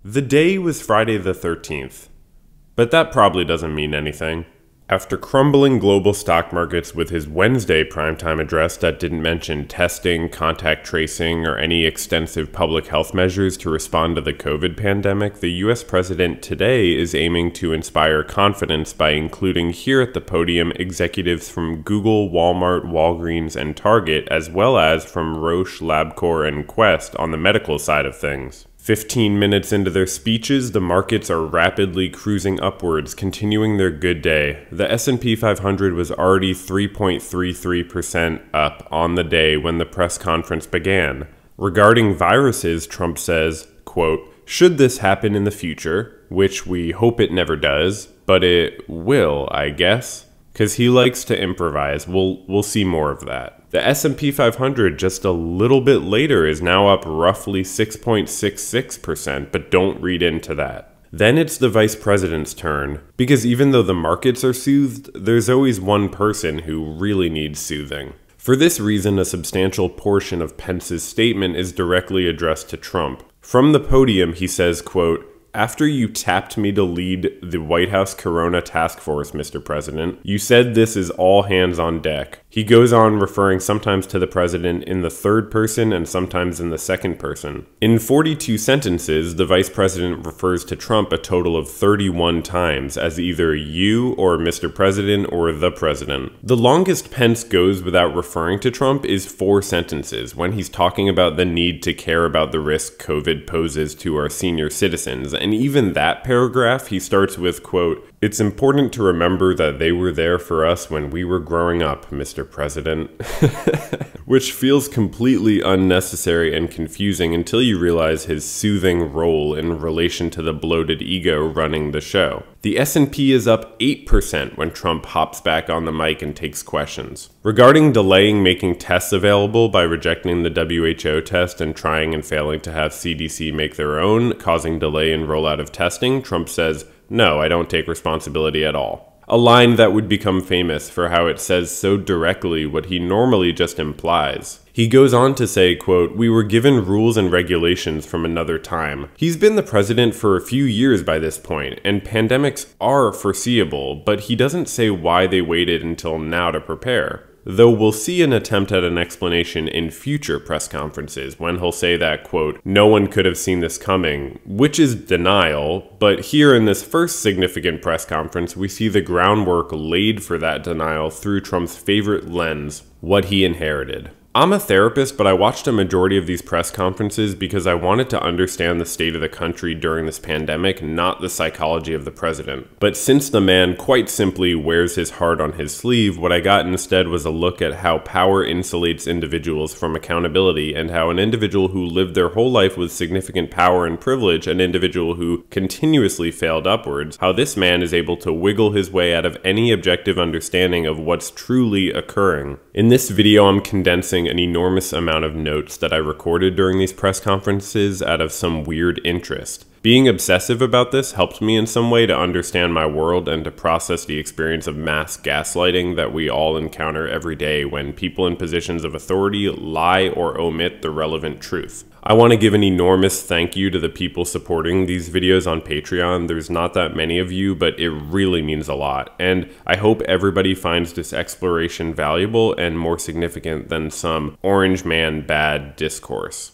The day was Friday the 13th, but that probably doesn't mean anything. After crumbling global stock markets with his Wednesday primetime address that didn't mention testing, contact tracing, or any extensive public health measures to respond to the COVID pandemic, the US president today is aiming to inspire confidence by including here at the podium executives from Google, Walmart, Walgreens, and Target, as well as from Roche, LabCorp, and Quest on the medical side of things. 15 minutes into their speeches, the markets are rapidly cruising upwards, continuing their good day. The S&P 500 was already 3.33% up on the day when the press conference began. Regarding viruses, Trump says, quote, "Should this happen in the future, which we hope it never does, but it will, I guess." Because he likes to improvise. We'll see more of that. The S&P 500 just a little bit later is now up roughly 6.66%, but don't read into that. Then it's the vice president's turn, because even though the markets are soothed, there's always one person who really needs soothing. For this reason, a substantial portion of Pence's statement is directly addressed to Trump. From the podium, he says, quote, "After you tapped me to lead the White House Corona Task Force, Mr. President, you said this is all hands on deck." He goes on referring sometimes to the president in the third person and sometimes in the second person. In 42 sentences, the vice president refers to Trump a total of 31 times as either you or Mr. President or the president. The longest Pence goes without referring to Trump is 4 sentences when he's talking about the need to care about the risk COVID poses to our senior citizens. And even that paragraph, he starts with, quote, "It's important to remember that they were there for us when we were growing up, Mr. President." Which feels completely unnecessary and confusing until you realize his soothing role in relation to the bloated ego running the show. The S&P is up 8% when Trump hops back on the mic and takes questions. Regarding delaying making tests available by rejecting the WHO test and trying and failing to have CDC make their own, causing delay in rollout of testing, Trump says, "No, I don't take responsibility at all." A line that would become famous for how it says so directly what he normally just implies. He goes on to say, quote, "We were given rules and regulations from another time." He's been the president for a few years by this point, and pandemics are foreseeable, but he doesn't say why they waited until now to prepare. Though we'll see an attempt at an explanation in future press conferences when he'll say that, quote, "No one could have seen this coming," which is denial, but here in this first significant press conference, we see the groundwork laid for that denial through Trump's favorite lens, what he inherited. I'm a therapist, but I watched a majority of these press conferences because I wanted to understand the state of the country during this pandemic, not the psychology of the president. But since the man quite simply wears his heart on his sleeve, what I got instead was a look at how power insulates individuals from accountability and how an individual who lived their whole life with significant power and privilege, an individual who continuously failed upwards, how this man is able to wiggle his way out of any objective understanding of what's truly occurring. In this video, I'm condensing an enormous amount of notes that I recorded during these press conferences out of some weird interest. Being obsessive about this helped me in some way to understand my world and to process the experience of mass gaslighting that we all encounter every day when people in positions of authority lie or omit the relevant truth. I want to give an enormous thank you to the people supporting these videos on Patreon. There's not that many of you, but it really means a lot. And I hope everybody finds this exploration valuable and more significant than some orange man bad discourse.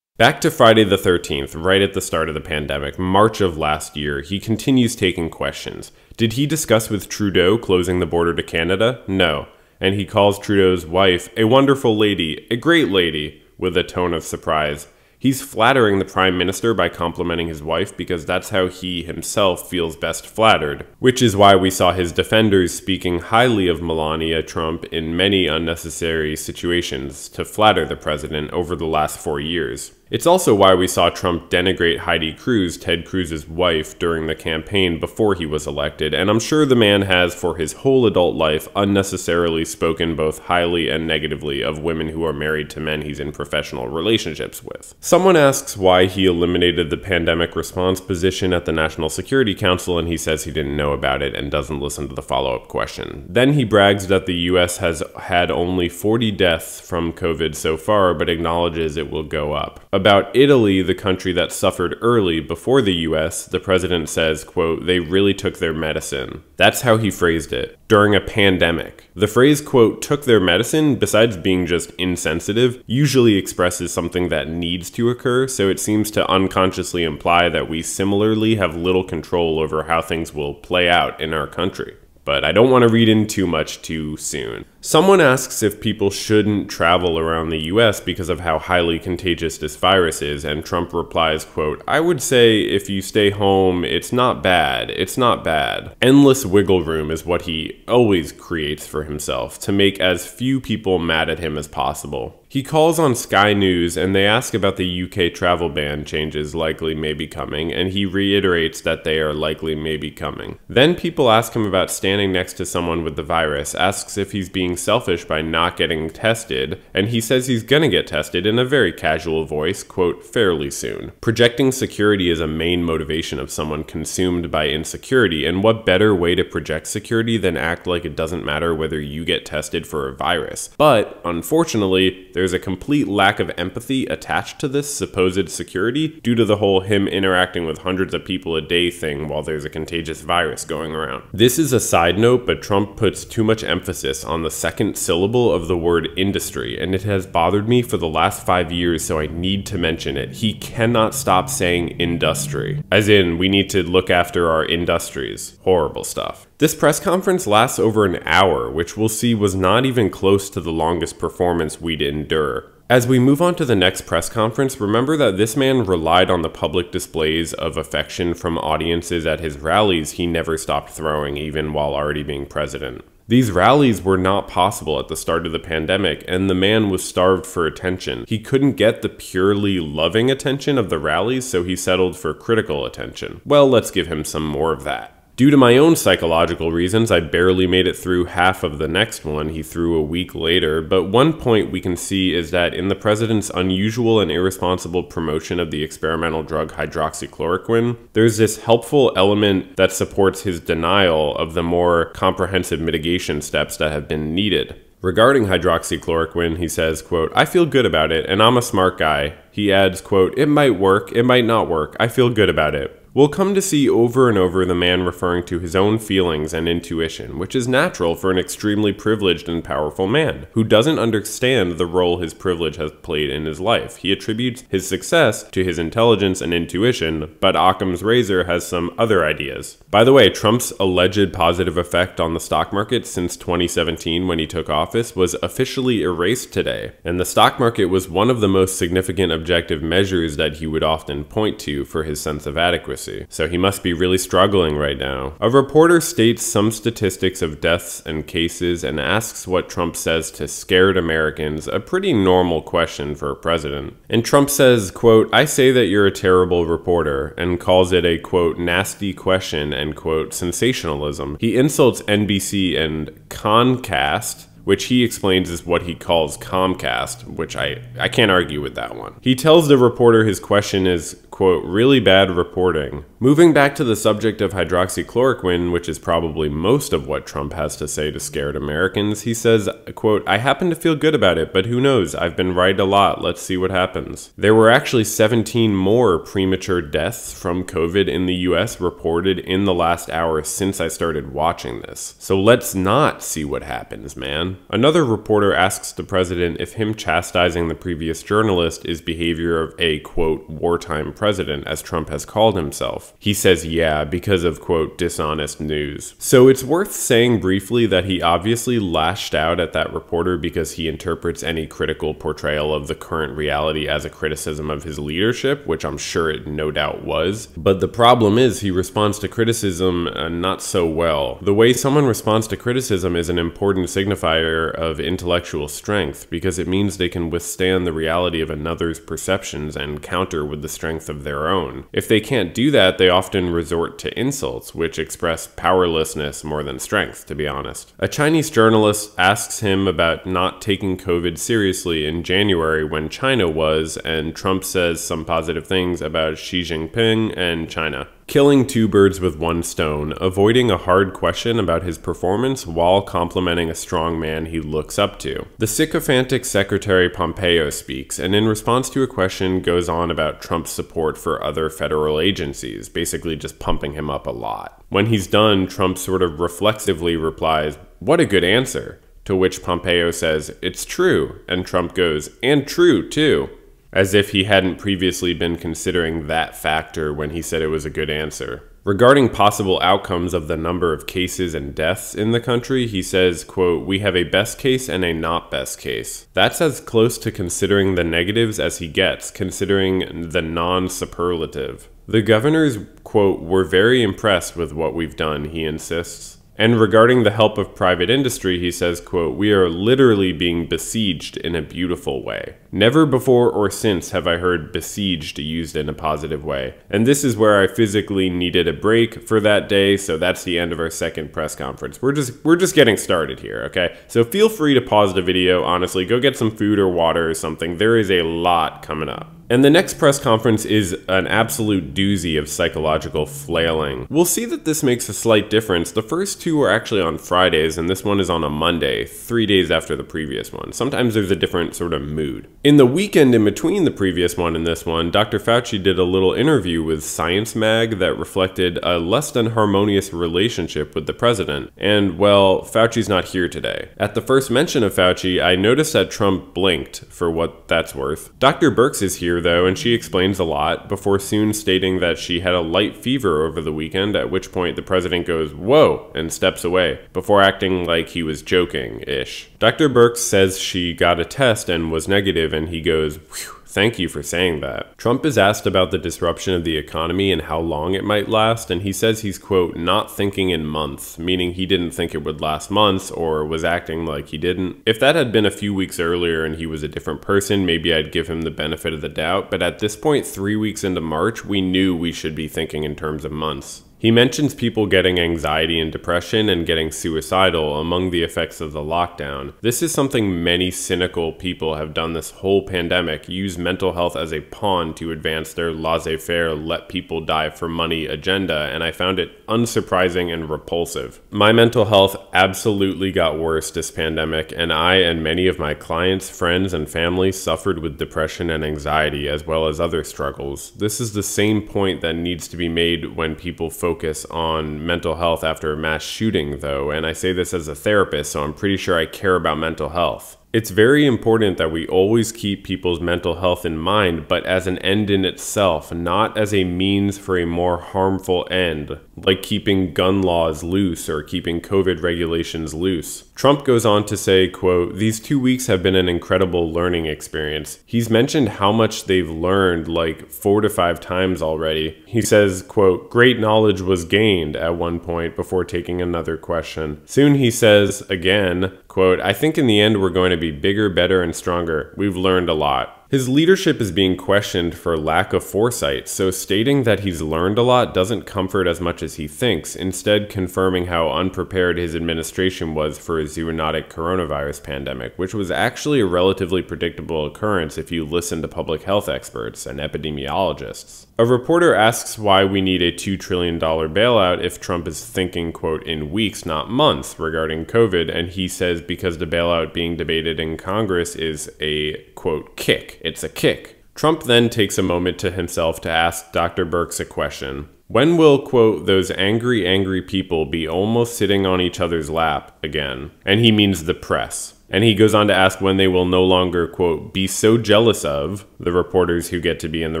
Back to Friday the 13th, right at the start of the pandemic, March of last year, he continues taking questions. Did he discuss with Trudeau closing the border to Canada? No. And he calls Trudeau's wife a wonderful lady, a great lady, with a tone of surprise. He's flattering the Prime Minister by complimenting his wife because that's how he himself feels best flattered, which is why we saw his defenders speaking highly of Melania Trump in many unnecessary situations to flatter the president over the last 4 years. It's also why we saw Trump denigrate Heidi Cruz, Ted Cruz's wife, during the campaign before he was elected, and I'm sure the man has for his whole adult life unnecessarily spoken both highly and negatively of women who are married to men he's in professional relationships with. Someone asks why he eliminated the pandemic response position at the National Security Council, and he says he didn't know about it and doesn't listen to the follow-up question. Then he brags that the US has had only 40 deaths from COVID so far, but acknowledges it will go up. About Italy, the country that suffered early before the US, the president says, quote, they really took their medicine. That's how he phrased it. During a pandemic. The phrase, quote, took their medicine, besides being just insensitive, usually expresses something that needs to occur, so it seems to unconsciously imply that we similarly have little control over how things will play out in our country. But I don't want to read in too much too soon. Someone asks if people shouldn't travel around the US because of how highly contagious this virus is, and Trump replies, quote, I would say if you stay home, it's not bad, it's not bad. Endless wiggle room is what he always creates for himself, to make as few people mad at him as possible. He calls on Sky News and they ask about the UK travel ban changes likely may be coming, and he reiterates that they are likely may be coming. Then people ask him about standing next to someone with the virus, asks if he's being selfish by not getting tested, and he says he's gonna get tested in a very casual voice, quote, fairly soon. Projecting security is a main motivation of someone consumed by insecurity, and what better way to project security than act like it doesn't matter whether you get tested for a virus. But, unfortunately, there's a complete lack of empathy attached to this supposed security due to the whole him interacting with hundreds of people a day thing while there's a contagious virus going around. This is a side note, but Trump puts too much emphasis on the second syllable of the word industry, and it has bothered me for the last 5 years, so I need to mention it. He cannot stop saying industry. As in, we need to look after our industries. Horrible stuff. This press conference lasts over an hour, which we'll see was not even close to the longest performance we'd endure. As we move on to the next press conference, remember that this man relied on the public displays of affection from audiences at his rallies he never stopped throwing, even while already being president. These rallies were not possible at the start of the pandemic, and the man was starved for attention. He couldn't get the purely loving attention of the rallies, so he settled for critical attention. Well, let's give him some more of that. Due to my own psychological reasons, I barely made it through half of the next one he threw a week later, but one point we can see is that in the president's unusual and irresponsible promotion of the experimental drug hydroxychloroquine, there's this helpful element that supports his denial of the more comprehensive mitigation steps that have been needed. Regarding hydroxychloroquine, he says, quote, I feel good about it, and I'm a smart guy. He adds, quote, it might work, it might not work, I feel good about it. We'll come to see over and over the man referring to his own feelings and intuition, which is natural for an extremely privileged and powerful man, who doesn't understand the role his privilege has played in his life. He attributes his success to his intelligence and intuition, but Occam's razor has some other ideas. By the way, Trump's alleged positive effect on the stock market since 2017 when he took office was officially erased today, and the stock market was one of the most significant objective measures that he would often point to for his sense of adequacy. So he must be really struggling right now. A reporter states some statistics of deaths and cases and asks what Trump says to scared Americans, a pretty normal question for a president. And Trump says, quote, I say that you're a terrible reporter, and calls it a, quote, nasty question and, quote, sensationalism. He insults NBC and Comcast, which he explains is what he calls Comcast, which I can't argue with that one. He tells the reporter his question is, quote, really bad reporting. Moving back to the subject of hydroxychloroquine, which is probably most of what Trump has to say to scared Americans, he says, quote, I happen to feel good about it, but who knows? I've been right a lot. Let's see what happens. There were actually 17 more premature deaths from COVID in the US reported in the last hour since I started watching this. So let's not see what happens, man. Another reporter asks the president if him chastising the previous journalist is behavior of a, quote, wartime president, as Trump has called himself. He says yeah, because of, quote, dishonest news. So it's worth saying briefly that he obviously lashed out at that reporter because he interprets any critical portrayal of the current reality as a criticism of his leadership, which I'm sure it no doubt was. But the problem is he responds to criticism not so well. The way someone responds to criticism is an important signifier of intellectual strength, because it means they can withstand the reality of another's perceptions and counter with the strength of their own. If they can't do that, they often resort to insults, which express powerlessness more than strength, to be honest. A Chinese journalist asks him about not taking COVID seriously in January when China was, and Trump says some positive things about Xi Jinping and China. killing two birds with one stone, avoiding a hard question about his performance while complimenting a strong man he looks up to. The sycophantic Secretary Pompeo speaks, and in response to a question goes on about Trump's support for other federal agencies, basically just pumping him up a lot. When he's done, Trump sort of reflexively replies, "What a good answer," to which Pompeo says, "It's true," and Trump goes, "And true, too," as if he hadn't previously been considering that factor when he said it was a good answer. Regarding possible outcomes of the number of cases and deaths in the country, he says, quote, "We have a best case and a not best case." That's as close to considering the negatives as he gets, considering the non-superlative. The governors, quote, "were very impressed with what we've done," he insists. And regarding the help of private industry, he says, quote, "We are literally being besieged in a beautiful way." Never before or since have I heard besieged used in a positive way. And this is where I physically needed a break for that day, so that's the end of our second press conference. We're just getting started here, okay? So feel free to pause the video, honestly. Go get some food or water or something. There is a lot coming up. And the next press conference is an absolute doozy of psychological flailing. We'll see that this makes a slight difference. The first two are actually on Fridays, and this one is on a Monday, 3 days after the previous one. Sometimes there's a different sort of mood. In the weekend in between the previous one and this one, Dr. Fauci did a little interview with Science Mag that reflected a less than harmonious relationship with the president. And, well, Fauci's not here today. At the first mention of Fauci, I noticed that Trump blinked, for what that's worth. Dr. Birx is here, though, and she explains a lot, before soon stating that she had a light fever over the weekend, at which point the president goes, "Whoa," and steps away, before acting like he was joking-ish. Dr. Birx says she got a test and was negative, and he goes, "Phew. Thank you for saying that." Trump is asked about the disruption of the economy and how long it might last, and he says he's, quote, "not thinking in months," meaning he didn't think it would last months or was acting like he didn't. If that had been a few weeks earlier and he was a different person, maybe I'd give him the benefit of the doubt, but at this point, 3 weeks into March, we knew we should be thinking in terms of months. He mentions people getting anxiety and depression and getting suicidal among the effects of the lockdown. This is something many cynical people have done this whole pandemic, use mental health as a pawn to advance their laissez-faire, let people die for money agenda, and I found it unsurprising and repulsive. My mental health absolutely got worse this pandemic, and I and many of my clients, friends, and family suffered with depression and anxiety as well as other struggles. This is the same point that needs to be made when people focus on mental health after a mass shooting, though, and I say this as a therapist, so I'm pretty sure I care about mental health. It's very important that we always keep people's mental health in mind, but as an end in itself, not as a means for a more harmful end, like keeping gun laws loose or keeping COVID regulations loose. Trump goes on to say, quote, "These 2 weeks have been an incredible learning experience." He's mentioned how much they've learned like 4 to 5 times already. He says, quote, "Great knowledge was gained" at one point before taking another question. Soon he says again, quote, "I think in the end we're going to be bigger, better, and stronger. We've learned a lot." His leadership is being questioned for lack of foresight, so stating that he's learned a lot doesn't comfort as much as he thinks, instead confirming how unprepared his administration was for a zoonotic coronavirus pandemic, which was actually a relatively predictable occurrence if you listen to public health experts and epidemiologists. A reporter asks why we need a $2 trillion bailout if Trump is thinking, quote, in weeks, not months, regarding COVID, and he says because the bailout being debated in Congress is a, quote, kick. It's a kick. Trump then takes a moment to himself to ask Dr. Birx a question. When will, quote, those angry people be almost sitting on each other's lap again? And he means the press. And he goes on to ask when they will no longer, quote, be so jealous of the reporters who get to be in the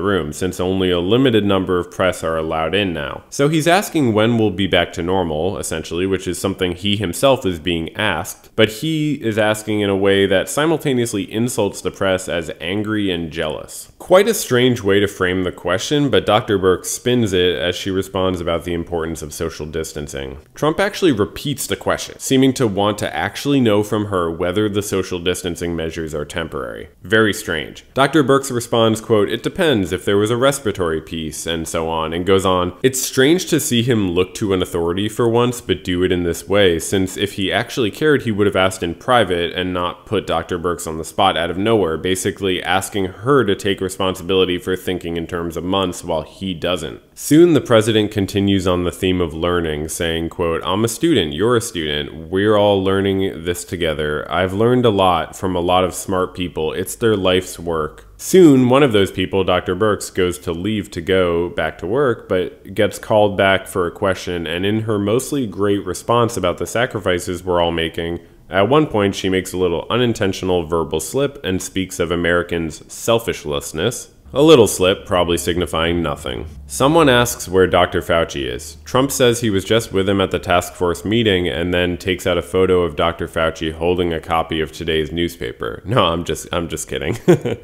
room, since only a limited number of press are allowed in now. So he's asking when we'll be back to normal, essentially, which is something he himself is being asked, but he is asking in a way that simultaneously insults the press as angry and jealous. Quite a strange way to frame the question, but Dr. Birx spins it as she responds about the importance of social distancing. Trump actually repeats the question, seeming to want to actually know from her whether the social distancing measures are temporary. Very strange. Dr. Birx responds, quote, it depends if there was a respiratory piece, and so on, and goes on, it's strange to see him look to an authority for once, but do it in this way, since if he actually cared, he would have asked in private and not put Dr. Birx on the spot out of nowhere, basically asking her to take responsibility for thinking in terms of months while he doesn't. Soon, the president continues on the theme of learning, saying, quote, "I'm a student, you're a student, we're all learning this together. I've learned a lot from a lot of smart people. It's their life's work." Soon, one of those people, Dr. Birx, goes to leave to go back to work, but gets called back for a question, and in her mostly great response about the sacrifices we're all making, at one point she makes a little unintentional verbal slip and speaks of Americans' selfishness. A little slip, probably signifying nothing. Someone asks where Dr. Fauci is. Trump says he was just with him at the task force meeting and then takes out a photo of Dr. Fauci holding a copy of today's newspaper. No, I'm just kidding.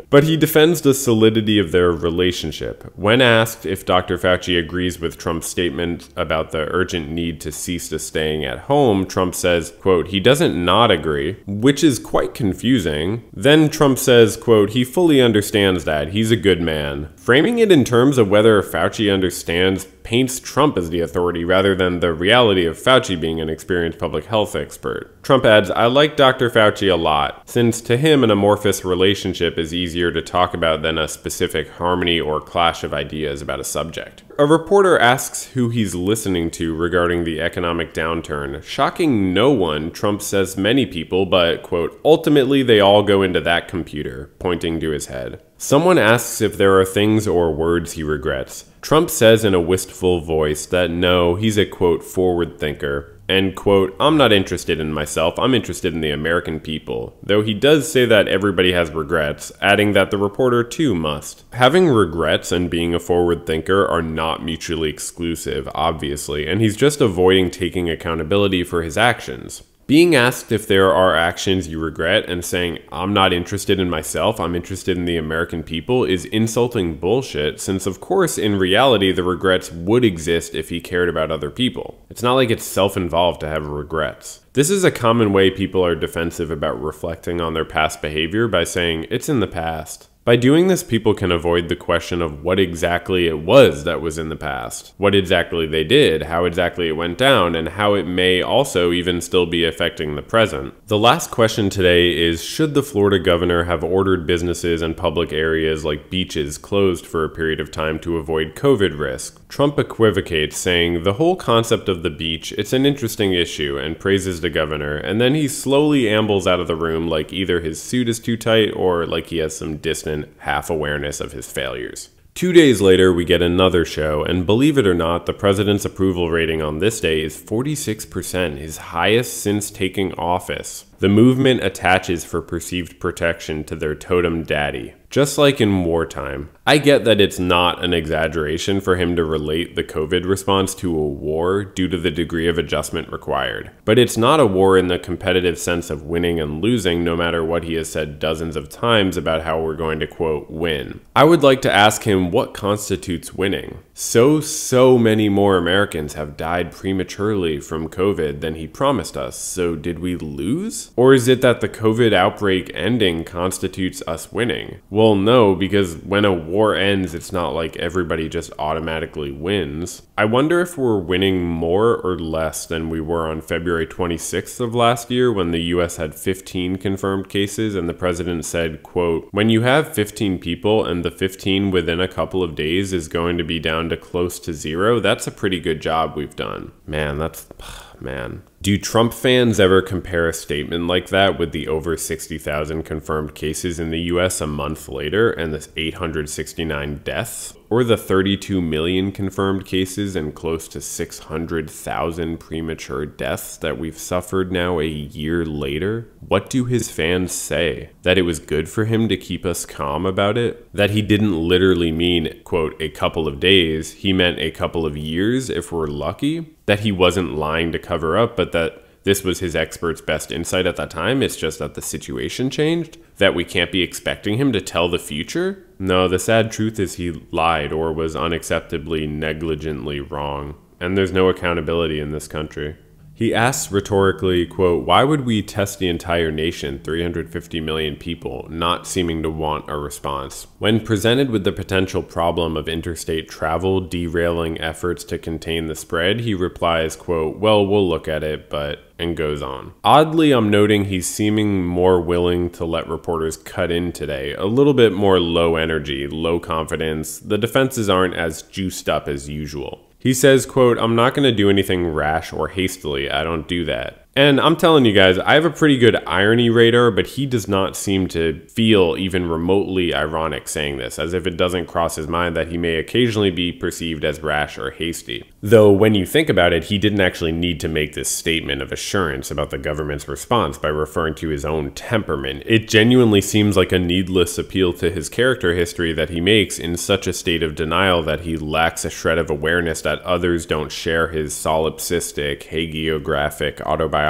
But he defends the solidity of their relationship. When asked if Dr. Fauci agrees with Trump's statement about the urgent need to cease to staying at home, Trump says, quote, "He doesn't not agree," which is quite confusing. Then Trump says, quote, "He fully understands that. He's a good man." Framing it in terms of whether Fauci understands paints Trump as the authority rather than the reality of Fauci being an experienced public health expert. Trump adds, "I like Dr. Fauci a lot, since to him an amorphous relationship is easier to talk about than a specific harmony or clash of ideas about a subject." A reporter asks who he's listening to regarding the economic downturn. Shocking no one, Trump says many people, but, quote, "Ultimately they all go into that computer," pointing to his head. Someone asks if there are things or words he regrets. Trump says in a wistful voice that no, he's a, quote, "forward thinker," and, quote, "I'm not interested in myself, I'm interested in the American people," though he does say that everybody has regrets, adding that the reporter too must. Having regrets and being a forward thinker are not mutually exclusive, obviously, and he's just avoiding taking accountability for his actions. Being asked if there are actions you regret and saying, "I'm not interested in myself, I'm interested in the American people," is insulting bullshit, since of course in reality the regrets would exist if he cared about other people. It's not like it's self-involved to have regrets. This is a common way people are defensive about reflecting on their past behavior by saying, "It's in the past." By doing this, people can avoid the question of what exactly it was that was in the past, what exactly they did, how exactly it went down, and how it may also even still be affecting the present. The last question today is, should the Florida governor have ordered businesses and public areas like beaches closed for a period of time to avoid COVID risk? Trump equivocates, saying, "The whole concept of the beach, it's an interesting issue," and praises the governor, and then he slowly ambles out of the room like either his suit is too tight or like he has some distant half-awareness of his failures. 2 days later, we get another show, and believe it or not, the president's approval rating on this day is 46%, his highest since taking office. The movement attaches for perceived protection to their totem daddy, just like in wartime. I get that it's not an exaggeration for him to relate the COVID response to a war due to the degree of adjustment required. But it's not a war in the competitive sense of winning and losing, no matter what he has said dozens of times about how we're going to, quote, "win." I would like to ask him what constitutes winning. So many more Americans have died prematurely from COVID than he promised us, so did we lose? Or is it that the COVID outbreak ending constitutes us winning? Well, no, because when a war ends, it's not like everybody just automatically wins. I wonder if we're winning more or less than we were on February 26th of last year when the US had 15 confirmed cases and the president said, quote, "When you have 15 people and the 15 within a couple of days is going to be down to close to zero, that's a pretty good job we've done." Man. Do Trump fans ever compare a statement like that with the over 60,000 confirmed cases in the US a month later and the 869 deaths? Or the 32 million confirmed cases and close to 600,000 premature deaths that we've suffered now a year later? What do his fans say? That it was good for him to keep us calm about it? That he didn't literally mean, quote, a couple of days, he meant a couple of years if we're lucky? That he wasn't lying to cover up, but that this was his expert's best insight at that time, it's just that the situation changed? That we can't be expecting him to tell the future? No, the sad truth is he lied or was unacceptably negligently wrong, and there's no accountability in this country. He asks rhetorically, quote, why would we test the entire nation, 350 million people, not seeming to want a response? When presented with the potential problem of interstate travel derailing efforts to contain the spread, he replies, quote, well, we'll look at it, but... and goes on. Oddly, I'm noting he's seeming more willing to let reporters cut in today, a little bit more low energy, low confidence. The defenses aren't as juiced up as usual. He says, quote, I'm not going to do anything rash or hastily. I don't do that. And I'm telling you guys, I have a pretty good irony radar, but he does not seem to feel even remotely ironic saying this, as if it doesn't cross his mind that he may occasionally be perceived as rash or hasty. Though when you think about it, he didn't actually need to make this statement of assurance about the government's response by referring to his own temperament. It genuinely seems like a needless appeal to his character history that he makes in such a state of denial that he lacks a shred of awareness that others don't share his solipsistic, hagiographic autobiography.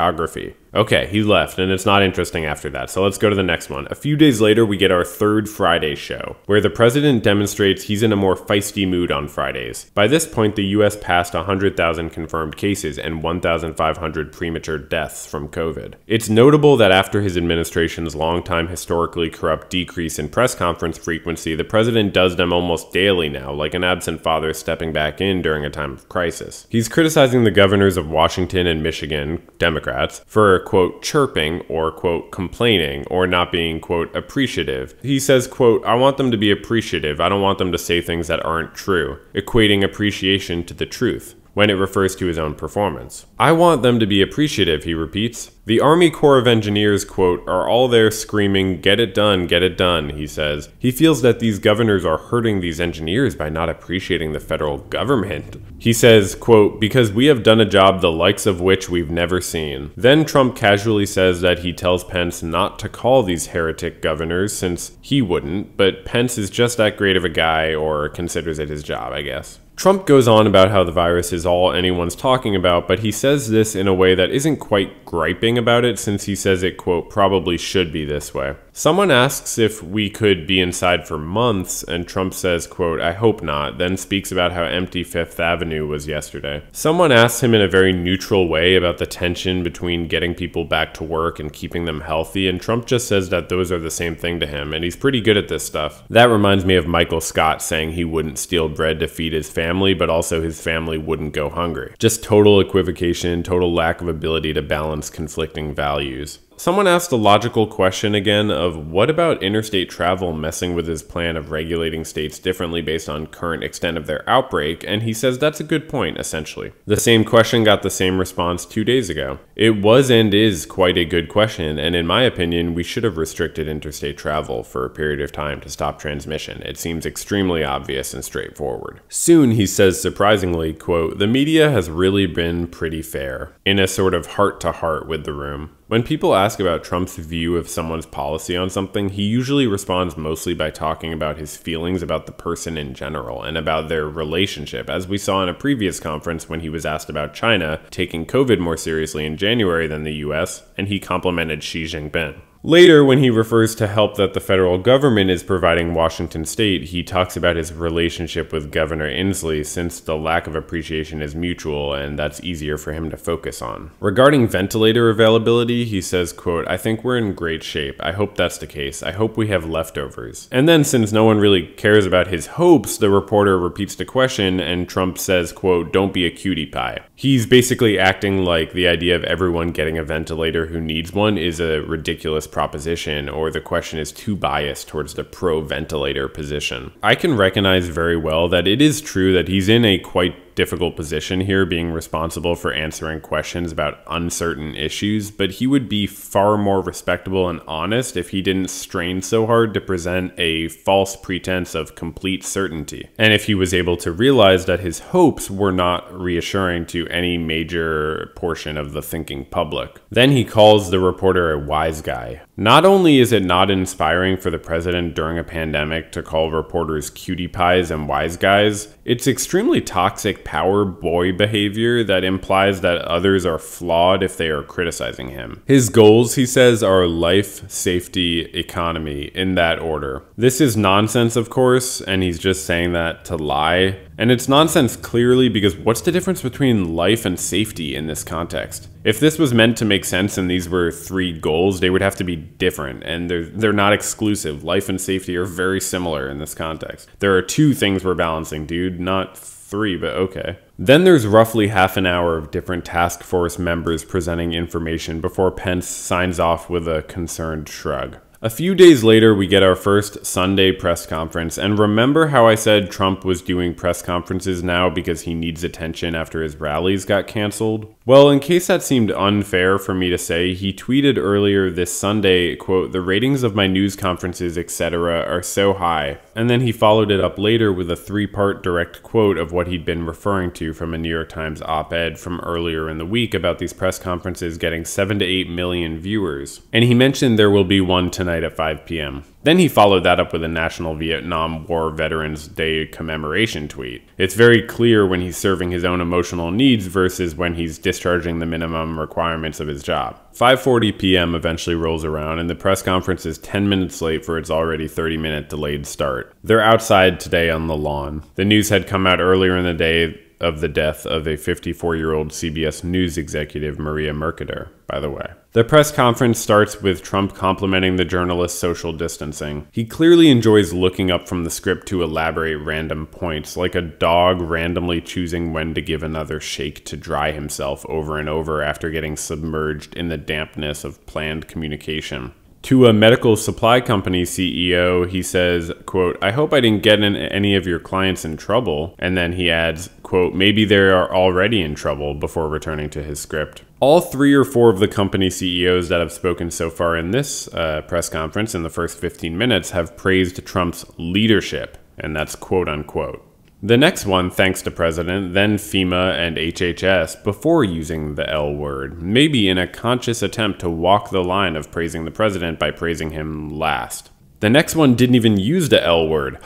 Okay, he left, and it's not interesting after that, so let's go to the next one. A few days later, we get our third Friday show, where the president demonstrates he's in a more feisty mood on Fridays. By this point, the US passed 100,000 confirmed cases and 1,500 premature deaths from COVID. It's notable that after his administration's longtime historically corrupt decrease in press conference frequency, the president does them almost daily now, like an absent father stepping back in during a time of crisis. He's criticizing the governors of Washington and Michigan, Democrats, for quote, chirping or, quote, complaining or not being, quote, appreciative. He says, quote, I want them to be appreciative. I don't want them to say things that aren't true, equating appreciation to the truth when it refers to his own performance. I want them to be appreciative, he repeats. The Army Corps of Engineers, quote, are all there screaming, get it done, he says. He feels that these governors are hurting these engineers by not appreciating the federal government. He says, quote, because we have done a job the likes of which we've never seen. Then Trump casually says that he tells Pence not to call these heretic governors since he wouldn't, but Pence is just that great of a guy, or considers it his job, I guess. Trump goes on about how the virus is all anyone's talking about, but he says this in a way that isn't quite griping about it since he says it, quote, probably should be this way. Someone asks if we could be inside for months, and Trump says, quote, I hope not, then speaks about how empty Fifth Avenue was yesterday. Someone asks him in a very neutral way about the tension between getting people back to work and keeping them healthy, and Trump just says that those are the same thing to him, and he's pretty good at this stuff. That reminds me of Michael Scott saying he wouldn't steal bread to feed his family, but also his family wouldn't go hungry. Just total equivocation, total lack of ability to balance conflicting values. Someone asked a logical question again of what about interstate travel messing with his plan of regulating states differently based on current extent of their outbreak, and he says that's a good point, essentially. The same question got the same response 2 days ago. It was and is quite a good question, and in my opinion, we should have restricted interstate travel for a period of time to stop transmission. It seems extremely obvious and straightforward. Soon, he says surprisingly, quote, the media has really been pretty fair, in a sort of heart-to-heart with the room. When people ask about Trump's view of someone's policy on something, he usually responds mostly by talking about his feelings about the person in general and about their relationship, as we saw in a previous conference when he was asked about China taking COVID more seriously in January than the US, and he complimented Xi Jinping. Later, when he refers to help that the federal government is providing Washington state, he talks about his relationship with Governor Inslee, since the lack of appreciation is mutual and that's easier for him to focus on. Regarding ventilator availability, he says, quote, I think we're in great shape. I hope that's the case. I hope we have leftovers. And then, since no one really cares about his hopes, the reporter repeats the question and Trump says, quote, don't be a cutie pie. He's basically acting like the idea of everyone getting a ventilator who needs one is a ridiculous proposition, or the question is too biased towards the pro-ventilator position. I can recognize very well that it is true that he's in a quite difficult position here, being responsible for answering questions about uncertain issues, but he would be far more respectable and honest if he didn't strain so hard to present a false pretense of complete certainty, and if he was able to realize that his hopes were not reassuring to any major portion of the thinking public. Then he calls the reporter a wise guy. Not only is it not inspiring for the president during a pandemic to call reporters cutie pies and wise guys, it's extremely toxic power boy behavior that implies that others are flawed if they are criticizing him. His goals, he says, are life, safety, economy, in that order. This is nonsense, of course, and he's just saying that to lie. And it's nonsense clearly because what's the difference between life and safety in this context? If this was meant to make sense and these were three goals, they would have to be different, and they're not exclusive. Life and safety are very similar in this context. There are two things we're balancing, dude, not three, but okay. Then there's roughly half an hour of different task force members presenting information before Pence signs off with a concerned shrug. A few days later, we get our first Sunday press conference, and remember how I said Trump was doing press conferences now because he needs attention after his rallies got canceled? Well, in case that seemed unfair for me to say, he tweeted earlier this Sunday, quote, "The ratings of my news conferences, etc. are so high," and then he followed it up later with a three-part direct quote of what he'd been referring to from a New York Times op-ed from earlier in the week about these press conferences getting 7 to 8 million viewers. And he mentioned there will be one tonight at 5 p.m. Then he followed that up with a National Vietnam War Veterans Day commemoration tweet. It's very clear when he's serving his own emotional needs versus when he's discharging the minimum requirements of his job. 5:40 p.m. eventually rolls around, and the press conference is 10 minutes late for its already 30-minute delayed start. They're outside today on the lawn. The news had come out earlier in the day of the death of a 54-year-old CBS News executive, Maria Mercader, by the way. The press conference starts with Trump complimenting the journalist's social distancing. He clearly enjoys looking up from the script to elaborate random points, like a dog randomly choosing when to give another shake to dry himself over and over after getting submerged in the dampness of planned communication. To a medical supply company CEO, he says, quote, "I hope I didn't get any of your clients in trouble." And then he adds, quote, "Maybe they are already in trouble," before returning to his script. All 3 or 4 of the company CEOs that have spoken so far in this press conference in the first 15 minutes have praised Trump's leadership, and that's quote unquote. The next one thanks the president, then FEMA and HHS, before using the L word, maybe in a conscious attempt to walk the line of praising the president by praising him last. The next one didn't even use the L word.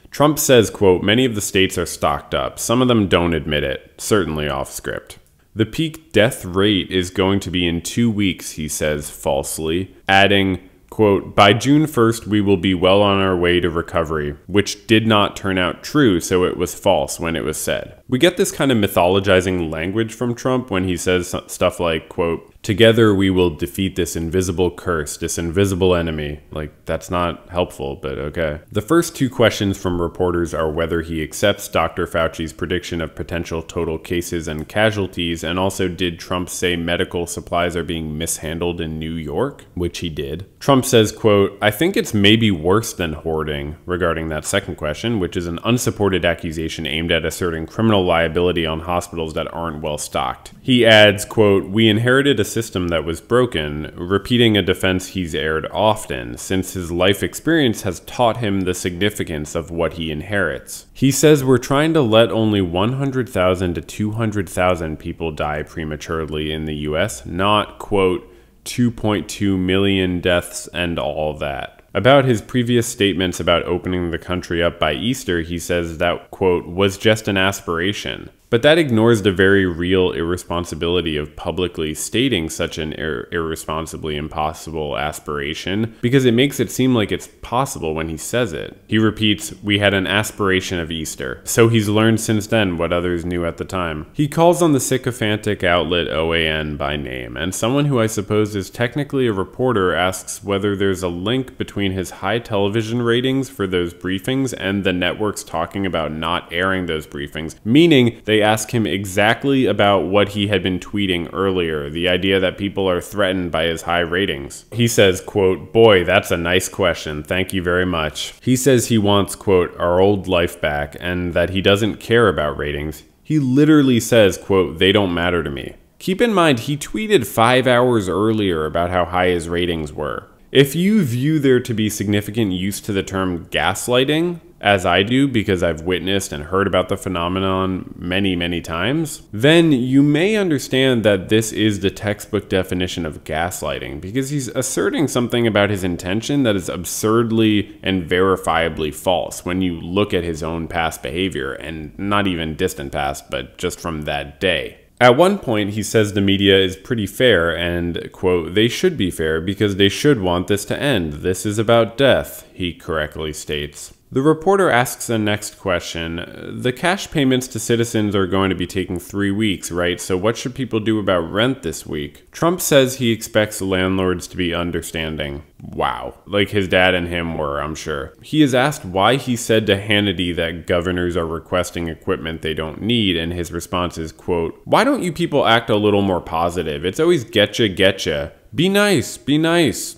Trump says, quote, "Many of the states are stocked up. Some of them don't admit it, certainly off script." The peak death rate is going to be in 2 weeks, he says falsely, adding, quote, "By June 1st, we will be well on our way to recovery," which did not turn out true, so it was false when it was said. We get this kind of mythologizing language from Trump when he says stuff like, quote, "Together we will defeat this invisible curse, this invisible enemy." Like, that's not helpful, but okay. The first 2 questions from reporters are whether he accepts Dr. Fauci's prediction of potential total cases and casualties, and also did Trump say medical supplies are being mishandled in New York, which he did. Trump says, quote, "I think it's maybe worse than hoarding," regarding that second question, which is an unsupported accusation aimed at asserting criminal liability on hospitals that aren't well stocked. He adds, quote, "We inherited a system that was broken," repeating a defense he's aired often, since his life experience has taught him the significance of what he inherits. He says we're trying to let only 100,000 to 200,000 people die prematurely in the US, not, quote, 2.2 million deaths and all that. About his previous statements about opening the country up by Easter, he says that, quote, "was just an aspiration." But that ignores the very real irresponsibility of publicly stating such an irresponsibly impossible aspiration, because it makes it seem like it's possible when he says it. He repeats, "We had an aspiration of Easter." So he's learned since then what others knew at the time. He calls on the sycophantic outlet OAN by name, and someone who I suppose is technically a reporter asks whether there's a link between his high television ratings for those briefings and the networks talking about not airing those briefings, meaning they ask him exactly about what he had been tweeting earlier, the idea that people are threatened by his high ratings. He says, quote, "Boy, that's a nice question. Thank you very much." He says he wants, quote, "our old life back," and that he doesn't care about ratings. He literally says, quote, "They don't matter to me." Keep in mind, he tweeted 5 hours earlier about how high his ratings were. If you view there to be significant use to the term gaslighting, as I do because I've witnessed and heard about the phenomenon many, many times, then you may understand that this is the textbook definition of gaslighting, because he's asserting something about his intention that is absurdly and verifiably false when you look at his own past behavior, and not even distant past, but just from that day. At one point, he says the media is pretty fair and, quote, "They should be fair because they should want this to end. This is about death," he correctly states. The reporter asks the next question. The cash payments to citizens are going to be taking 3 weeks, right? So what should people do about rent this week? Trump says he expects landlords to be understanding. Wow. Like his dad and him were, I'm sure. He is asked why he said to Hannity that governors are requesting equipment they don't need, and his response is, quote, "Why don't you people act a little more positive? It's always getcha. Be nice, be nice."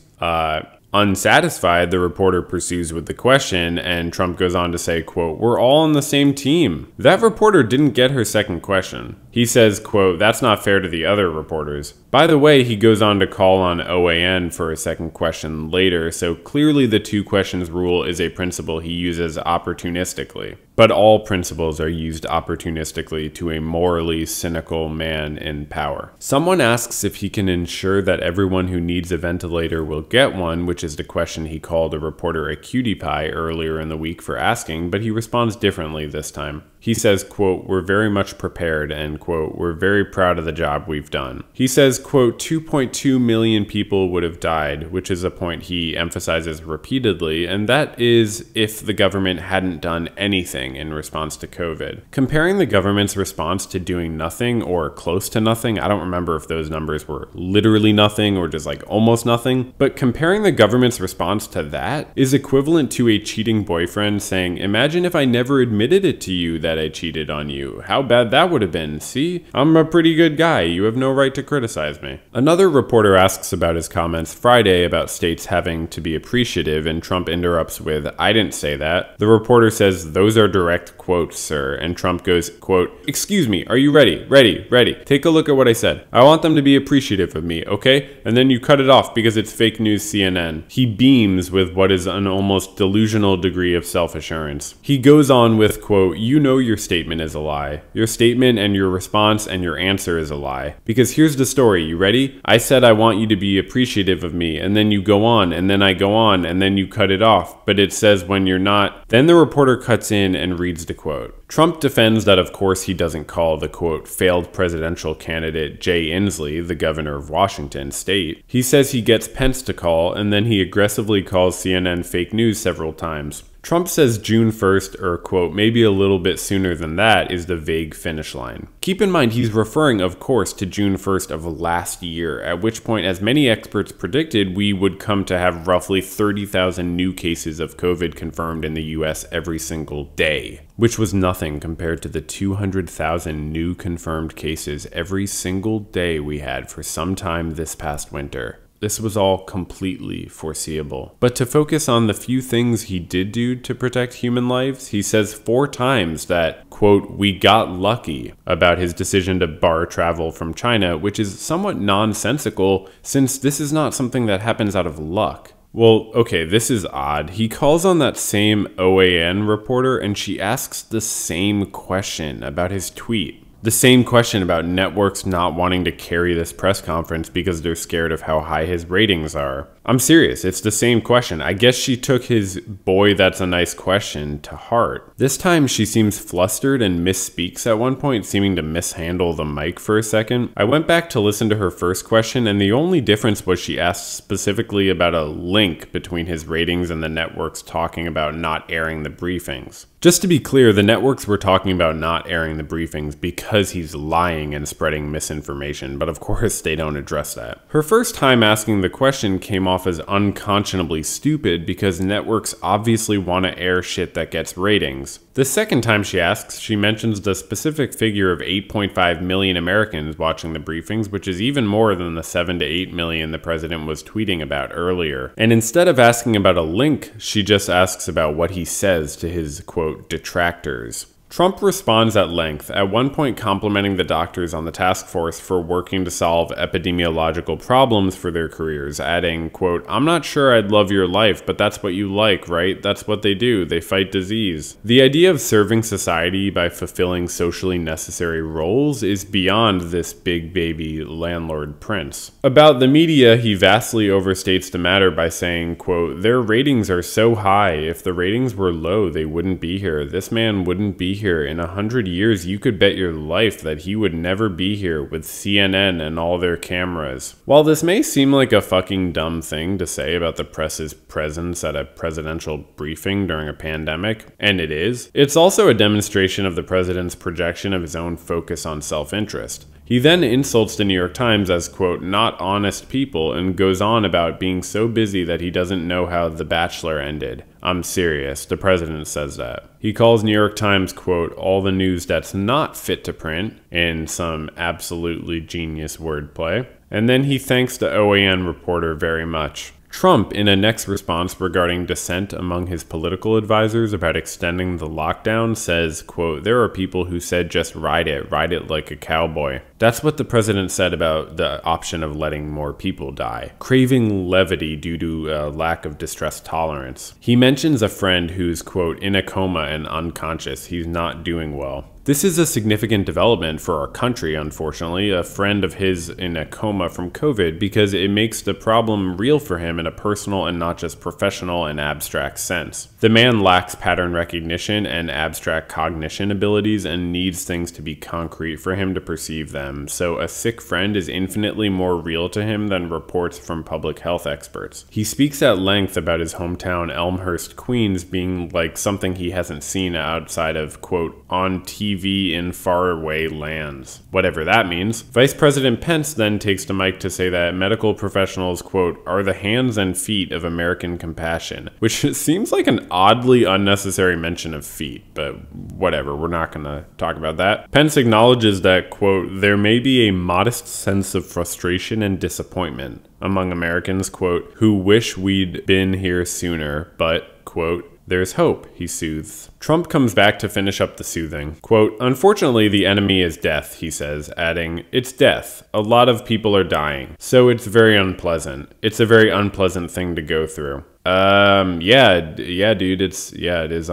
Unsatisfied, the reporter pursues with the question, and Trump goes on to say, quote, "We're all on the same team." That reporter didn't get her second question. He says, quote, "That's not fair to the other reporters." By the way, he goes on to call on OAN for a second question later, so clearly the 2 questions rule is a principle he uses opportunistically. But all principles are used opportunistically to a morally cynical man in power. Someone asks if he can ensure that everyone who needs a ventilator will get one, which is the question he called a reporter a cutie pie earlier in the week for asking, but he responds differently this time. He says, quote, "We're very much prepared," and, quote, "We're very proud of the job we've done." He says, quote, 2.2 million people would have died, which is a point he emphasizes repeatedly, and that is if the government hadn't done anything in response to COVID. Comparing the government's response to doing nothing or close to nothing, I don't remember if those numbers were literally nothing or just like almost nothing, but comparing the government's response to that is equivalent to a cheating boyfriend saying, "Imagine if I never admitted it to you that I cheated on you. How bad that would have been. See, I'm a pretty good guy. You have no right to criticize me." Another reporter asks about his comments Friday about states having to be appreciative, and Trump interrupts with, "I didn't say that." The reporter says, "Those are direct quotes, sir." And Trump goes, quote, "Excuse me, are you ready? Ready. Take a look at what I said. I want them to be appreciative of me, okay? And then you cut it off because it's fake news CNN." He beams with what is an almost delusional degree of self-assurance. He goes on with, quote, "You know your statement is a lie. Your statement and your response and your answer is a lie. Because here's the story, you ready? I said I want you to be appreciative of me, and then you go on, and then I go on, and then you cut it off, but it says when you're not." Then the reporter cuts in and reads the quote. Trump defends that of course he doesn't call the, quote, failed presidential candidate Jay Inslee, the governor of Washington state. He says he gets Pence to call, and then he aggressively calls CNN fake news several times. Trump says June 1st, or, quote, maybe a little bit sooner than that, is the vague finish line. Keep in mind he's referring, of course, to June 1st of last year, at which point, as many experts predicted, we would come to have roughly 30,000 new cases of COVID confirmed in the US every single day, which was nothing compared to the 200,000 new confirmed cases every single day we had for some time this past winter. This was all completely foreseeable. But to focus on the few things he did do to protect human lives, he says 4 times that, quote, "we got lucky" about his decision to bar travel from China, which is somewhat nonsensical since this is not something that happens out of luck. Well, okay, this is odd. He calls on that same OAN reporter and she asks the same question about his tweet. The same question about networks not wanting to carry this press conference because they're scared of how high his ratings are. I'm serious, it's the same question. I guess she took his "boy, that's a nice question" to heart. This time she seems flustered and misspeaks at one point, seeming to mishandle the mic for a second. I went back to listen to her first question, and the only difference was she asked specifically about a link between his ratings and the networks talking about not airing the briefings. Just to be clear, the networks were talking about not airing the briefings because he's lying and spreading misinformation, but of course they don't address that. Her first time asking the question came off as unconscionably stupid because networks obviously want to air shit that gets ratings. The second time she asks, she mentions the specific figure of 8.5 million Americans watching the briefings, which is even more than the 7 to 8 million the president was tweeting about earlier. And instead of asking about a link, she just asks about what he says to his, quote, detractors. Trump responds at length, at one point complimenting the doctors on the task force for working to solve epidemiological problems for their careers, adding, quote, "I'm not sure I'd love your life, but that's what you like, right? That's what they do. They fight disease." The idea of serving society by fulfilling socially necessary roles is beyond this big baby landlord prince. About the media, he vastly overstates the matter by saying, quote, "Their ratings are so high. If the ratings were low, they wouldn't be here. This man wouldn't be here here. In 100 years, you could bet your life that he would never be here with CNN and all their cameras. While this may seem like a fucking dumb thing to say about the press's presence at a presidential briefing during a pandemic, and it is, it's also a demonstration of the president's projection of his own focus on self-interest. He then insults the New York Times as, quote, not honest people, and goes on about being so busy that he doesn't know how The Bachelor ended. I'm serious, the president says that. He calls New York Times, quote, all the news that's not fit to print, in some absolutely genius wordplay. And then he thanks the OAN reporter very much. Trump, in a next response regarding dissent among his political advisors about extending the lockdown, says, quote, there are people who said just ride it like a cowboy. That's what the president said about the option of letting more people die, craving levity due to a lack of distress tolerance. He mentions a friend who's, quote, in a coma and unconscious. He's not doing well. This is a significant development for our country, unfortunately, a friend of his in a coma from COVID, because it makes the problem real for him in a personal and not just professional and abstract sense. The man lacks pattern recognition and abstract cognition abilities and needs things to be concrete for him to perceive them, so a sick friend is infinitely more real to him than reports from public health experts. He speaks at length about his hometown Elmhurst, Queens being like something he hasn't seen outside of, quote, on TV in faraway lands. Whatever that means. Vice President Pence then takes the mic to say that medical professionals, quote, are the hands and feet of American compassion, which seems like an oddly unnecessary mention of feet, but whatever, we're not going to talk about that. Pence acknowledges that, quote, there may be a modest sense of frustration and disappointment among Americans, quote, who wish we'd been here sooner, but, quote, there's hope, he soothes. Trump comes back to finish up the soothing. Quote, unfortunately, the enemy is death, he says, adding, it's death. A lot of people are dying. So it's very unpleasant. It's a very unpleasant thing to go through. Yeah, dude, it is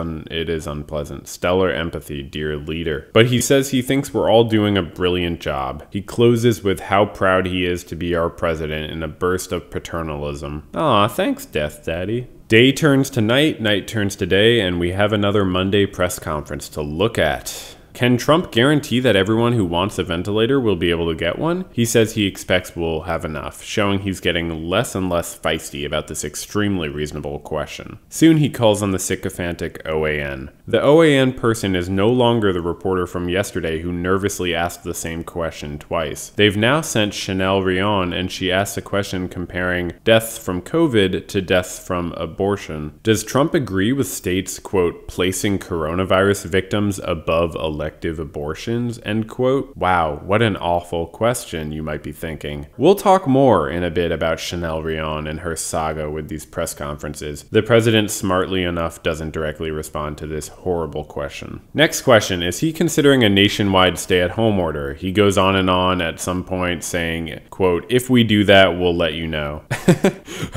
unpleasant. Stellar empathy, dear leader. But he says he thinks we're all doing a brilliant job. He closes with how proud he is to be our president in a burst of paternalism. Aw, thanks, Death Daddy. Day turns to night, night turns to day, and we have another Monday press conference to look at. Can Trump guarantee that everyone who wants a ventilator will be able to get one? He says he expects we'll have enough, showing he's getting less and less feisty about this extremely reasonable question. Soon he calls on the sycophantic OAN. The OAN person is no longer the reporter from yesterday who nervously asked the same question twice. They've now sent Chanel Rion, and she asks a question comparing deaths from COVID to deaths from abortion. Does Trump agree with states, quote, placing coronavirus victims above elective abortions, end quote? Wow, what an awful question, you might be thinking. We'll talk more in a bit about Chanel Rion and her saga with these press conferences. The president, smartly enough, doesn't directly respond to this horrible question. Next question, is he considering a nationwide stay-at-home order? He goes on at some point saying, quote, if we do that, we'll let you know.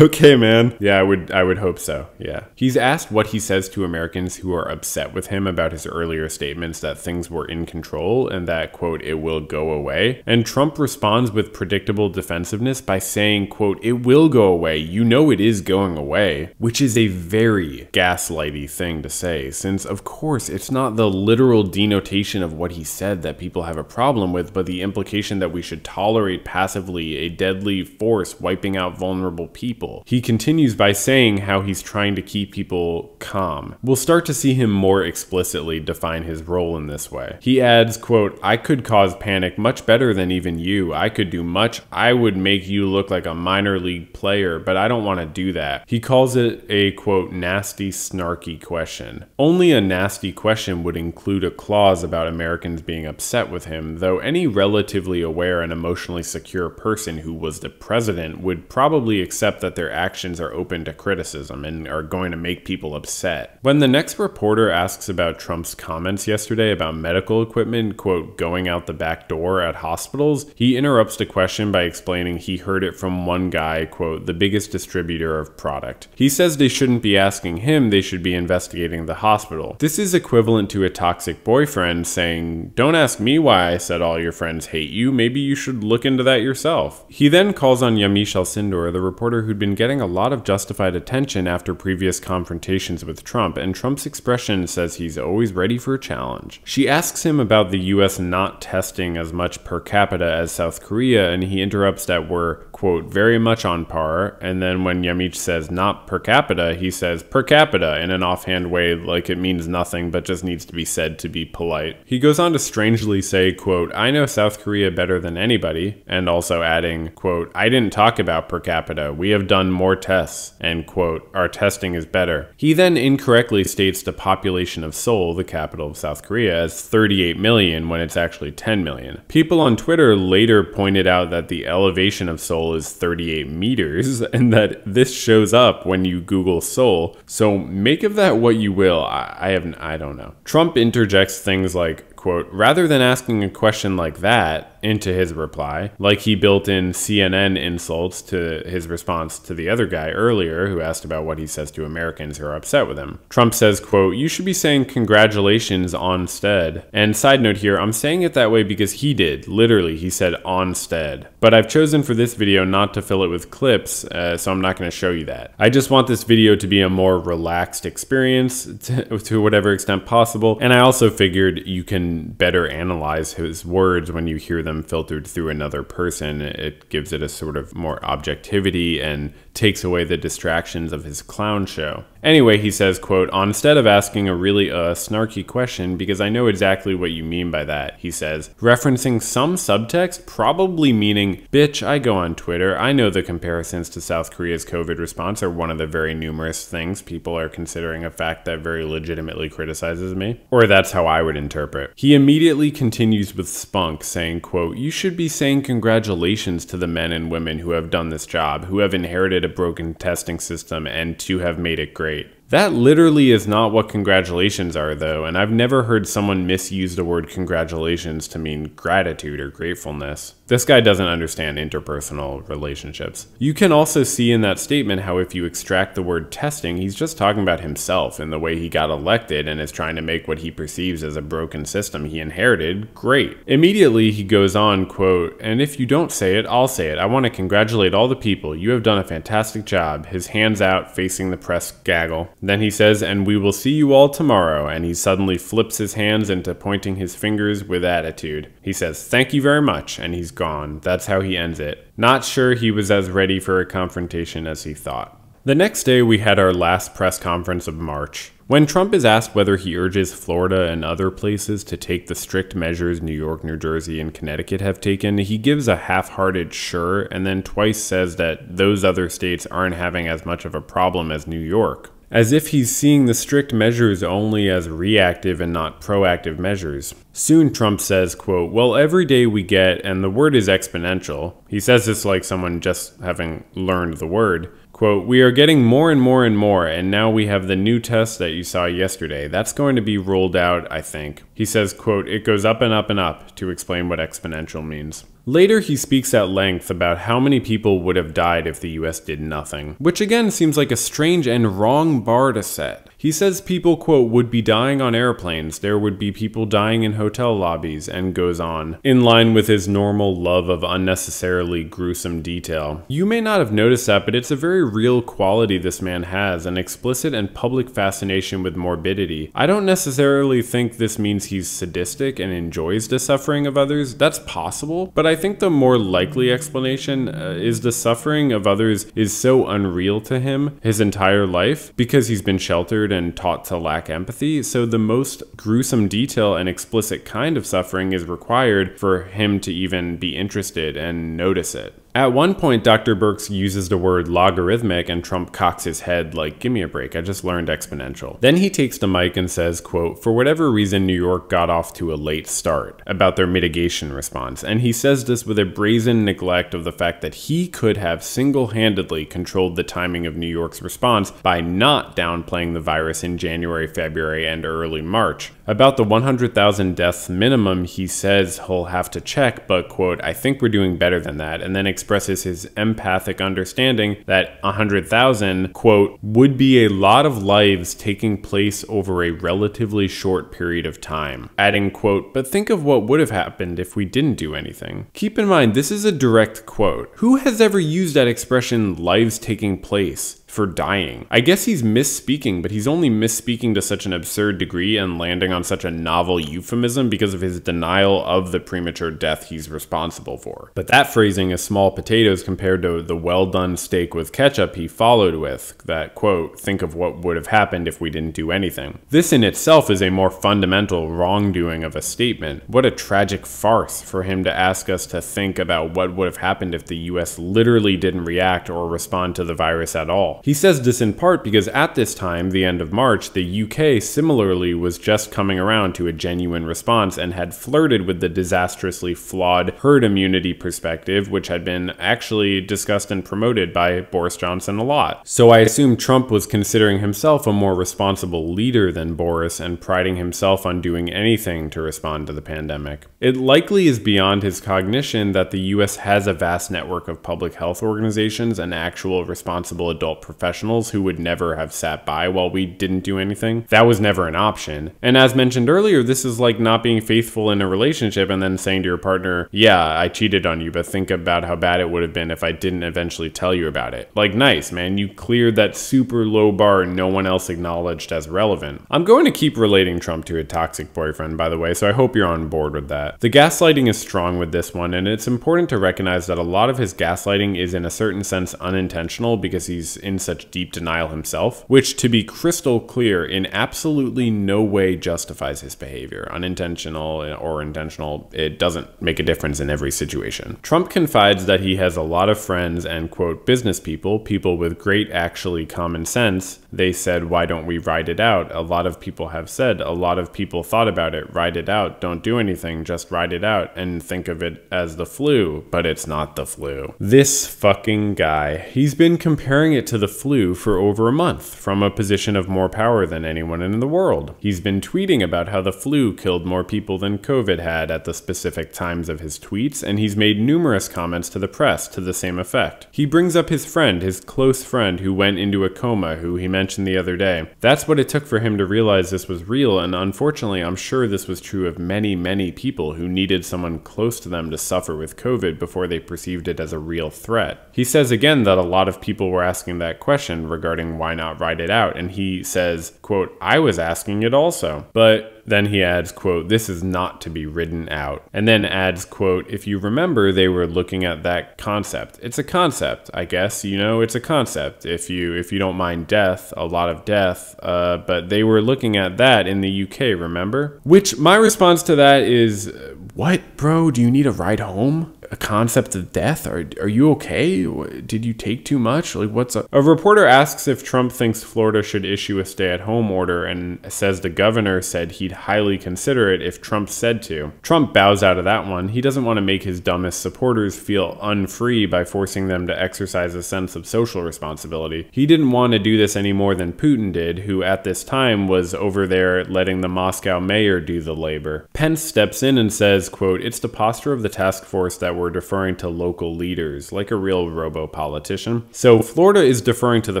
Okay, man. Yeah, I would hope so, yeah. He's asked what he says to Americans who are upset with him about his earlier statements that things were in control and that, quote, it will go away. And Trump responds with predictable defensiveness by saying, quote, it will go away. You know it is going away, which is a very gaslighty thing to say, since of course it's not the literal denotation of what he said that people have a problem with, but the implication that we should tolerate passively a deadly force wiping out vulnerable people. He continues by saying how he's trying to keep people calm. We'll start to see him more explicitly define his role in this way. He adds, quote, I could cause panic much better than even you. I could do much. I would make you look like a minor league player, but I don't want to do that. He calls it a, quote, nasty, snarky question. Only a nasty question would include a clause about Americans being upset with him, though any relatively aware and emotionally secure person who was the president would probably accept that their actions are open to criticism and are going to make people upset. When the next reporter asks about Trump's comments yesterday about about medical equipment, quote, going out the back door at hospitals, he interrupts the question by explaining he heard it from one guy, quote, the biggest distributor of product. He says they shouldn't be asking him, they should be investigating the hospital. This is equivalent to a toxic boyfriend saying, don't ask me why I said all your friends hate you, maybe you should look into that yourself. He then calls on Yamiche Alcindor, the reporter who'd been getting a lot of justified attention after previous confrontations with Trump, and Trump's expression says he's always ready for a challenge. She asks him about the US not testing as much per capita as South Korea, and he interrupts that we're, quote, very much on par, and then when Yamiche says not per capita, he says per capita in an offhand way like it means nothing but just needs to be said to be polite. He goes on to strangely say, quote, I know South Korea better than anybody, and also adding, quote, I didn't talk about per capita, we have done more tests, and quote, our testing is better. He then incorrectly states the population of Seoul, the capital of South Korea, as 38 million when it's actually 10 million. People on Twitter later pointed out that the elevation of Seoul is 38 meters, and that this shows up when you Google Seoul, so make of that what you will. I don't know. Trump interjects things like, quote, rather than asking a question like that into his reply, like he built in CNN insults to his response to the other guy earlier who asked about what he says to Americans who are upset with him. Trump says, quote, you should be saying congratulations onstead. And side note here, I'm saying it that way because he did. Literally, he said onstead. But I've chosen for this video not to fill it with clips, so I'm not going to show you that. I just want this video to be a more relaxed experience to whatever extent possible, and I also figured you can better analyze his words when you hear them filtered through another person. It gives it a sort of more objectivity and takes away the distractions of his clown show. Anyway, he says, quote, instead of asking a really snarky question, because I know exactly what you mean by that, he says, referencing some subtext, probably meaning, bitch, I go on Twitter, I know the comparisons to South Korea's COVID response are one of the very numerous things people are considering a fact that very legitimately criticizes me. Or that's how I would interpret. He immediately continues with spunk, saying, quote, you should be saying congratulations to the men and women who have done this job, who have inherited a broken testing system and to have made it great. That literally is not what congratulations are, though, and I've never heard someone misuse the word congratulations to mean gratitude or gratefulness. This guy doesn't understand interpersonal relationships. You can also see in that statement how if you extract the word testing, he's just talking about himself and the way he got elected and is trying to make what he perceives as a broken system he inherited great. Immediately, he goes on, quote, and if you don't say it, I'll say it. I want to congratulate all the people. You have done a fantastic job. His hands out, facing the press gaggle. Then he says, and we will see you all tomorrow, and he suddenly flips his hands into pointing his fingers with attitude. He says, thank you very much, and he's gone. That's how he ends it. Not sure he was as ready for a confrontation as he thought. The next day, we had our last press conference of March. When Trump is asked whether he urges Florida and other places to take the strict measures New York, New Jersey, and Connecticut have taken, he gives a half-hearted sure, and then twice says that those other states aren't having as much of a problem as New York. As if he's seeing the strict measures only as reactive and not proactive measures. Soon Trump says, quote, well, every day we get, and the word is exponential. He says this like someone just having learned the word. Quote, we are getting more and more and more, and now we have the new test that you saw yesterday. That's going to be rolled out, I think. He says, quote, it goes up and up and up, to explain what exponential means. Later, he speaks at length about how many people would have died if the US did nothing, which again seems like a strange and wrong bar to set. He says people, quote, would be dying on airplanes, there would be people dying in hotel lobbies, and goes on, in line with his normal love of unnecessarily gruesome detail. You may not have noticed that, but it's a very real quality this man has, an explicit and public fascination with morbidity. I don't necessarily think this means he's sadistic and enjoys the suffering of others. That's possible, but I think the more likely explanation is the suffering of others is so unreal to him his entire life because he's been sheltered and taught to lack empathy, so the most gruesome detail and explicit kind of suffering is required for him to even be interested and notice it. At one point, Dr. Birx uses the word logarithmic and Trump cocks his head like, give me a break, I just learned exponential. Then he takes the mic and says, quote, for whatever reason, New York got off to a late start about their mitigation response. And he says this with a brazen neglect of the fact that he could have single-handedly controlled the timing of New York's response by not downplaying the virus in January, February, and early March. About the 100,000 deaths minimum, he says he'll have to check, but, quote, I think we're doing better than that, and then expresses his empathic understanding that 100,000, quote, would be a lot of lives taking place over a relatively short period of time. Adding, quote, but think of what would have happened if we didn't do anything. Keep in mind, this is a direct quote. Who has ever used that expression, lives taking place, for dying? I guess he's misspeaking, but he's only misspeaking to such an absurd degree and landing on such a novel euphemism because of his denial of the premature death he's responsible for. But that phrasing is small potatoes compared to the well-done steak with ketchup he followed with that, quote, think of what would have happened if we didn't do anything. This in itself is a more fundamental wrongdoing of a statement. What a tragic farce for him to ask us to think about what would have happened if the US literally didn't react or respond to the virus at all. He says this in part because at this time, the end of March, the UK similarly was just coming around to a genuine response and had flirted with the disastrously flawed herd immunity perspective, which had been actually discussed and promoted by Boris Johnson a lot. So I assume Trump was considering himself a more responsible leader than Boris and priding himself on doing anything to respond to the pandemic. It likely is beyond his cognition that the US has a vast network of public health organizations and actual responsible adult professionals who would never have sat by while we didn't do anything. That was never an option. And as mentioned earlier, this is like not being faithful in a relationship and then saying to your partner, yeah, I cheated on you, but think about how bad it would have been if I didn't eventually tell you about it. Like, nice, man, you cleared that super low bar no one else acknowledged as relevant. I'm going to keep relating Trump to a toxic boyfriend, by the way, so I hope you're on board with that. The gaslighting is strong with this one, and it's important to recognize that a lot of his gaslighting is in a certain sense unintentional because he's in such deep denial himself, which, to be crystal clear, in absolutely no way justifies his behavior. Unintentional or intentional, it doesn't make a difference in every situation. Trump confides that he has a lot of friends and, quote, business people with great actually common sense. They said, why don't we ride it out? A lot of people have said, a lot of people thought about it, ride it out, don't do anything, just ride it out and think of it as the flu, but it's not the flu. This fucking guy, he's been comparing it to the flu for over a month from a position of more power than anyone in the world. He's been tweeting about how the flu killed more people than COVID had at the specific times of his tweets, and he's made numerous comments to the press to the same effect. He brings up his friend, his close friend who went into a coma, who he mentioned the other day. That's what it took for him to realize this was real, and unfortunately I'm sure this was true of many, many people who needed someone close to them to suffer with COVID before they perceived it as a real threat. He says again that a lot of people were asking that question regarding why not ride it out, and he says, quote, I was asking it also. But then he adds, quote, this is not to be ridden out. And then adds, quote, if you remember, they were looking at that concept. It's a concept, I guess, you know, it's a concept. If you don't mind death, a lot of death, but they were looking at that in the UK, remember? Which my response to that is, what, bro? Do you need a ride home? A concept of death? Are you okay? Did you take too much? Like, what's up? A reporter asks if Trump thinks Florida should issue a stay-at-home order and says the governor said he'd highly consider it if Trump said to. Trump bows out of that one. He doesn't want to make his dumbest supporters feel unfree by forcing them to exercise a sense of social responsibility. He didn't want to do this any more than Putin did, who at this time was over there letting the Moscow mayor do the labor. Pence steps in and says, quote, it's the posture of the task force that we're deferring to local leaders, like a real robo-politician. So Florida is deferring to the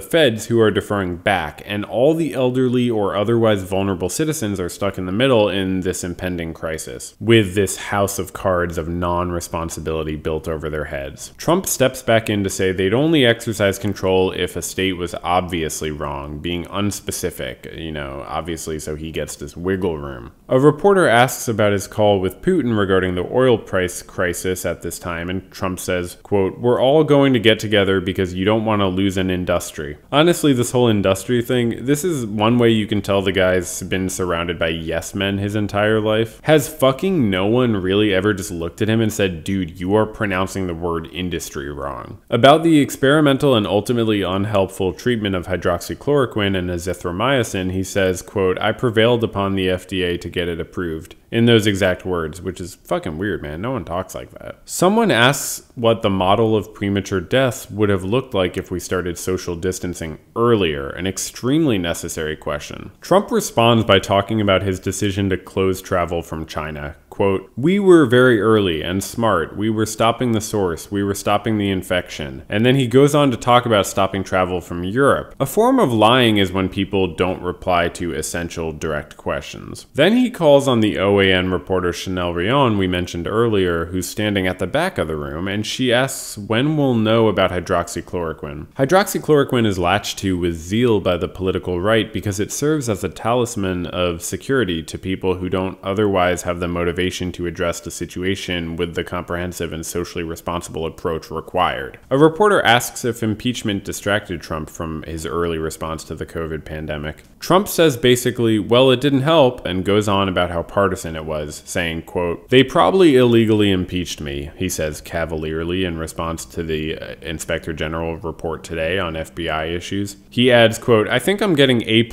feds, who are deferring back, and all the elderly or otherwise vulnerable citizens are stuck in the middle in this impending crisis, with this house of cards of non-responsibility built over their heads. Trump steps back in to say they'd only exercise control if a state was obviously wrong, being unspecific, you know, obviously, so he gets this wiggle room. A reporter asks about his call with Putin regarding the oil price crisis at this time, and Trump says, quote, we're all going to get together because you don't want to lose an industry. Honestly, this whole industry thing, this is one way you can tell the guy's been surrounded by yes men his entire life. Has fucking no one really ever just looked at him and said, dude, you are pronouncing the word industry wrong? About the experimental and ultimately unhelpful treatment of hydroxychloroquine and azithromycin, he says, quote, I prevailed upon the FDA to get it approved. in those exact words, which is fucking weird, man. No one talks like that. Someone asks what the model of premature death would have looked like if we started social distancing earlier, an extremely necessary question. Trump responds by talking about his decision to close travel from China. Quote, "We were very early and smart. We were stopping the source. We were stopping the infection." And then he goes on to talk about stopping travel from Europe. A form of lying is when people don't reply to essential direct questions. Then he calls on the OAN reporter Chanel Rion we mentioned earlier, who's standing at the back of the room, and she asks when we'll know about hydroxychloroquine. Hydroxychloroquine is latched to with zeal by the political right because it serves as a talisman of security to people who don't otherwise have the motivation to address the situation with the comprehensive and socially responsible approach required. A reporter asks if impeachment distracted Trump from his early response to the COVID pandemic. Trump says basically, well, it didn't help, and goes on about how partisan it was, saying, quote, "They probably illegally impeached me," he says cavalierly in response to the Inspector General report today on FBI issues. He adds, quote, "I think I'm getting A+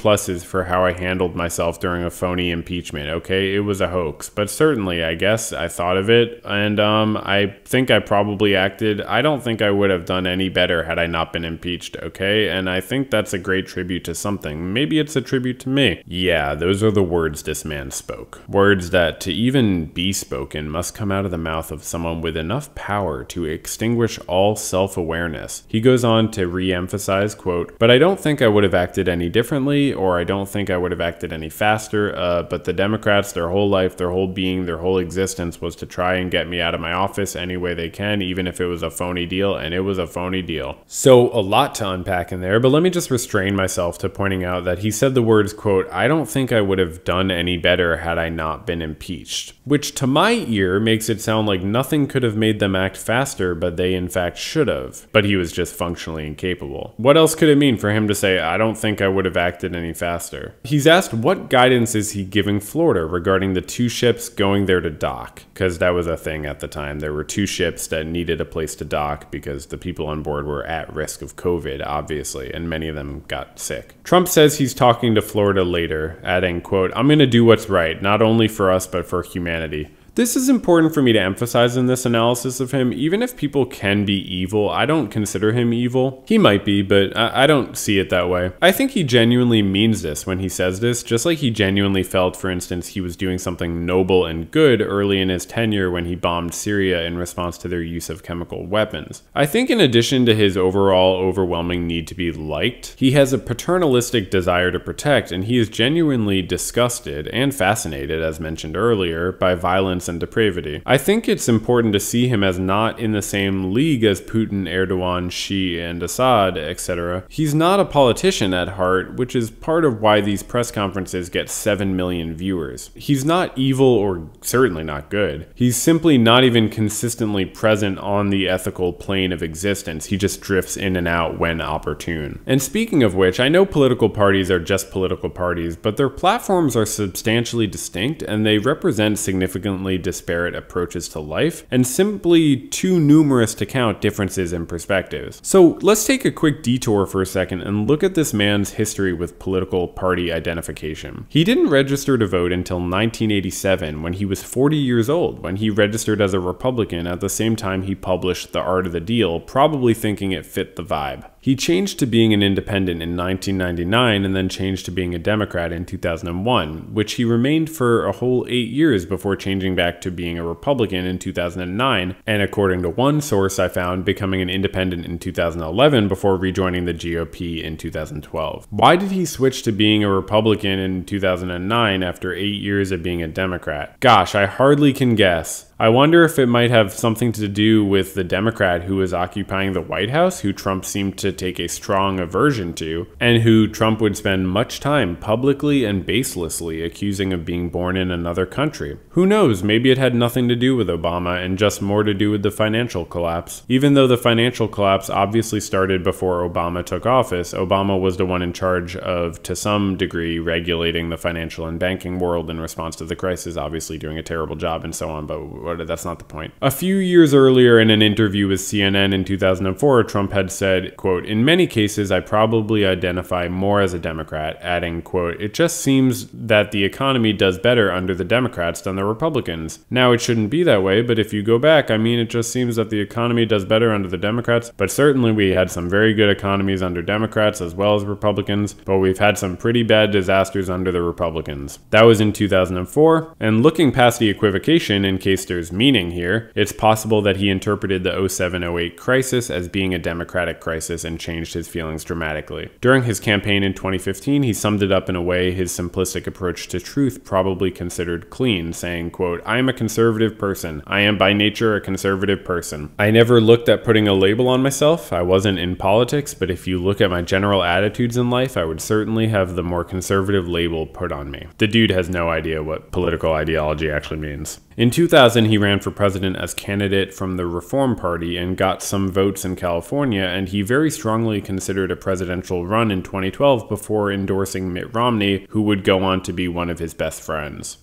for how I handled myself during a phony impeachment, okay? It was a hoax, but certainly, I guess, I thought of it, and I think I probably acted. I don't think I would have done any better had I not been impeached, okay? And I think that's a great tribute to something. Maybe it's a tribute to me." Yeah, those are the words this man spoke. Words that, to even be spoken, must come out of the mouth of someone with enough power to extinguish all self-awareness. He goes on to re-emphasize, quote, "But I don't think I would have acted any differently, or I don't think I would have acted any faster, but the Democrats, their whole life, their whole being, their whole existence was to try and get me out of my office any way they can, even if it was a phony deal, and it was a phony deal." So a lot to unpack in there, but let me just restrain myself to pointing out that he said the words, quote, "I don't think I would have done any better had I not been impeached," which to my ear makes it sound like nothing could have made them act faster, but they in fact should have. But he was just functionally incapable. What else could it mean for him to say, "I don't think I would have acted any faster"? He's asked what guidance is he giving Florida regarding the 2 ships going there to dock, because that was a thing at the time. There were 2 ships that needed a place to dock because the people on board were at risk of COVID, obviously, and many of them got sick. Trump says he's talking to Florida later, adding, quote, "I'm going to do what's right, not only for us, but for humanity." This is important for me to emphasize in this analysis of him. Even if people can be evil, I don't consider him evil. He might be, but I don't see it that way. I think he genuinely means this when he says this, just like he genuinely felt, for instance, he was doing something noble and good early in his tenure when he bombed Syria in response to their use of chemical weapons. I think in addition to his overall overwhelming need to be liked, he has a paternalistic desire to protect, and he is genuinely disgusted and fascinated, as mentioned earlier, by violence and depravity. I think it's important to see him as not in the same league as Putin, Erdogan, Xi, and Assad, etc. He's not a politician at heart, which is part of why these press conferences get 7 million viewers. He's not evil or certainly not good. He's simply not even consistently present on the ethical plane of existence. He just drifts in and out when opportune. And speaking of which, I know political parties are just political parties, but their platforms are substantially distinct and they represent significantly disparate approaches to life, and simply too numerous to count differences in perspectives. So let's take a quick detour for a second and look at this man's history with political party identification. He didn't register to vote until 1987, when he was 40 years old, when he registered as a Republican at the same time he published The Art of the Deal, probably thinking it fit the vibe. He changed to being an independent in 1999 and then changed to being a Democrat in 2001, which he remained for a whole 8 years before changing back to being a Republican in 2009, and according to one source I found, becoming an independent in 2011 before rejoining the GOP in 2012. Why did he switch to being a Republican in 2009 after 8 years of being a Democrat? Gosh, I hardly can guess. I wonder if it might have something to do with the Democrat who was occupying the White House, who Trump seemed to take a strong aversion to, and who Trump would spend much time publicly and baselessly accusing of being born in another country. Who knows, maybe it had nothing to do with Obama and just more to do with the financial collapse. Even though the financial collapse obviously started before Obama took office, Obama was the one in charge of, to some degree, regulating the financial and banking world in response to the crisis, obviously doing a terrible job and so on, but but that's not the point. A few years earlier in an interview with CNN in 2004, Trump had said, quote, "In many cases, I probably identify more as a Democrat," adding, quote, "It just seems that the economy does better under the Democrats than the Republicans. Now, it shouldn't be that way, but if you go back, I mean, it just seems that the economy does better under the Democrats, but certainly we had some very good economies under Democrats as well as Republicans, but we've had some pretty bad disasters under the Republicans." That was in 2004, and looking past the equivocation, in case there's meaning here, it's possible that he interpreted the 07-08 crisis as being a Democratic crisis and changed his feelings dramatically. During his campaign in 2015, he summed it up in a way his simplistic approach to truth probably considered clean, saying, quote, "I am a conservative person. I am by nature a conservative person. I never looked at putting a label on myself. I wasn't in politics, but if you look at my general attitudes in life, I would certainly have the more conservative label put on me." The dude has no idea what political ideology actually means. In 2000, he ran for president as candidate from the Reform Party and got some votes in California, and he very strongly considered a presidential run in 2012 before endorsing Mitt Romney, who would go on to be one of his best friends.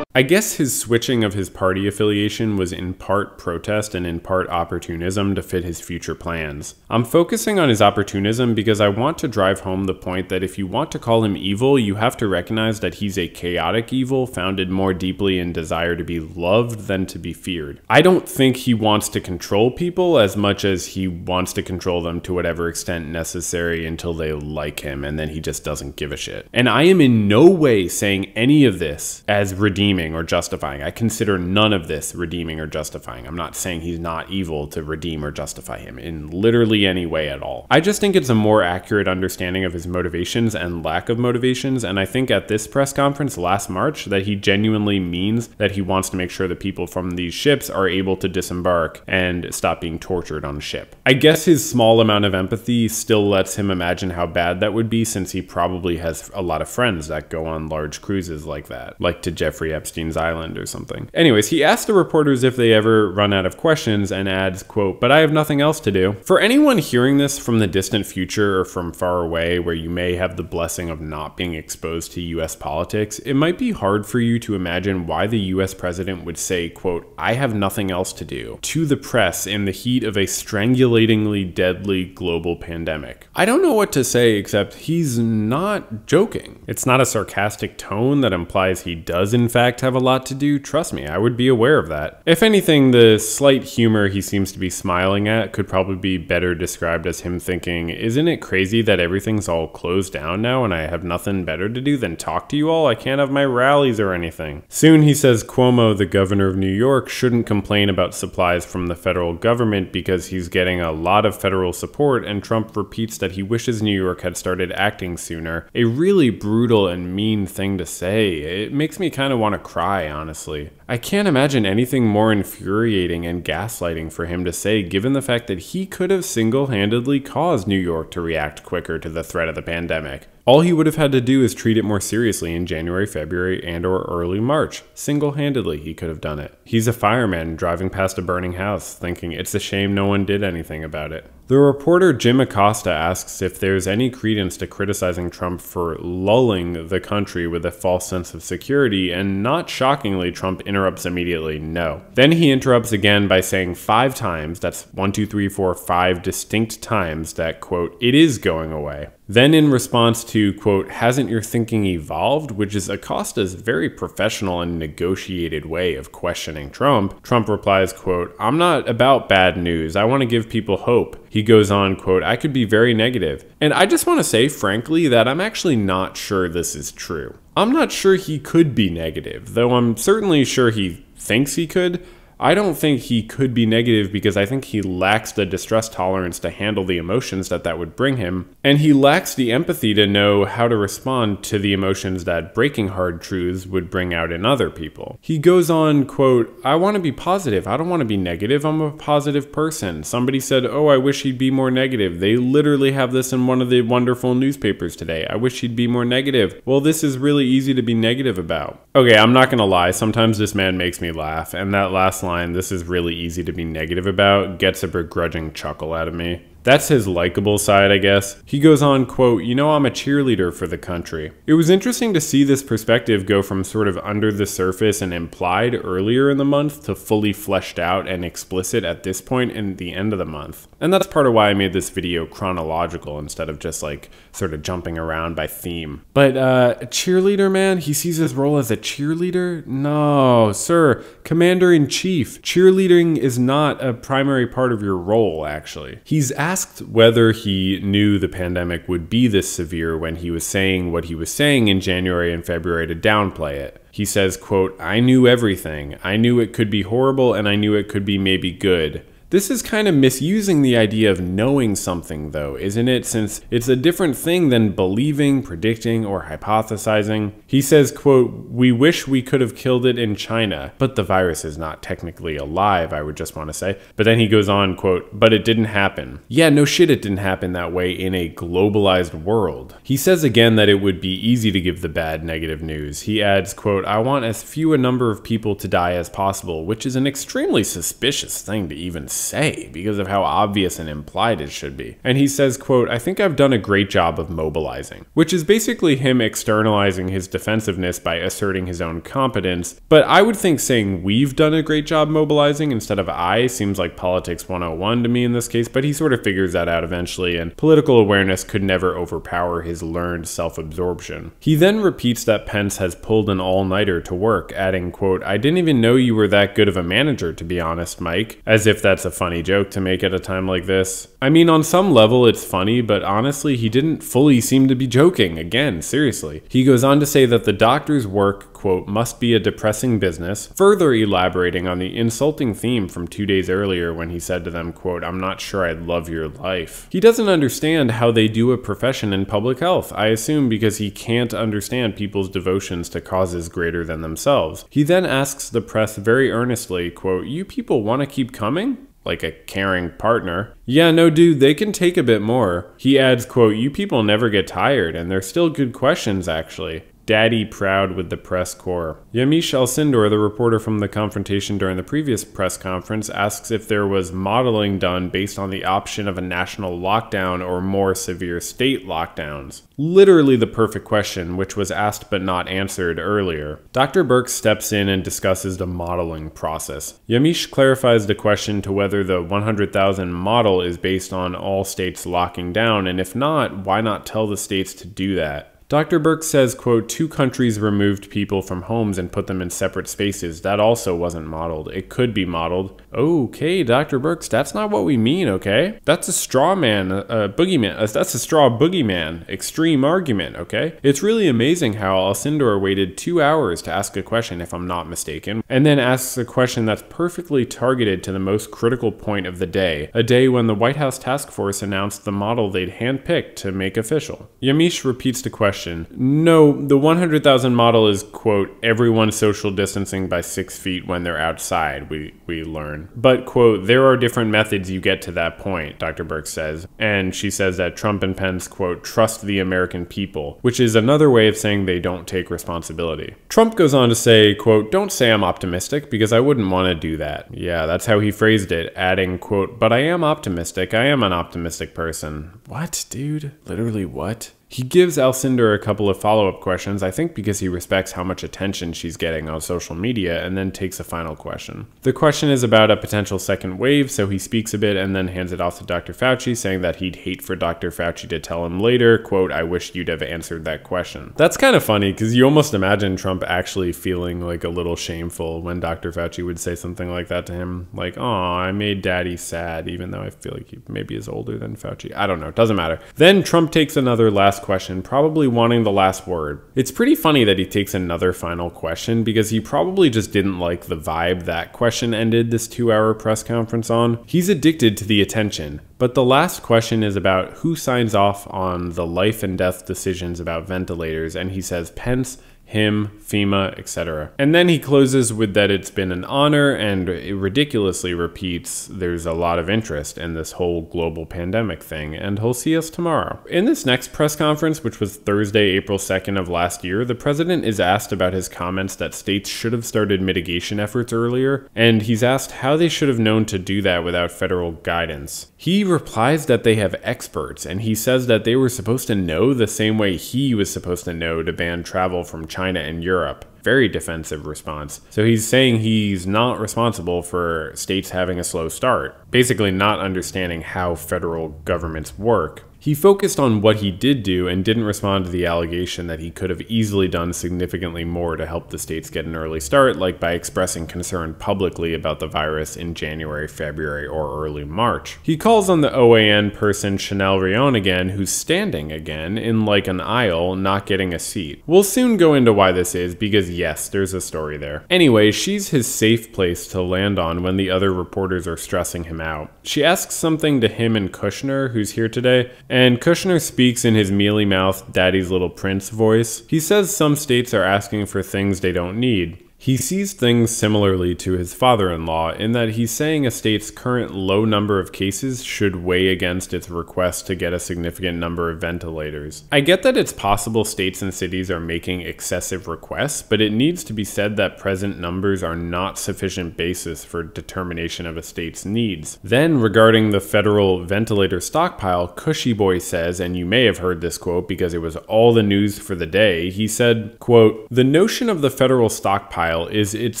I guess his switching of his party affiliation was in part protest and in part opportunism to fit his future plans. I'm focusing on his opportunism because I want to drive home the point that if you want to call him evil, you have to recognize that he's a chaotic evil founded more deeply in desire to be loved than to be feared. I don't think he wants to control people as much as he wants to control them to whatever extent necessary until they like him, and then he just doesn't give a shit. And I am in no way saying any of this as redeeming or justifying. I consider none of this redeeming or justifying. I'm not saying he's not evil to redeem or justify him in literally any way at all. I just think it's a more accurate understanding of his motivations and lack of motivations, and I think at this press conference last March that he genuinely means that he wants to make sure that people from these ships are able to disembark and stop being tortured on a ship. I guess his small amount of empathy still lets him imagine how bad that would be, since he probably has a lot of friends that go on large cruises like that, like to Jeffrey Epstein's Island or something. Anyways, he asked the reporters if they ever run out of questions and adds, quote, "But I have nothing else to do." For anyone hearing this from the distant future or from far away where you may have the blessing of not being exposed to US politics, it might be hard for you to imagine why the US president would say, quote, "I have nothing else to do," to the press in the heat of a strangulatingly deadly global pandemic. I don't know what to say except he's not joking. It's not a sarcastic tone that implies he does in fact have a lot to do. Trust me, I would be aware of that. If anything, the slight humor he seems to be smiling at could probably be better described as him thinking, "Isn't it crazy that everything's all closed down now and I have nothing better to do than talk to you all? I can't have my rallies or anything." Soon he says Cuomo, the governor of New York, shouldn't complain about supplies from the federal government because he's getting a lot of federal support, and Trump repeats that he wishes New York had started acting sooner. A really brutal and mean thing to say. It makes me kind of want to cry, honestly. I can't imagine anything more infuriating and gaslighting for him to say, given the fact that he could have single-handedly caused New York to react quicker to the threat of the pandemic. All he would have had to do is treat it more seriously in January, February, and or early March. Single-handedly, he could have done it. He's a fireman driving past a burning house, thinking it's a shame no one did anything about it. The reporter Jim Acosta asks if there's any credence to criticizing Trump for lulling the country with a false sense of security, and not shockingly, Trump interrupts immediately, no. Then he interrupts again by saying 5 times, that's 1, 2, 3, 4, 5 distinct times, that, quote, "it is going away." Then in response to, quote, "hasn't your thinking evolved?" which is Acosta's very professional and negotiated way of questioning Trump, Trump replies, quote, "I'm not about bad news. I want to give people hope." He goes on, quote, "I could be very negative." And I just want to say, frankly, that I'm actually not sure this is true. I'm not sure he could be negative, though I'm certainly sure he thinks he could. I don't think he could be negative because I think he lacks the distress tolerance to handle the emotions that would bring him, and he lacks the empathy to know how to respond to the emotions that breaking hard truths would bring out in other people. He goes on, quote, "I want to be positive. I don't want to be negative. I'm a positive person." Somebody said, "Oh, I wish he'd be more negative." They literally have this in one of the wonderful newspapers today. "I wish he'd be more negative." Well, this is really easy to be negative about. Okay, I'm not gonna lie. Sometimes this man makes me laugh, and that last line, "this is really easy to be negative about," gets a begrudging chuckle out of me. That's his likable side, I guess. He goes on, quote, "You know, I'm a cheerleader for the country." It was interesting to see this perspective go from sort of under the surface and implied earlier in the month to fully fleshed out and explicit at this point in the end of the month. And that's part of why I made this video chronological instead of just like sort of jumping around by theme. But a cheerleader, man, he sees his role as a cheerleader? No, sir, Commander-in-Chief. Cheerleading is not a primary part of your role, actually. He's asked whether he knew the pandemic would be this severe when he was saying what he was saying in January and February to downplay it. He says, quote, "I knew everything. I knew it could be horrible and I knew it could be maybe good." This is kind of misusing the idea of knowing something, though, isn't it? Since it's a different thing than believing, predicting, or hypothesizing. He says, quote, "We wish we could have killed it in China, but the virus is not technically alive, I would just want to say." But then he goes on, quote, "But it didn't happen." Yeah, no shit, it didn't happen that way in a globalized world. He says again that it would be easy to give the bad negative news. He adds, quote, "I want as few a number of people to die as possible," which is an extremely suspicious thing to even say because of how obvious and implied it should be. And he says, quote, "I think I've done a great job of mobilizing," which is basically him externalizing his defensiveness by asserting his own competence. But I would think saying "we've done a great job mobilizing" instead of "I" seems like politics 101 to me in this case, but he sort of figures that out eventually, and political awareness could never overpower his learned self-absorption. He then repeats that Pence has pulled an all-nighter to work, adding, quote, "I didn't even know you were that good of a manager, to be honest, Mike," as if that's a funny joke to make at a time like this. I mean, on some level it's funny, but honestly he didn't fully seem to be joking. Again, seriously. He goes on to say that the doctor's work, quote, "must be a depressing business," further elaborating on the insulting theme from 2 days earlier when he said to them, quote, "I'm not sure I'd love your life." He doesn't understand how they do a profession in public health, I assume because he can't understand people's devotions to causes greater than themselves. He then asks the press very earnestly, quote, "You people want to keep coming?" Like a caring partner. "Yeah, no dude, they can take a bit more." He adds, quote, "You people never get tired, and they're still good questions, actually." Daddy proud with the press corps. Yamiche Alcindor, the reporter from the confrontation during the previous press conference, asks if there was modeling done based on the option of a national lockdown or more severe state lockdowns. Literally the perfect question, which was asked but not answered earlier. Dr. Birx steps in and discusses the modeling process. Yamiche clarifies the question to whether the 100,000 model is based on all states locking down, and if not, why not tell the states to do that? Dr. Birx says, quote, 2 countries removed people from homes and put them in separate spaces. That also wasn't modeled. It could be modeled. Okay, Dr. Birx, that's not what we mean, okay? That's a straw man, a boogeyman. That's a straw boogeyman. Extreme argument, okay? It's really amazing how Alcindor waited 2 hours to ask a question, if I'm not mistaken, and then asks a question that's perfectly targeted to the most critical point of the day, a day when the White House task force announced the model they'd handpicked to make official. Yamiche repeats the question. No, the 100,000 model is, quote, everyone social distancing by 6 feet when they're outside, we learn. But, quote, there are different methods you get to that point, Dr. Birx says. And she says that Trump and Pence, quote, trust the American people, which is another way of saying they don't take responsibility. Trump goes on to say, quote, don't say I'm optimistic because I wouldn't want to do that. Yeah, that's how he phrased it, adding, quote, but I am optimistic. I am an optimistic person. What, dude? Literally what? He gives Alcindor a couple of follow-up questions, I think because he respects how much attention she's getting on social media, and then takes a final question. The question is about a potential second wave, so he speaks a bit and then hands it off to Dr. Fauci, saying that he'd hate for Dr. Fauci to tell him later, quote, I wish you'd have answered that question. That's kind of funny, because you almost imagine Trump actually feeling like a little shameful when Dr. Fauci would say something like that to him. Like, oh, I made daddy sad, even though I feel like he maybe is older than Fauci. I don't know, it doesn't matter. Then Trump takes another last question, probably wanting the last word. It's pretty funny that he takes another final question because he probably just didn't like the vibe that question ended this 2-hour press conference on. He's addicted to the attention. But the last question is about who signs off on the life and death decisions about ventilators, and he says Pence, him, FEMA, etc. And then he closes with that it's been an honor, and it ridiculously repeats there's a lot of interest in this whole global pandemic thing, and he'll see us tomorrow. In this next press conference, which was Thursday, April 2nd of last year, the president is asked about his comments that states should have started mitigation efforts earlier, and he's asked how they should have known to do that without federal guidance. He replies that they have experts, and he says that they were supposed to know the same way he was supposed to know to ban travel from China and Europe. Very defensive response. So he's saying he's not responsible for states having a slow start, basically not understanding how federal governments work. He focused on what he did do and didn't respond to the allegation that he could have easily done significantly more to help the states get an early start, like by expressing concern publicly about the virus in January, February, or early March. He calls on the OAN person Chanel Rion again, who's standing again in like an aisle, not getting a seat. We'll soon go into why this is, because yes, there's a story there. Anyway, she's his safe place to land on when the other reporters are stressing him out. She asks something to him and Kushner, who's here today, and Kushner speaks in his mealy-mouthed Daddy's Little Prince voice. He says some states are asking for things they don't need. He sees things similarly to his father-in-law in that he's saying a state's current low number of cases should weigh against its request to get a significant number of ventilators. I get that it's possible states and cities are making excessive requests, but it needs to be said that present numbers are not sufficient basis for determination of a state's needs. Then, regarding the federal ventilator stockpile, Cushy Boy says, and you may have heard this quote because it was all the news for the day, he said, quote, "The notion of the federal stockpile is it's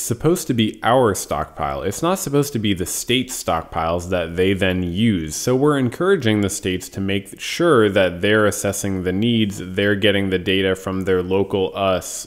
supposed to be our stockpile. It's not supposed to be the state's stockpiles that they then use. So we're encouraging the states to make sure that they're assessing the needs, they're getting the data from their local us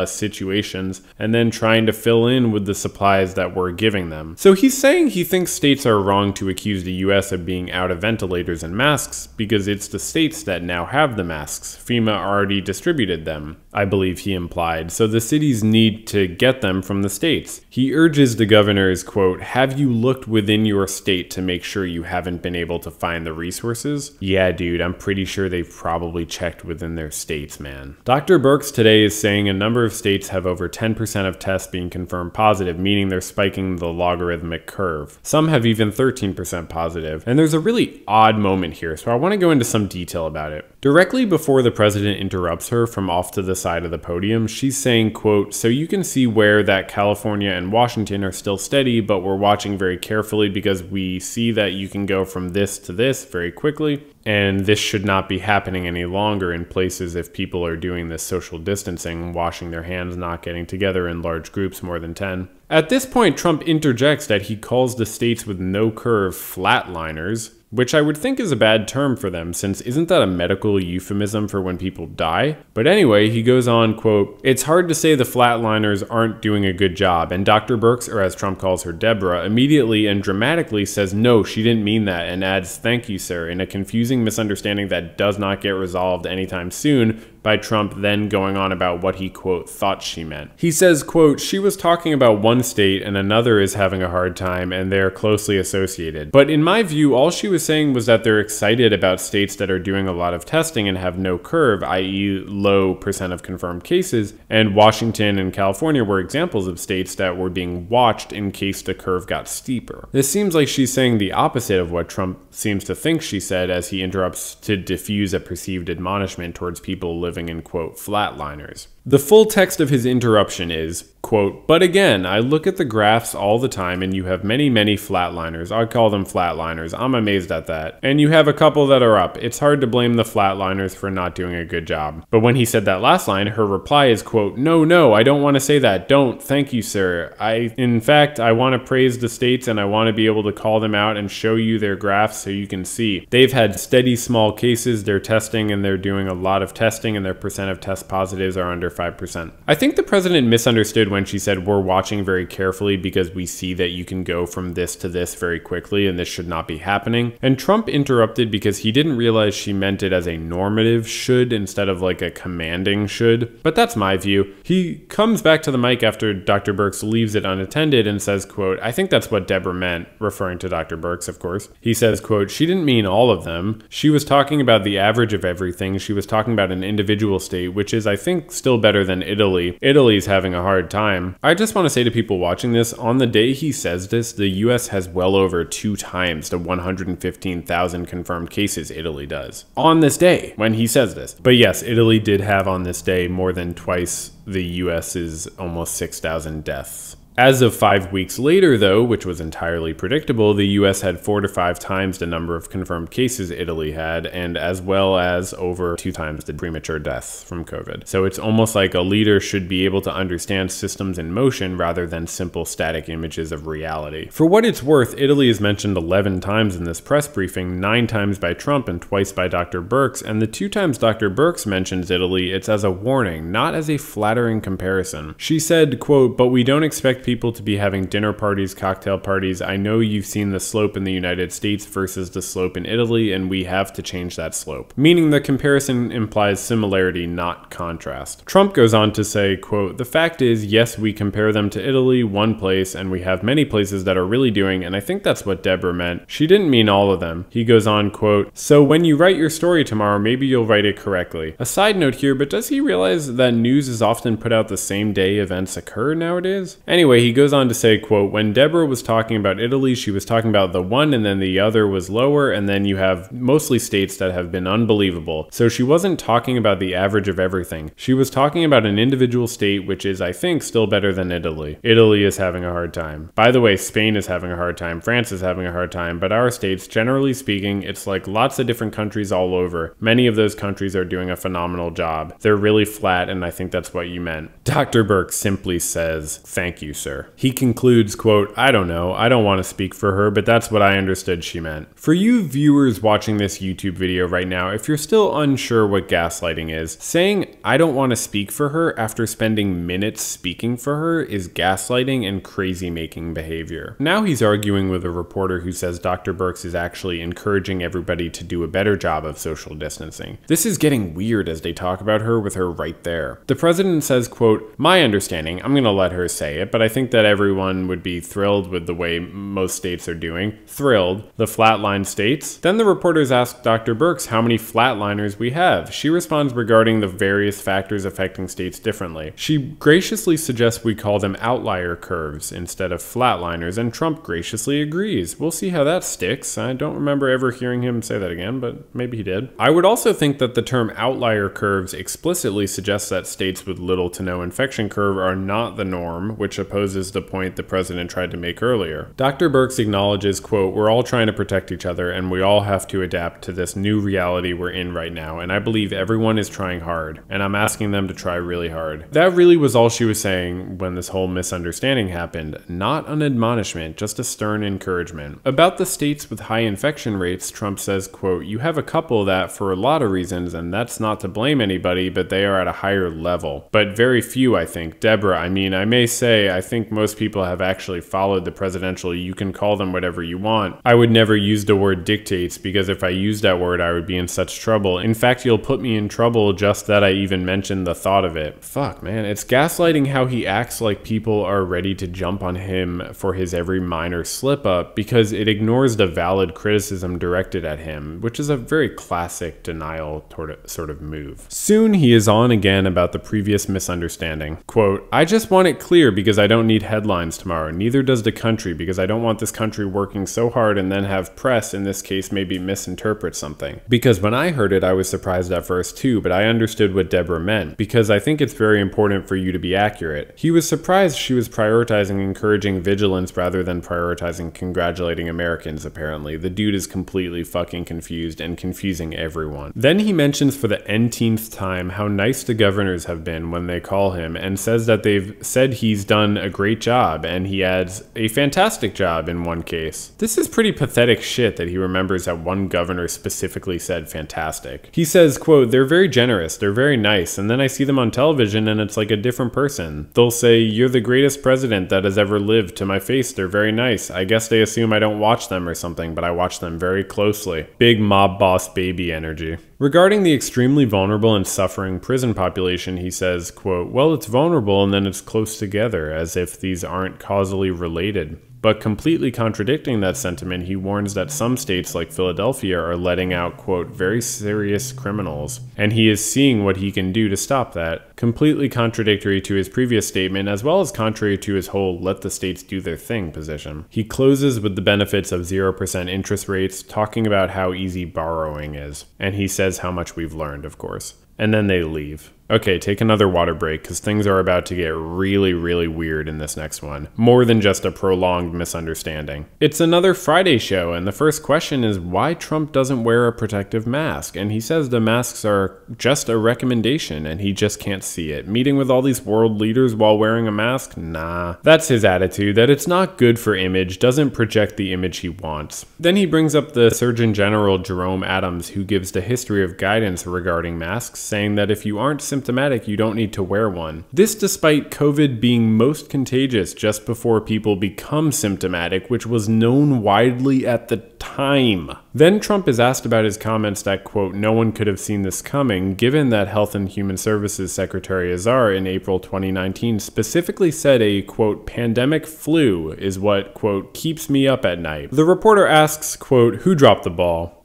situations, and then trying to fill in with the supplies that we're giving them." So he's saying he thinks states are wrong to accuse the US of being out of ventilators and masks because it's the states that now have the masks. FEMA already distributed them, I believe he implied. So the cities need to get them from the states. He urges the governors, quote, "Have you looked within your state to make sure you haven't been able to find the resources?" Yeah, dude, I'm pretty sure they've probably checked within their states, man. Dr. Birx today is saying a number of states have over 10% of tests being confirmed positive, meaning they're spiking the logarithmic curve. Some have even 13% positive. And there's a really odd moment here, so I want to go into some detail about it. Directly before the president interrupts her from off to the side of the podium, she's saying, quote, "So you can see where that California and Washington are still steady, but we're watching very carefully because we see that you can go from this to this very quickly, and this should not be happening any longer in places if people are doing this social distancing, washing their hands, not getting together in large groups more than 10. At this point, Trump interjects that he calls the states with no curve flatliners, which I would think is a bad term for them, since isn't that a medical euphemism for when people die? But anyway, he goes on, quote, "It's hard to say the flatliners aren't doing a good job," and Dr. Birx, or as Trump calls her Deborah, immediately and dramatically says, "No, she didn't mean that," and adds, "Thank you, sir," in a confusing misunderstanding that does not get resolved anytime soon, by Trump then going on about what he, quote, thought she meant. He says, quote, "She was talking about one state and another is having a hard time and they're closely associated. But in my view, all she was saying was that they're excited about states that are doing a lot of testing and have no curve, i.e. low % of confirmed cases, and Washington and California were examples of states that were being watched in case the curve got steeper." This seems like she's saying the opposite of what Trump seems to think she said as he interrupts to diffuse a perceived admonishment towards people living in, quote, flatliners. The full text of his interruption is, quote, "But again, I look at the graphs all the time and you have many, many flatliners. I call them flatliners. I'm amazed at that. And you have a couple that are up. It's hard to blame the flatliners for not doing a good job." But when he said that last line, her reply is, quote, No, I don't want to say that. Don't. Thank you, sir. In fact, I want to praise the states and I want to be able to call them out and show you their graphs so you can see. They've had steady small cases. They're testing and they're doing a lot of testing and their % of test positives are under 5%. I think the president misunderstood when when she said, "We're watching very carefully because we see that you can go from this to this very quickly and this should not be happening." And Trump interrupted because he didn't realize she meant it as a normative should instead of like a commanding should. But that's my view. He comes back to the mic after Dr. Birx leaves it unattended and says, quote, "I think that's what Deborah meant," referring to Dr. Birx, of course. He says, quote, "She didn't mean all of them. She was talking about the average of everything. She was talking about an individual state, which is, I think, still better than Italy. Italy's having a hard time." I just want to say to people watching this, on the day he says this, the US has well over 2 times the 115,000 confirmed cases Italy does. On this day, when he says this. But yes, Italy did have on this day more than twice the US's almost 6,000 deaths. As of 5 weeks later, though, which was entirely predictable, the US had 4 to 5 times the number of confirmed cases Italy had, and as well as over 2 times the premature deaths from COVID. So it's almost like a leader should be able to understand systems in motion rather than simple static images of reality. For what it's worth, Italy is mentioned 11 times in this press briefing, 9 times by Trump and twice by Dr. Birx, and the 2 times Dr. Birx mentions Italy, it's as a warning, not as a flattering comparison. She said, quote, "But we don't expect people to be having dinner parties, cocktail parties. I know you've seen the slope in the United States versus the slope in Italy, and we have to change that slope." Meaning the comparison implies similarity, not contrast. Trump goes on to say, quote, "The fact is, yes, we compare them to Italy, one place, and we have many places that are really doing, and I think that's what Deborah meant. She didn't mean all of them." He goes on, quote, "So when you write your story tomorrow, maybe you'll write it correctly." A side note here, but does he realize that news is often put out the same day events occur nowadays? Anyway, he goes on to say, quote, "When Deborah was talking about Italy, she was talking about the one and then the other was lower, and then you have mostly states that have been unbelievable. So she wasn't talking about the average of everything. She was talking about an individual state, which is, I think, still better than Italy. Italy is having a hard time. By the way, Spain is having a hard time, France is having a hard time, but our states, generally speaking, it's like lots of different countries all over. Many of those countries are doing a phenomenal job. They're really flat, and I think that's what you meant." Dr. Birx simply says, "Thank you, sir." He concludes, quote, "I don't know. I don't want to speak for her, but that's what I understood she meant." For you viewers watching this YouTube video right now, if you're still unsure what gaslighting is, saying "I don't want to speak for her" after spending minutes speaking for her is gaslighting and crazy-making behavior. Now he's arguing with a reporter who says Dr. Birx is actually encouraging everybody to do a better job of social distancing. This is getting weird as they talk about her with her right there. The president says, quote, "My understanding," I'm going to let her say it, but I think that everyone would be thrilled with the way most states are doing. Thrilled. The flatline states. Then the reporters ask Dr. Birx how many flatliners we have. She responds regarding the various factors affecting states differently. She graciously suggests we call them outlier curves instead of flatliners, and Trump graciously agrees. We'll see how that sticks. I don't remember ever hearing him say that again, but maybe he did. I would also think that the term outlier curves explicitly suggests that states with little to no infection curve are not the norm, which opposes the point the president tried to make earlier. Dr. Birx acknowledges, quote, "We're all trying to protect each other, and we all have to adapt to this new reality we're in right now, and I believe everyone is trying hard, and I'm asking them to try really hard." That really was all she was saying when this whole misunderstanding happened. Not an admonishment, just a stern encouragement. About the states with high infection rates, Trump says, quote, "You have a couple that, for a lot of reasons, and that's not to blame anybody, but they are at a higher level. But very few, I think. Deborah, I mean, I may say, I think most people have actually followed the presidential, you can call them whatever you want. I would never use the word dictates, because if I used that word, I would be in such trouble. In fact, you'll put me in trouble just that I even mentioned the thought of it." Fuck, man. It's gaslighting how he acts like people are ready to jump on him for his every minor slip up, because it ignores the valid criticism directed at him, which is a very classic denial sort of move. Soon he is on again about the previous misunderstanding. Quote, "I just want it clear because I don't need headlines tomorrow. Neither does the country, because I don't want this country working so hard and then have press, in this case, maybe misinterpret something. Because when I heard it, I was surprised at first too, but I understood what Deborah meant, because I think it's very important for you to be accurate." He was surprised she was prioritizing encouraging vigilance rather than prioritizing congratulating Americans, apparently. The dude is completely fucking confused and confusing everyone. Then he mentions for the n-teenth time how nice the governors have been when they call him, and says that they've said he's done a great job, and he adds a fantastic job in one case. This is pretty pathetic shit that he remembers that one governor specifically said fantastic. He says, quote, "They're very generous, they're very nice, and then I see them on television and it's like a different person. They'll say, 'You're the greatest president that has ever lived,' to my face. They're very nice. I guess they assume I don't watch them or something, but I watch them very closely." Big mob boss baby energy. Regarding the extremely vulnerable and suffering prison population, he says, quote, "Well, it's vulnerable and then it's close together, as if these aren't causally related." But completely contradicting that sentiment, he warns that some states like Philadelphia are letting out, quote, "very serious criminals," and he is seeing what he can do to stop that. Completely contradictory to his previous statement, as well as contrary to his whole "let the states do their thing" position. He closes with the benefits of 0% interest rates, talking about how easy borrowing is. And he says how much we've learned, of course. And then they leave. Okay, take another water break, because things are about to get really, really weird in this next one. More than just a prolonged misunderstanding. It's another Friday show, and the first question is why Trump doesn't wear a protective mask. And he says the masks are just a recommendation, and he just can't see it. Meeting with all these world leaders while wearing a mask? Nah. That's his attitude, that it's not good for image, doesn't project the image he wants. Then he brings up the Surgeon General Jerome Adams, who gives the history of guidance regarding masks, saying that if you aren't symptomatic, you don't need to wear one. This despite COVID being most contagious just before people become symptomatic, which was known widely at the time. Then Trump is asked about his comments that, quote, "no one could have seen this coming," given that Health and Human Services Secretary Azar in April 2019 specifically said a, quote, "pandemic flu is what, quote, keeps me up at night." The reporter asks, quote, "who dropped the ball?"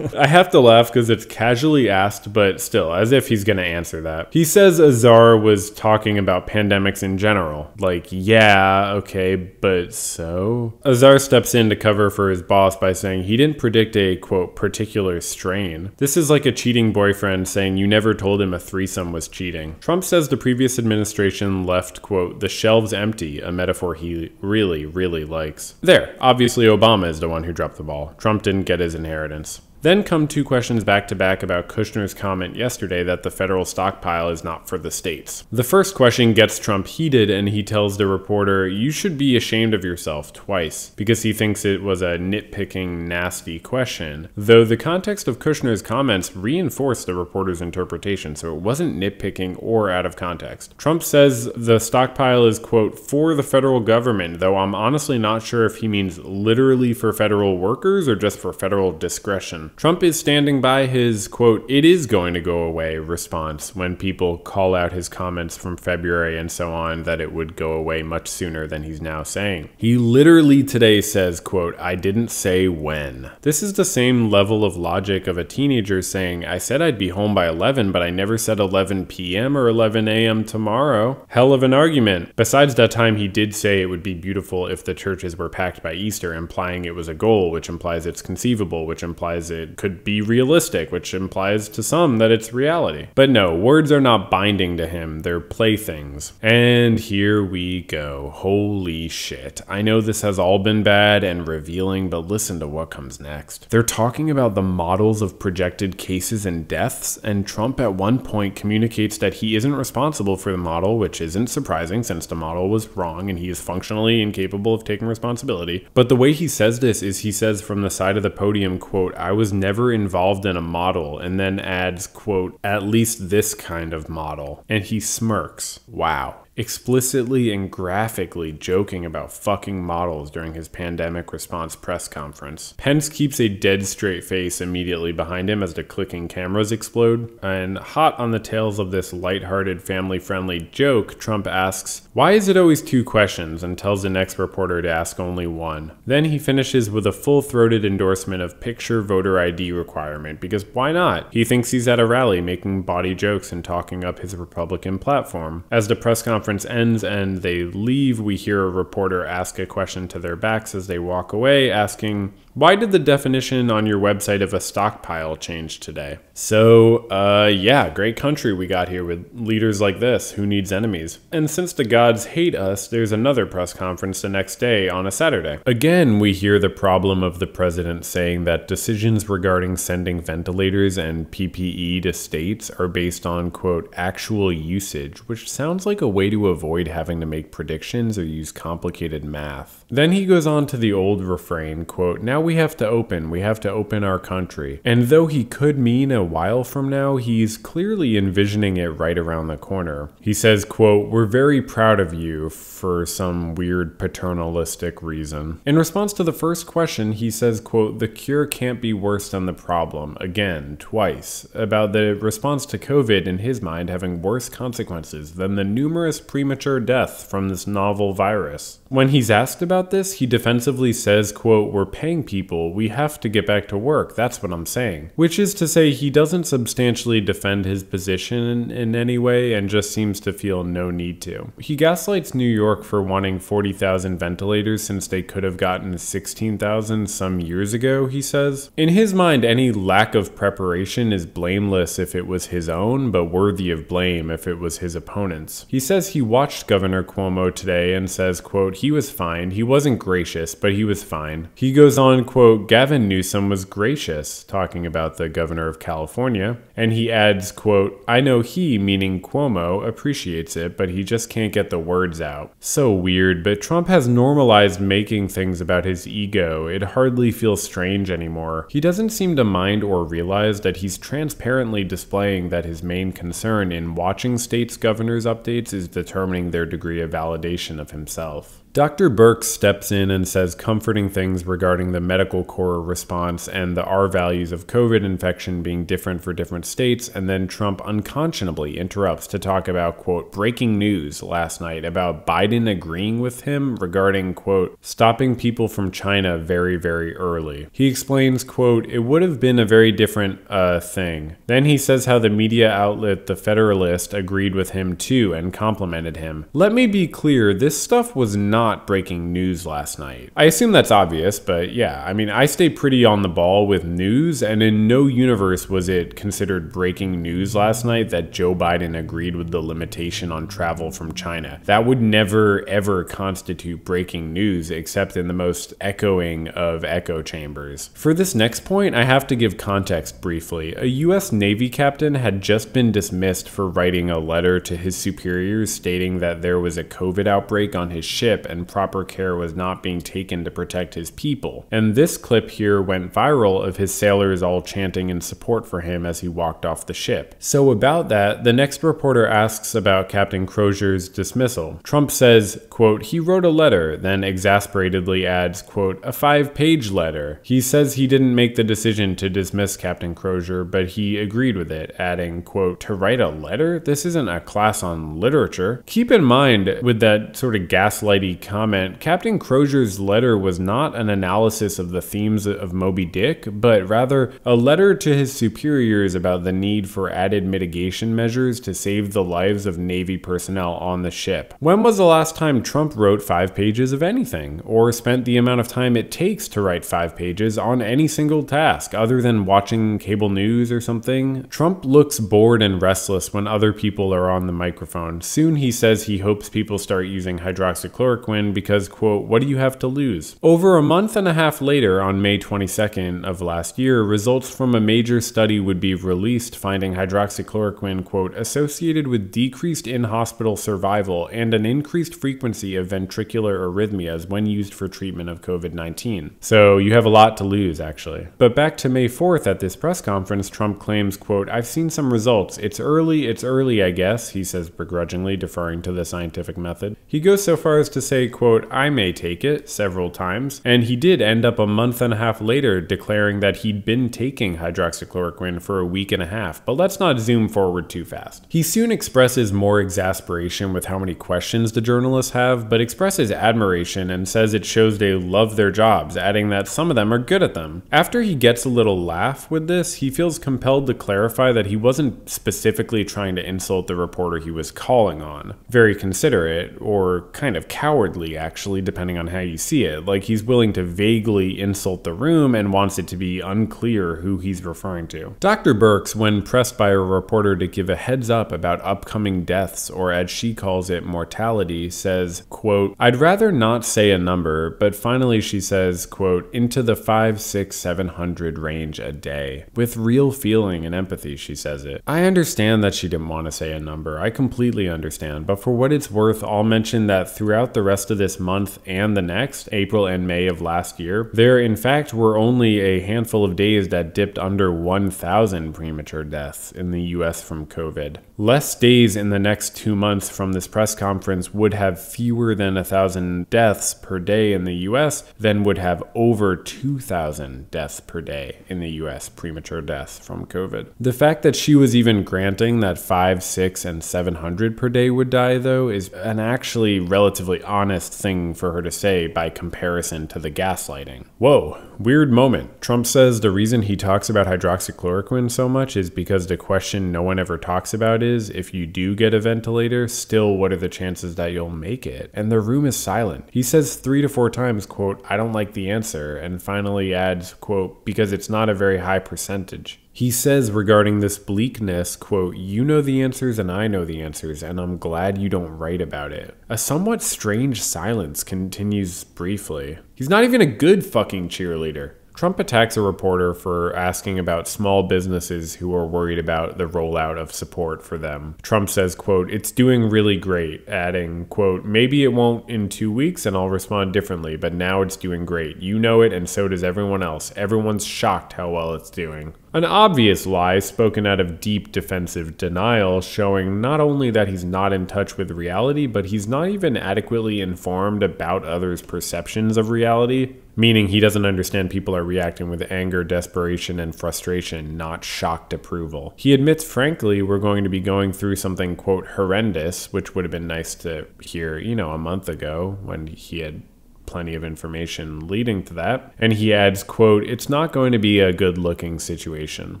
I have to laugh because it's casually asked, but still, as if he's going to answer that. He says Azar was talking about pandemics in general. Like, yeah, okay, but so? Azar steps in to cover for his boss by saying he didn't predict a, quote, "particular strain." This is like a cheating boyfriend saying you never told him a threesome was cheating. Trump says the previous administration left, quote, "the shelves empty," a metaphor he really, really likes. There, obviously Obama is the one who dropped the ball. Trump didn't get his inheritance. Then come two questions back to back about Kushner's comment yesterday that the federal stockpile is not for the states. The first question gets Trump heated, and he tells the reporter, "You should be ashamed of yourself," twice, because he thinks it was a nitpicking, nasty question. Though the context of Kushner's comments reinforced the reporter's interpretation, so it wasn't nitpicking or out of context. Trump says the stockpile is, quote, "for the federal government," though I'm honestly not sure if he means literally for federal workers or just for federal discretion. Trump is standing by his, quote, "it is going to go away" response when people call out his comments from February and so on that it would go away much sooner than he's now saying. He literally today says, quote, "I didn't say when." This is the same level of logic of a teenager saying, "I said I'd be home by 11, but I never said 11 p.m. or 11 a.m. tomorrow." Hell of an argument. Besides that time, he did say it would be beautiful if the churches were packed by Easter, implying it was a goal, which implies it's conceivable, which implies it could be realistic, which implies to some that it's reality. But no, words are not binding to him, they're playthings. And here we go. Holy shit. I know this has all been bad and revealing, but listen to what comes next. They're talking about the models of projected cases and deaths, and Trump at one point communicates that he isn't responsible for the model, which isn't surprising since the model was wrong and he is functionally incapable of taking responsibility. But the way he says this is he says from the side of the podium, quote, "I was never involved in a model," and then adds, quote, "at least this kind of model." And he smirks. Wow. Explicitly and graphically joking about fucking models during his pandemic response press conference. Pence keeps a dead straight face immediately behind him as the clicking cameras explode, and hot on the tails of this lighthearted, family-friendly joke, Trump asks, "Why is it always two questions?" and tells the next reporter to ask only one. Then he finishes with a full-throated endorsement of picture voter ID requirement, because why not? He thinks he's at a rally making bawdy jokes and talking up his Republican platform. As the press conference ends and they leave, we hear a reporter ask a question to their backs as they walk away, asking, "Why did the definition on your website of a stockpile change today?" So, yeah, great country we got here with leaders like this. Who needs enemies? And since the gods hate us, there's another press conference the next day on a Saturday. Again, we hear the problem of the president saying that decisions regarding sending ventilators and PPE to states are based on, quote, "actual usage," which sounds like a way to to avoid having to make predictions or use complicated math. Then he goes on to the old refrain, quote, now we have to open our country. And though he could mean a while from now, he's clearly envisioning it right around the corner. He says, quote, we're very proud of you for some weird paternalistic reason. In response to the first question, he says, quote, the cure can't be worse than the problem, again, twice, about the response to COVID in his mind having worse consequences than the numerous premature deaths from this novel virus. When he's asked about this, he defensively says, quote, we're paying people, we have to get back to work, that's what I'm saying. Which is to say he doesn't substantially defend his position in any way and just seems to feel no need to. He gaslights New York for wanting 40,000 ventilators since they could have gotten 16,000 some years ago, he says. In his mind, any lack of preparation is blameless if it was his own, but worthy of blame if it was his opponent's. He says he watched Governor Cuomo today and says, quote, he was fine. He wasn't gracious, but he was fine. He goes on, quote, Gavin Newsom was gracious, talking about the governor of California. And he adds, quote, I know he, meaning Cuomo, appreciates it, but he just can't get the words out. So weird, but Trump has normalized making things about his ego. It hardly feels strange anymore. He doesn't seem to mind or realize that he's transparently displaying that his main concern in watching states' governors' updates is determining their degree of validation of himself. Dr. Birx steps in and says comforting things regarding the medical corps response and the R values of COVID infection being different for different states, and then Trump unconscionably interrupts to talk about, quote, breaking news last night about Biden agreeing with him regarding, quote, stopping people from China very, very early. He explains, quote, it would have been a very different thing. Then he says how the media outlet The Federalist agreed with him too and complimented him. Let me be clear, this stuff was not breaking news last night. I assume that's obvious, but yeah, I mean, I stay pretty on the ball with news, and in no universe was it considered breaking news last night that Joe Biden agreed with the limitation on travel from China. That would never, ever constitute breaking news, except in the most echoing of echo chambers. For this next point, I have to give context briefly. A U.S. Navy captain had just been dismissed for writing a letter to his superiors stating that there was a COVID outbreak on his ship and proper care was not being taken to protect his people. And this clip here went viral of his sailors all chanting in support for him as he walked off the ship. So about that, the next reporter asks about Captain Crozier's dismissal. Trump says, quote, he wrote a letter, then exasperatedly adds, quote, a 5-page letter. He says he didn't make the decision to dismiss Captain Crozier, but he agreed with it, adding, quote, to write a letter? This isn't a class on literature. Keep in mind, with that sort of gaslighty comment, Captain Crozier's letter was not an analysis of the themes of Moby Dick, but rather a letter to his superiors about the need for added mitigation measures to save the lives of Navy personnel on the ship. When was the last time Trump wrote 5 pages of anything, or spent the amount of time it takes to write 5 pages on any single task, other than watching cable news or something? Trump looks bored and restless when other people are on the microphone. Soon he says he hopes people start using hydroxychloroquine because, quote, what do you have to lose? Over a month and a half later, on May 22nd of last year, results from a major study would be released finding hydroxychloroquine, quote, associated with decreased in-hospital survival and an increased frequency of ventricular arrhythmias when used for treatment of COVID-19. So you have a lot to lose, actually. But back to May 4th at this press conference, Trump claims, quote, I've seen some results. It's early, I guess, he says begrudgingly, deferring to the scientific method. He goes so far as to say, quote, I may take it, several times, and he did end up a month and a half later declaring that he'd been taking hydroxychloroquine for a week and a half, but let's not zoom forward too fast. He soon expresses more exasperation with how many questions the journalists have, but expresses admiration and says it shows they love their jobs, adding that some of them are good at them. After he gets a little laugh with this, he feels compelled to clarify that he wasn't specifically trying to insult the reporter he was calling on. Very considerate, or kind of cowardly cowardly, actually, depending on how you see it. Like, he's willing to vaguely insult the room and wants it to be unclear who he's referring to. Dr. Birx, when pressed by a reporter to give a heads up about upcoming deaths, or as she calls it, mortality, says, quote, "I'd rather not say a number," but finally she says, quote, "into the 5, 6, 700 range a day." With real feeling and empathy, she says it. I understand that she didn't want to say a number. I completely understand. But for what it's worth, I'll mention that throughout the rest of this month and the next, April and May of last year, there in fact were only a handful of days that dipped under 1,000 premature deaths in the US from COVID. Less days in the next 2 months from this press conference would have fewer than 1,000 deaths per day in the US than would have over 2,000 deaths per day in the US, premature deaths from COVID. The fact that she was even granting that 5, 6, and 700 per day would die, though, is an actually relatively honest thing for her to say by comparison to the gaslighting. Whoa, weird moment. Trump says the reason he talks about hydroxychloroquine so much is because the question no one ever talks about is, if you do get a ventilator, still what are the chances that you'll make it? And the room is silent. He says 3 to 4 times, quote, "I don't like the answer," and finally adds, quote, "because it's not a very high percentage." He says regarding this bleakness, quote, "You know the answers and I know the answers, and I'm glad you don't write about it." A somewhat strange silence continues briefly. He's not even a good fucking cheerleader. Trump attacks a reporter for asking about small businesses who are worried about the rollout of support for them. Trump says, quote, "It's doing really great," adding, quote, "Maybe it won't in 2 weeks and I'll respond differently, but now it's doing great. You know it and so does everyone else. Everyone's shocked how well it's doing." An obvious lie spoken out of deep defensive denial, showing not only that he's not in touch with reality, but he's not even adequately informed about others' perceptions of reality, meaning he doesn't understand people are reacting with anger, desperation, and frustration, not shocked approval. He admits, frankly, we're going to be going through something, quote, "horrendous," which would have been nice to hear, a month ago when he had plenty of information leading to that. And he adds, quote, "It's not going to be a good-looking situation."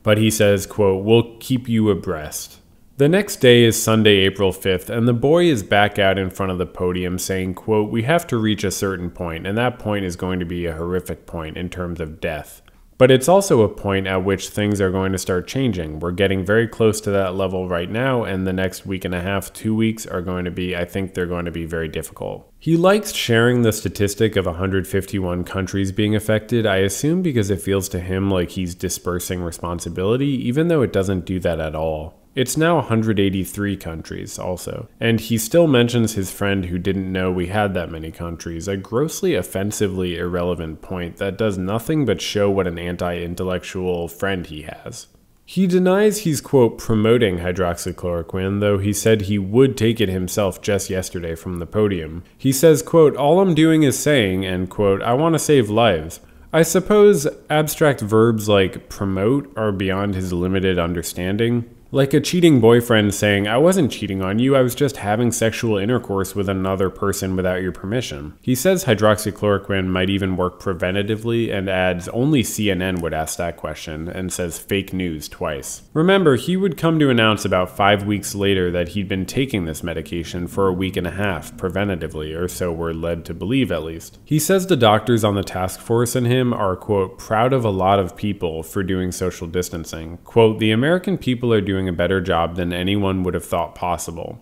But he says, quote, "We'll keep you abreast." The next day is Sunday, April 5th, and the boy is back out in front of the podium saying, quote, "We have to reach a certain point, and that point is going to be a horrific point in terms of death. But it's also a point at which things are going to start changing. We're getting very close to that level right now, and the next week and a half, 2 weeks are going to be, I think they're going to be very difficult." He likes sharing the statistic of 151 countries being affected, I assume because it feels to him like he's dispersing responsibility, even though it doesn't do that at all. It's now 183 countries also, and he still mentions his friend who didn't know we had that many countries, a grossly offensively irrelevant point that does nothing but show what an anti-intellectual friend he has. He denies he's, quote, "promoting hydroxychloroquine," though he said he would take it himself just yesterday from the podium. He says, quote, "All I'm doing is saying," end quote, "I want to save lives." I suppose abstract verbs like promote are beyond his limited understanding. Like a cheating boyfriend saying, "I wasn't cheating on you, I was just having sexual intercourse with another person without your permission." He says hydroxychloroquine might even work preventatively and adds only CNN would ask that question, and says fake news twice. Remember, he would come to announce about 5 weeks later that he'd been taking this medication for a week and a half preventatively, or so we're led to believe at least. He says the doctors on the task force and him are, quote, "proud of a lot of people for doing social distancing." Quote, "The American people are doing a better job than anyone would have thought possible."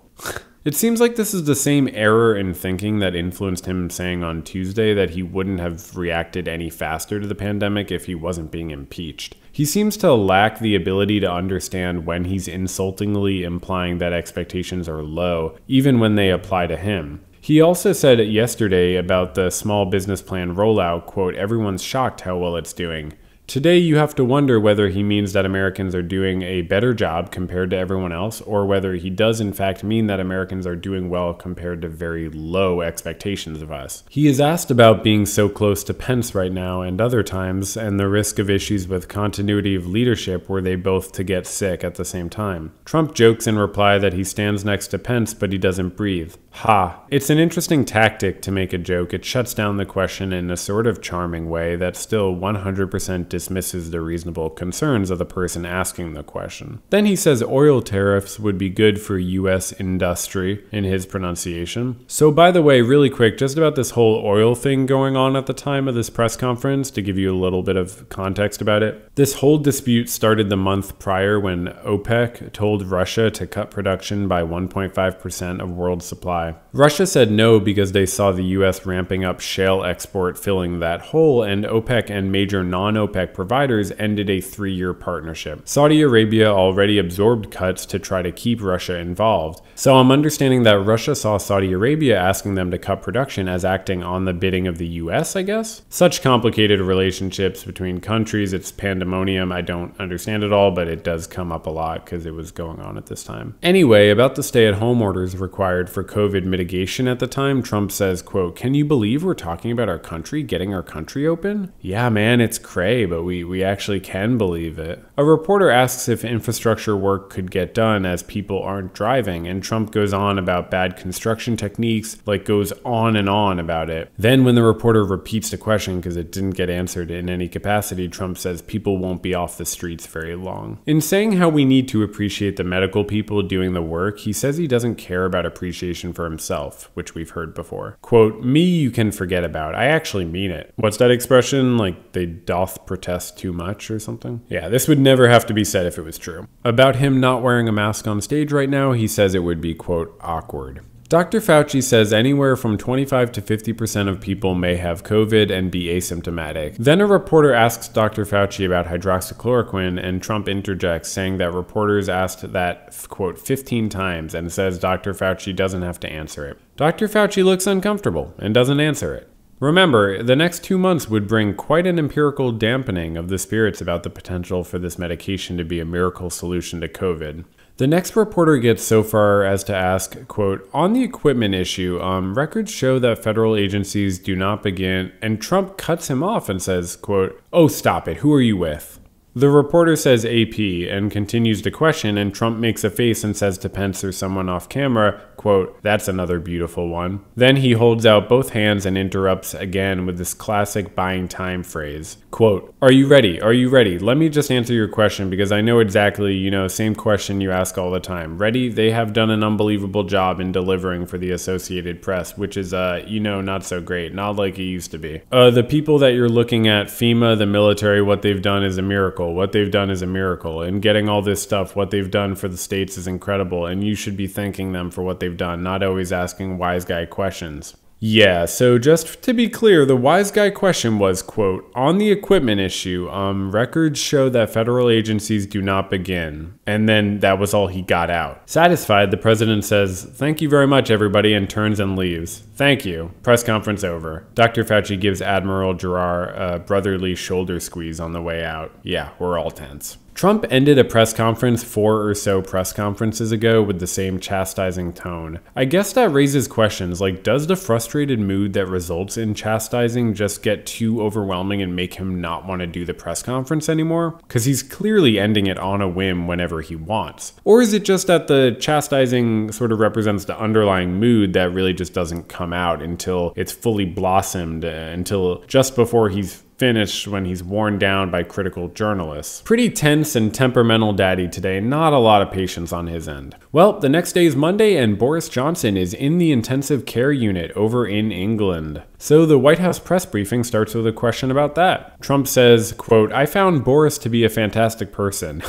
It seems like this is the same error in thinking that influenced him saying on Tuesday that he wouldn't have reacted any faster to the pandemic if he wasn't being impeached. He seems to lack the ability to understand when he's insultingly implying that expectations are low, even when they apply to him. He also said yesterday about the small business plan rollout, quote, "Everyone's shocked how well it's doing." Today, you have to wonder whether he means that Americans are doing a better job compared to everyone else, or whether he does in fact mean that Americans are doing well compared to very low expectations of us. He is asked about being so close to Pence right now and other times, and the risk of issues with continuity of leadership were they both to get sick at the same time. Trump jokes in reply that he stands next to Pence, but he doesn't breathe. Ha! It's an interesting tactic to make a joke. It shuts down the question in a sort of charming way that's still 100% dismisses the reasonable concerns of the person asking the question. Then he says oil tariffs would be good for U.S. industry in his pronunciation. So by the way, really quick, just about this whole oil thing going on at the time of this press conference, to give you a little bit of context about it. This whole dispute started the month prior when OPEC told Russia to cut production by 1.5% of world supply. Russia said no because they saw the U.S. ramping up shale export filling that hole, and OPEC and major non-OPEC providers ended a 3-year partnership. Saudi Arabia already absorbed cuts to try to keep Russia involved. So I'm understanding that Russia saw Saudi Arabia asking them to cut production as acting on the bidding of the US, I guess? Such complicated relationships between countries, it's pandemonium. I don't understand it all, but it does come up a lot because it was going on at this time. Anyway, about the stay-at-home orders required for COVID mitigation at the time, Trump says, quote, "Can you believe we're talking about our country getting our country open?" Yeah, man, it's cray, but we actually can believe it. A reporter asks if infrastructure work could get done as people aren't driving, and Trump goes on about bad construction techniques, like goes on and on about it. Then when the reporter repeats the question because it didn't get answered in any capacity, Trump says people won't be off the streets very long. In saying how we need to appreciate the medical people doing the work, he says he doesn't care about appreciation for himself, which we've heard before. Quote, "Me you can forget about. I actually mean it." What's that expression? Like they doth protest too much or something? Yeah, this would never have to be said if it was true. About him not wearing a mask on stage right now, he says it would be, quote, "awkward." Dr. Fauci says anywhere from 25 to 50% of people may have COVID and be asymptomatic. Then a reporter asks Dr. Fauci about hydroxychloroquine, and Trump interjects, saying that reporters asked that, quote, 15 times, and says Dr. Fauci doesn't have to answer it. Dr. Fauci looks uncomfortable and doesn't answer it. Remember, the next 2 months would bring quite an empirical dampening of the spirits about the potential for this medication to be a miracle solution to COVID. The next reporter gets so far as to ask, quote, "On the equipment issue, records show that federal agencies do not begin," and Trump cuts him off and says, quote, "Oh, stop it, who are you with?" The reporter says AP and continues to question, and Trump makes a face and says to Pence or someone off camera, quote, "That's another beautiful one." Then he holds out both hands and interrupts again with this classic buying time phrase. Quote, "Are you ready? Are you ready? Let me just answer your question because I know exactly, same question you ask all the time. Ready? They have done an unbelievable job in delivering for the Associated Press, which is, not so great. Not like it used to be. The people that you're looking at, FEMA, the military, what they've done is a miracle. What they've done is a miracle. And getting all this stuff, what they've done for the states is incredible. And you should be thanking them for what they've done, not always asking wise guy questions." Yeah, so just to be clear, the wise guy question was, quote, "On the equipment issue, records show that federal agencies do not begin." And then that was all he got out. Satisfied, the president says, "Thank you very much, everybody," and turns and leaves. Thank you. Press conference over. Dr. Fauci gives Admiral Giroir a brotherly shoulder squeeze on the way out. Yeah, we're all tense. Trump ended a press conference 4 or so press conferences ago with the same chastising tone. I guess that raises questions like, does the frustrated mood that results in chastising just get too overwhelming and make him not want to do the press conference anymore? Because he's clearly ending it on a whim whenever he wants. Or is it just that the chastising sort of represents the underlying mood that really just doesn't come out until it's fully blossomed, until just before he's finished, when he's worn down by critical journalists? Pretty tense and temperamental daddy today, not a lot of patience on his end. Well, the next day is Monday and Boris Johnson is in the intensive care unit over in England. So the White House press briefing starts with a question about that. Trump says, quote, "I found Boris to be a fantastic person."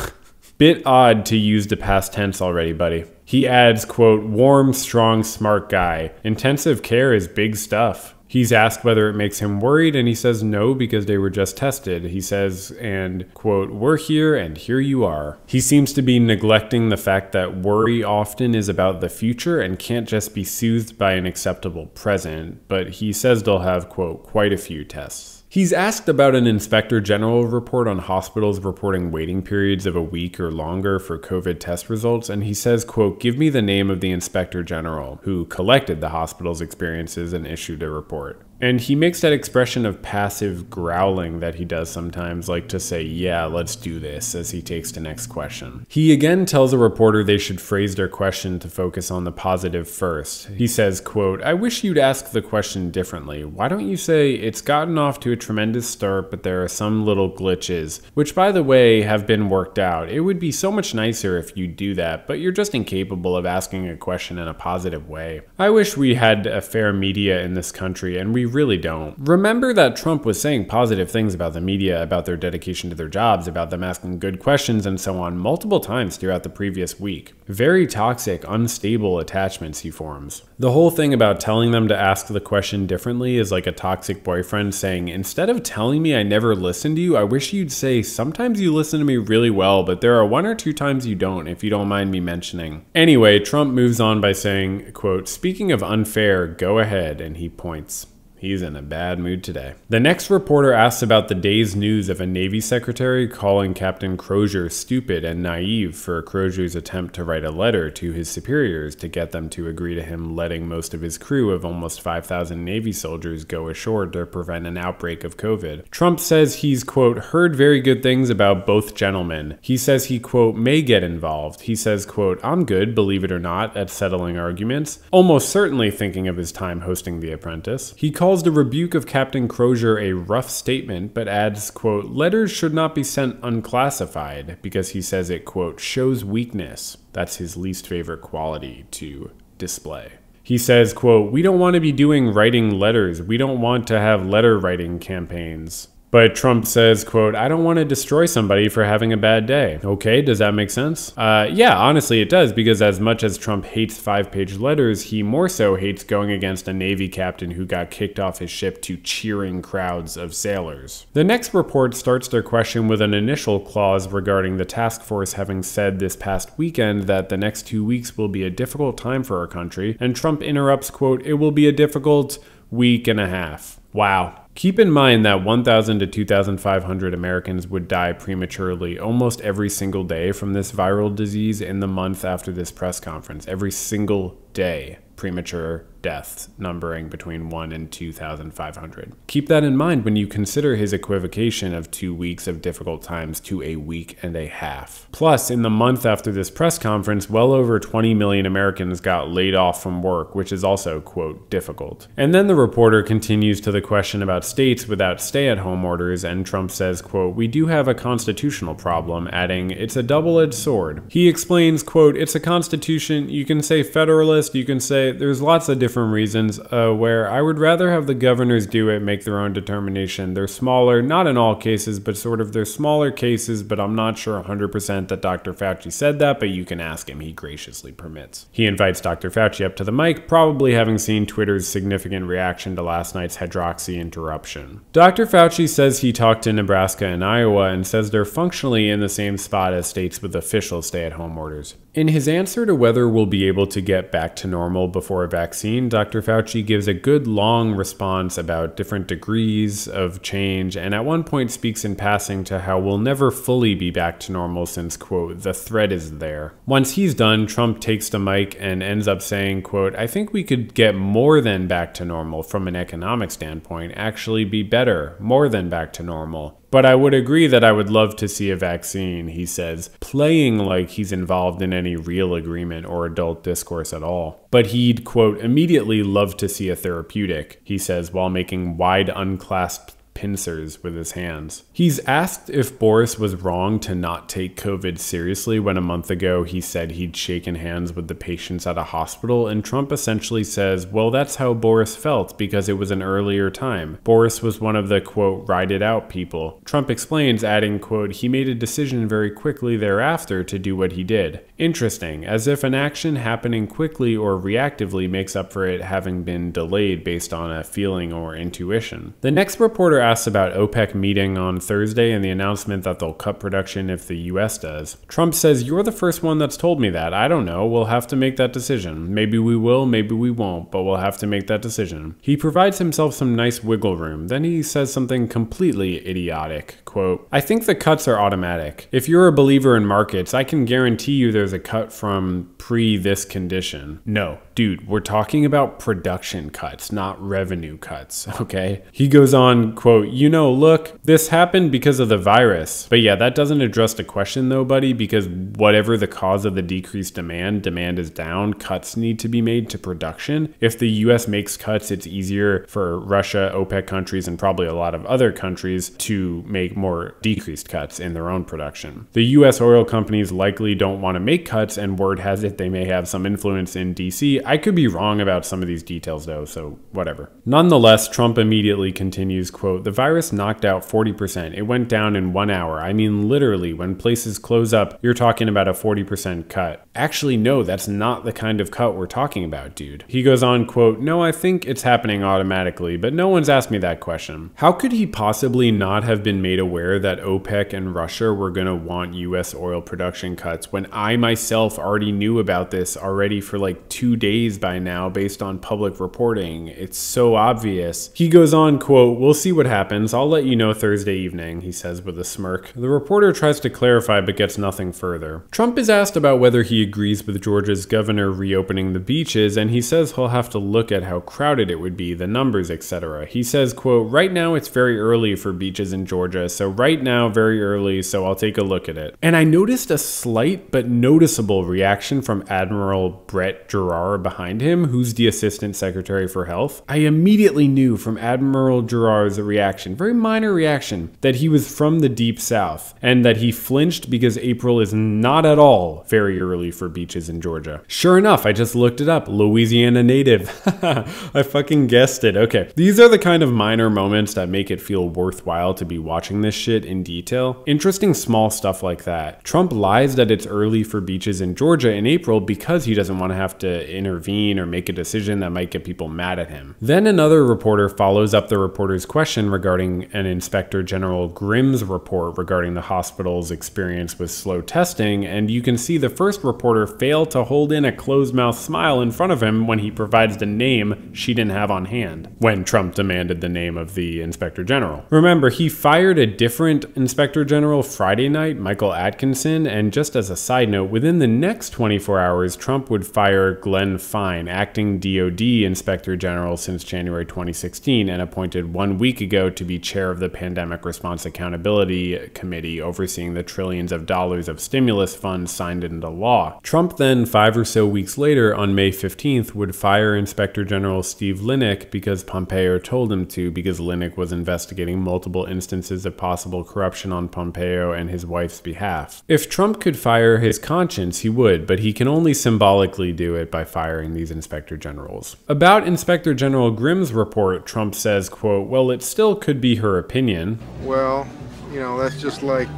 Bit odd to use the past tense already, buddy. He adds, quote, "warm, strong, smart guy. Intensive care is big stuff." He's asked whether it makes him worried, and he says no because they were just tested. He says, and, quote, "we're here and here you are." He seems to be neglecting the fact that worry often is about the future and can't just be soothed by an acceptable present, but he says they'll have, quote, "quite a few tests." He's asked about an inspector general report on hospitals reporting waiting periods of a week or longer for COVID test results, and he says, quote, "give me the name of the inspector general who collected the hospital's experiences and issued a report." And he makes that expression of passive growling that he does sometimes, like to say, yeah, let's do this, as he takes the next question. He again tells a reporter they should phrase their question to focus on the positive first. He says, quote, "I wish you'd ask the question differently. Why don't you say, it's gotten off to a tremendous start, but there are some little glitches, which by the way have been worked out. It would be so much nicer if you do that, but you're just incapable of asking a question in a positive way. I wish we had a fair media in this country, and we really don't." Remember that Trump was saying positive things about the media, about their dedication to their jobs, about them asking good questions and so on multiple times throughout the previous week. Very toxic, unstable attachments he forms. The whole thing about telling them to ask the question differently is like a toxic boyfriend saying, instead of telling me I never listen to you, I wish you'd say, sometimes you listen to me really well, but there are 1 or 2 times you don't, if you don't mind me mentioning. Anyway, Trump moves on by saying, quote, "Speaking of unfair, go ahead," and he points. He's in a bad mood today. The next reporter asks about the day's news of a Navy secretary calling Captain Crozier stupid and naive for Crozier's attempt to write a letter to his superiors to get them to agree to him letting most of his crew of almost 5,000 Navy soldiers go ashore to prevent an outbreak of COVID. Trump says he's, quote, "heard very good things about both gentlemen." He says he, quote, "may get involved." He says, quote, "I'm good, believe it or not, at settling arguments." Almost certainly thinking of his time hosting The Apprentice. He calls the rebuke of Captain Crozier a rough statement, but adds, quote, "letters should not be sent unclassified," because he says it, quote, "shows weakness." That's his least favorite quality to display. He says, quote, "we don't want to be doing writing letters. We don't want to have letter writing campaigns." But Trump says, quote, "I don't want to destroy somebody for having a bad day." Okay, does that make sense? Yeah, honestly it does, because as much as Trump hates 5-page letters, he more so hates going against a Navy captain who got kicked off his ship to cheering crowds of sailors. The next report starts their question with an initial clause regarding the task force having said this past weekend that the next 2 weeks will be a difficult time for our country, and Trump interrupts, quote, "it will be a difficult week and a half." Wow. Keep in mind that 1,000 to 2,500 Americans would die prematurely almost every single day from this viral disease in the month after this press conference. Every single day. Premature deaths numbering between 1 and 2,500. Keep that in mind when you consider his equivocation of 2 weeks of difficult times to a week and a half. Plus, in the month after this press conference, well over 20 million Americans got laid off from work, which is also, quote, difficult. And then the reporter continues to the question about states without stay-at-home orders, and Trump says, quote, "we do have a constitutional problem," adding, "it's a double-edged sword." He explains, quote, "it's a constitution, you can say federalist, you can say there's lots of different reasons where I would rather have the governors do it, make their own determination. They're smaller, not in all cases, but sort of they're smaller cases, but I'm not sure 100% that Dr. Fauci said that, but you can ask him, he graciously permits." He invites Dr. Fauci up to the mic, probably having seen Twitter's significant reaction to last night's hydroxy interruption. Dr. Fauci says he talked to Nebraska and Iowa and says they're functionally in the same spot as states with official stay-at-home orders. In his answer to whether we'll be able to get back to normal before a vaccine, Dr. Fauci gives a good long response about different degrees of change, and at one point speaks in passing to how we'll never fully be back to normal since, quote, "the threat is there." Once he's done, Trump takes the mic and ends up saying, quote, "I think we could get more than back to normal from an economic standpoint, actually be better, more than back to normal. But I would agree that I would love to see a vaccine," he says, playing like he's involved in any real agreement or adult discourse at all. But he'd, quote, "immediately love to see a therapeutic," he says, while making wide unclasped pincers with his hands. He's asked if Boris was wrong to not take COVID seriously when a month ago he said he'd shaken hands with the patients at a hospital, and Trump essentially says, well, that's how Boris felt because it was an earlier time. Boris was one of the, quote, ride it out people. Trump explains, adding, quote, "he made a decision very quickly thereafter to do what he did." Interesting, as if an action happening quickly or reactively makes up for it having been delayed based on a feeling or intuition. The next reporter asks about OPEC meeting on Thursday and the announcement that they'll cut production if the US does. Trump says, "You're the first one that's told me that. I don't know. We'll have to make that decision. Maybe we will, maybe we won't, but we'll have to make that decision." He provides himself some nice wiggle room. Then he says something completely idiotic. Quote, "I think the cuts are automatic. If you're a believer in markets, I can guarantee you there's there's a cut from pre this condition. No, dude, we're talking about production cuts, not revenue cuts, okay? He goes on, quote, look, this happened because of the virus. But yeah, that doesn't address the question though, buddy, because whatever the cause of the decreased demand is down, cuts need to be made to production. If the US makes cuts, it's easier for Russia, OPEC countries, and probably a lot of other countries to make more decreased cuts in their own production. The US oil companies likely don't want to make cuts, and word has it they may have some influence in DC. I could be wrong about some of these details though, so whatever. Nonetheless, Trump immediately continues, quote, the virus knocked out 40%. It went down in 1 hour. I mean, literally, when places close up, you're talking about a 40% cut. Actually, no, that's not the kind of cut we're talking about, dude. He goes on, quote, no, I think it's happening automatically, but no one's asked me that question. How could he possibly not have been made aware that OPEC and Russia were going to want US oil production cuts when I myself already knew about this already for like 2 days by now based on public reporting? It's so obvious. He goes on, quote, we'll see what happens. I'll let you know Thursday evening, he says with a smirk. The reporter tries to clarify but gets nothing further. Trump is asked about whether he agrees with Georgia's governor reopening the beaches, and he says he'll have to look at how crowded it would be, the numbers, etc. He says, quote, right now it's very early for beaches in Georgia, so right now very early, so I'll take a look at it. And I noticed a slight but noticeable reaction from Admiral Brett Giroir behind him, who's the Assistant Secretary for Health. I immediately knew from Admiral Giroir's reaction, very minor reaction, that he was from the Deep South, and that he flinched because April is not at all very early for beaches in Georgia. Sure enough, I just looked it up. Louisiana native. I fucking guessed it. Okay. These are the kind of minor moments that make it feel worthwhile to be watching this shit in detail. Interesting small stuff like that. Trump lies that it's early for beaches in Georgia in April because he doesn't want to have to intervene or make a decision that might get people mad at him. Then another reporter follows up the reporter's question regarding an Inspector General Grimm's report regarding the hospital's experience with slow testing, and you can see the first reporter fail to hold in a closed-mouth smile in front of him when he provides the name she didn't have on hand, when Trump demanded the name of the Inspector General. Remember, he fired a different Inspector General Friday night, Michael Atkinson, and just as a side note, within the next 24 hours, Trump would fire Glenn Fine, acting DOD Inspector General since January 2016, and appointed 1 week ago to be chair of the Pandemic Response Accountability Committee, overseeing the trillions of dollars of stimulus funds signed into law. Trump then, 5 or so weeks later, on May 15th, would fire Inspector General Steve Linick because Pompeo told him to, because Linick was investigating multiple instances of possible corruption on Pompeo and his wife's behalf. If Trump could fire his conscience, he would, but he can only symbolically do it by firing these Inspector Generals. About Inspector General Grimm's report, Trump says, quote, well, it still could be her opinion. Well, that's just like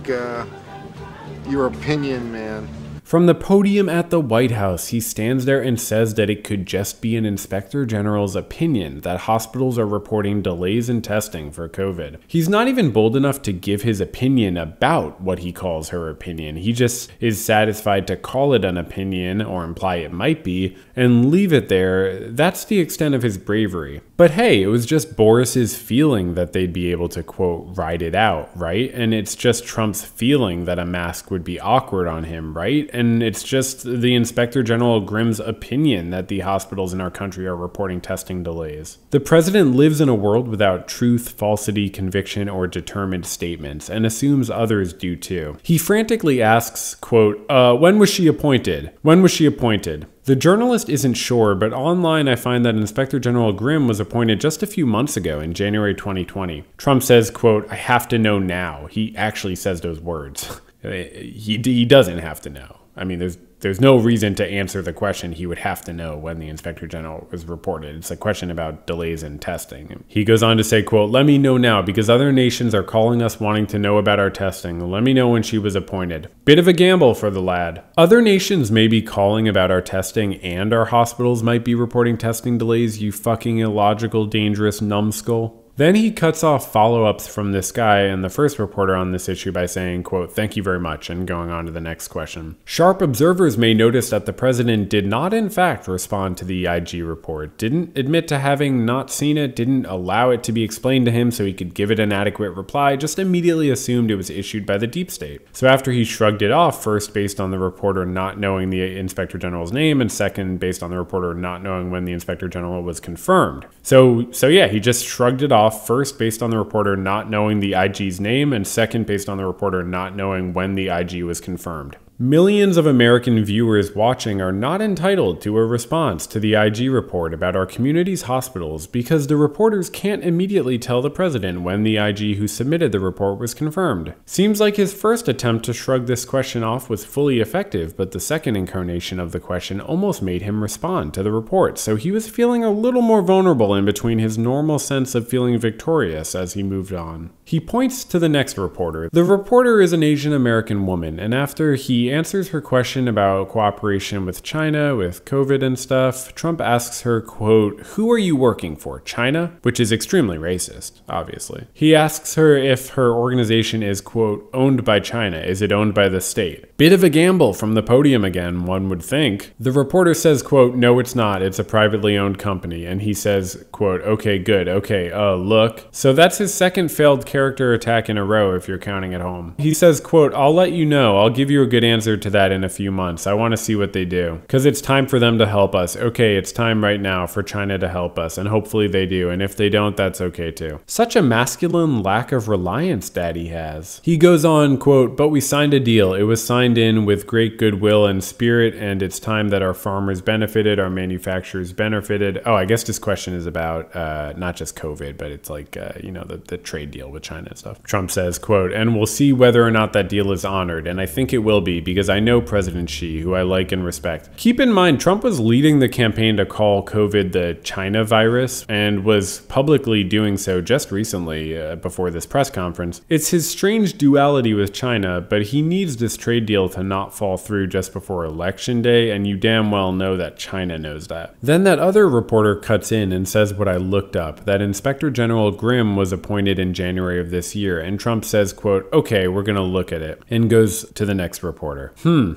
your opinion, man. From the podium at the White House, he stands there and says that it could just be an Inspector General's opinion that hospitals are reporting delays in testing for COVID. He's not even bold enough to give his opinion about what he calls her opinion. He just is satisfied to call it an opinion, or imply it might be, and leave it there. That's the extent of his bravery. But hey, it was just Boris's feeling that they'd be able to, quote, ride it out, right? And it's just Trump's feeling that a mask would be awkward on him, right? And it's just the Inspector General Grimm's opinion that the hospitals in our country are reporting testing delays. The president lives in a world without truth, falsity, conviction, or determined statements, and assumes others do too. He frantically asks, quote, when was she appointed? When was she appointed? The journalist isn't sure, but online I find that Inspector General Grimm was appointed just a few months ago in January 2020. Trump says, quote, I have to know now. He actually says those words. He doesn't have to know. I mean, there's no reason to answer the question he would have to know when the Inspector General was reported. It's a question about delays in testing. He goes on to say, quote, let me know now because other nations are calling us wanting to know about our testing. Let me know when she was appointed. Bit of a gamble for the lad. Other nations may be calling about our testing and our hospitals might be reporting testing delays, you fucking illogical, dangerous numbskull. Then he cuts off follow-ups from this guy and the first reporter on this issue by saying, quote, "Thank you very much," and going on to the next question. Sharp observers may notice that the president did not in fact respond to the IG report, didn't admit to having not seen it, didn't allow it to be explained to him so he could give it an adequate reply, just immediately assumed it was issued by the deep state. So after he shrugged it off, first based on the reporter not knowing the Inspector General's name, and second based on the reporter not knowing when the Inspector General was confirmed. So yeah, he just shrugged it off, first based on the reporter not knowing the IG's name, and second based on the reporter not knowing when the IG was confirmed. Millions of American viewers watching are not entitled to a response to the IG report about our community's hospitals because the reporters can't immediately tell the president when the IG who submitted the report was confirmed. Seems like his first attempt to shrug this question off was fully effective, but the second incarnation of the question almost made him respond to the report, so he was feeling a little more vulnerable in between his normal sense of feeling victorious as he moved on. He points to the next reporter. The reporter is an Asian American woman, and after he answers her question about cooperation with China, with COVID and stuff, Trump asks her, quote, "Who are you working for, China?" Which is extremely racist, obviously. He asks her if her organization is, quote, "owned by China. Is it owned by the state?" Bit of a gamble from the podium again, one would think. The reporter says, quote, "No, it's not. It's a privately owned company." And he says, quote, "Okay, good. Okay, look." So that's his second failed character attack in a row if you're counting at home. He says, quote, "I'll let you know. I'll give you a good answer to that in a few months. I want to see what they do. Because it's time for them to help us. Okay, it's time right now for China to help us. And hopefully they do. And if they don't, that's okay too." Such a masculine lack of reliance Daddy has. He goes on, quote, "But we signed a deal. It was signed in with great goodwill and spirit, and it's time that our farmers benefited, our manufacturers benefited." Oh, I guess this question is about not just COVID, but it's like, the trade deal with China and stuff. Trump says, quote, "And we'll see whether or not that deal is honored, and I think it will be, because I know President Xi, who I like and respect." Keep in mind, Trump was leading the campaign to call COVID the China virus, and was publicly doing so just recently before this press conference. It's his strange duality with China, but he needs this trade deal to not fall through just before Election Day, and you damn well know that China knows that. Then that other reporter cuts in and says what I looked up, that Inspector General Grimm was appointed in January of this year, and Trump says, quote, "Okay, we're gonna look at it," and goes to the next reporter.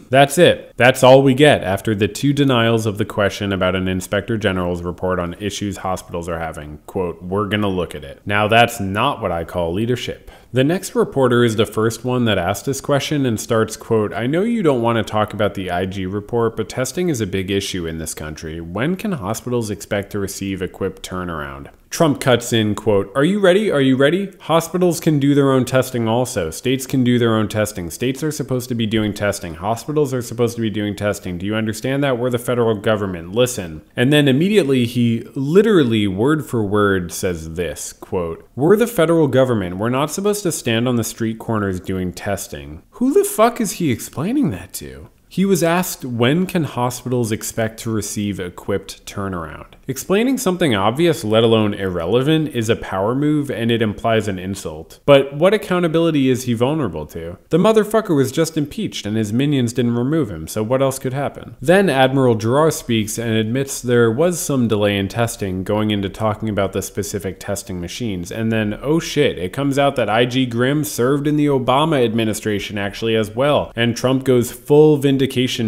That's it. That's all we get after the two denials of the question about an Inspector General's report on issues hospitals are having. Quote, "We're gonna look at it." Now that's not what I call leadership. The next reporter is the first one that asked this question and starts, quote, "I know you don't want to talk about the IG report, but testing is a big issue in this country. When can hospitals expect to receive a quick turnaround?" Trump cuts in, quote, "Are you ready? Are you ready? Hospitals can do their own testing also. States can do their own testing. States are supposed to be doing testing. Hospitals are supposed to be doing testing. Do you understand that? We're the federal government. Listen." And then immediately he literally word for word says this, quote, "We're the federal government. We're not supposed to stand on the street corners doing testing." Who the fuck is he explaining that to? He was asked, when can hospitals expect to receive equipped turnaround? Explaining something obvious, let alone irrelevant, is a power move, and it implies an insult. But what accountability is he vulnerable to? The motherfucker was just impeached, and his minions didn't remove him, so what else could happen? Then Admiral Giroir speaks and admits there was some delay in testing, going into talking about the specific testing machines, and then, oh shit, it comes out that IG Grimm served in the Obama administration actually as well, and Trump goes full vindication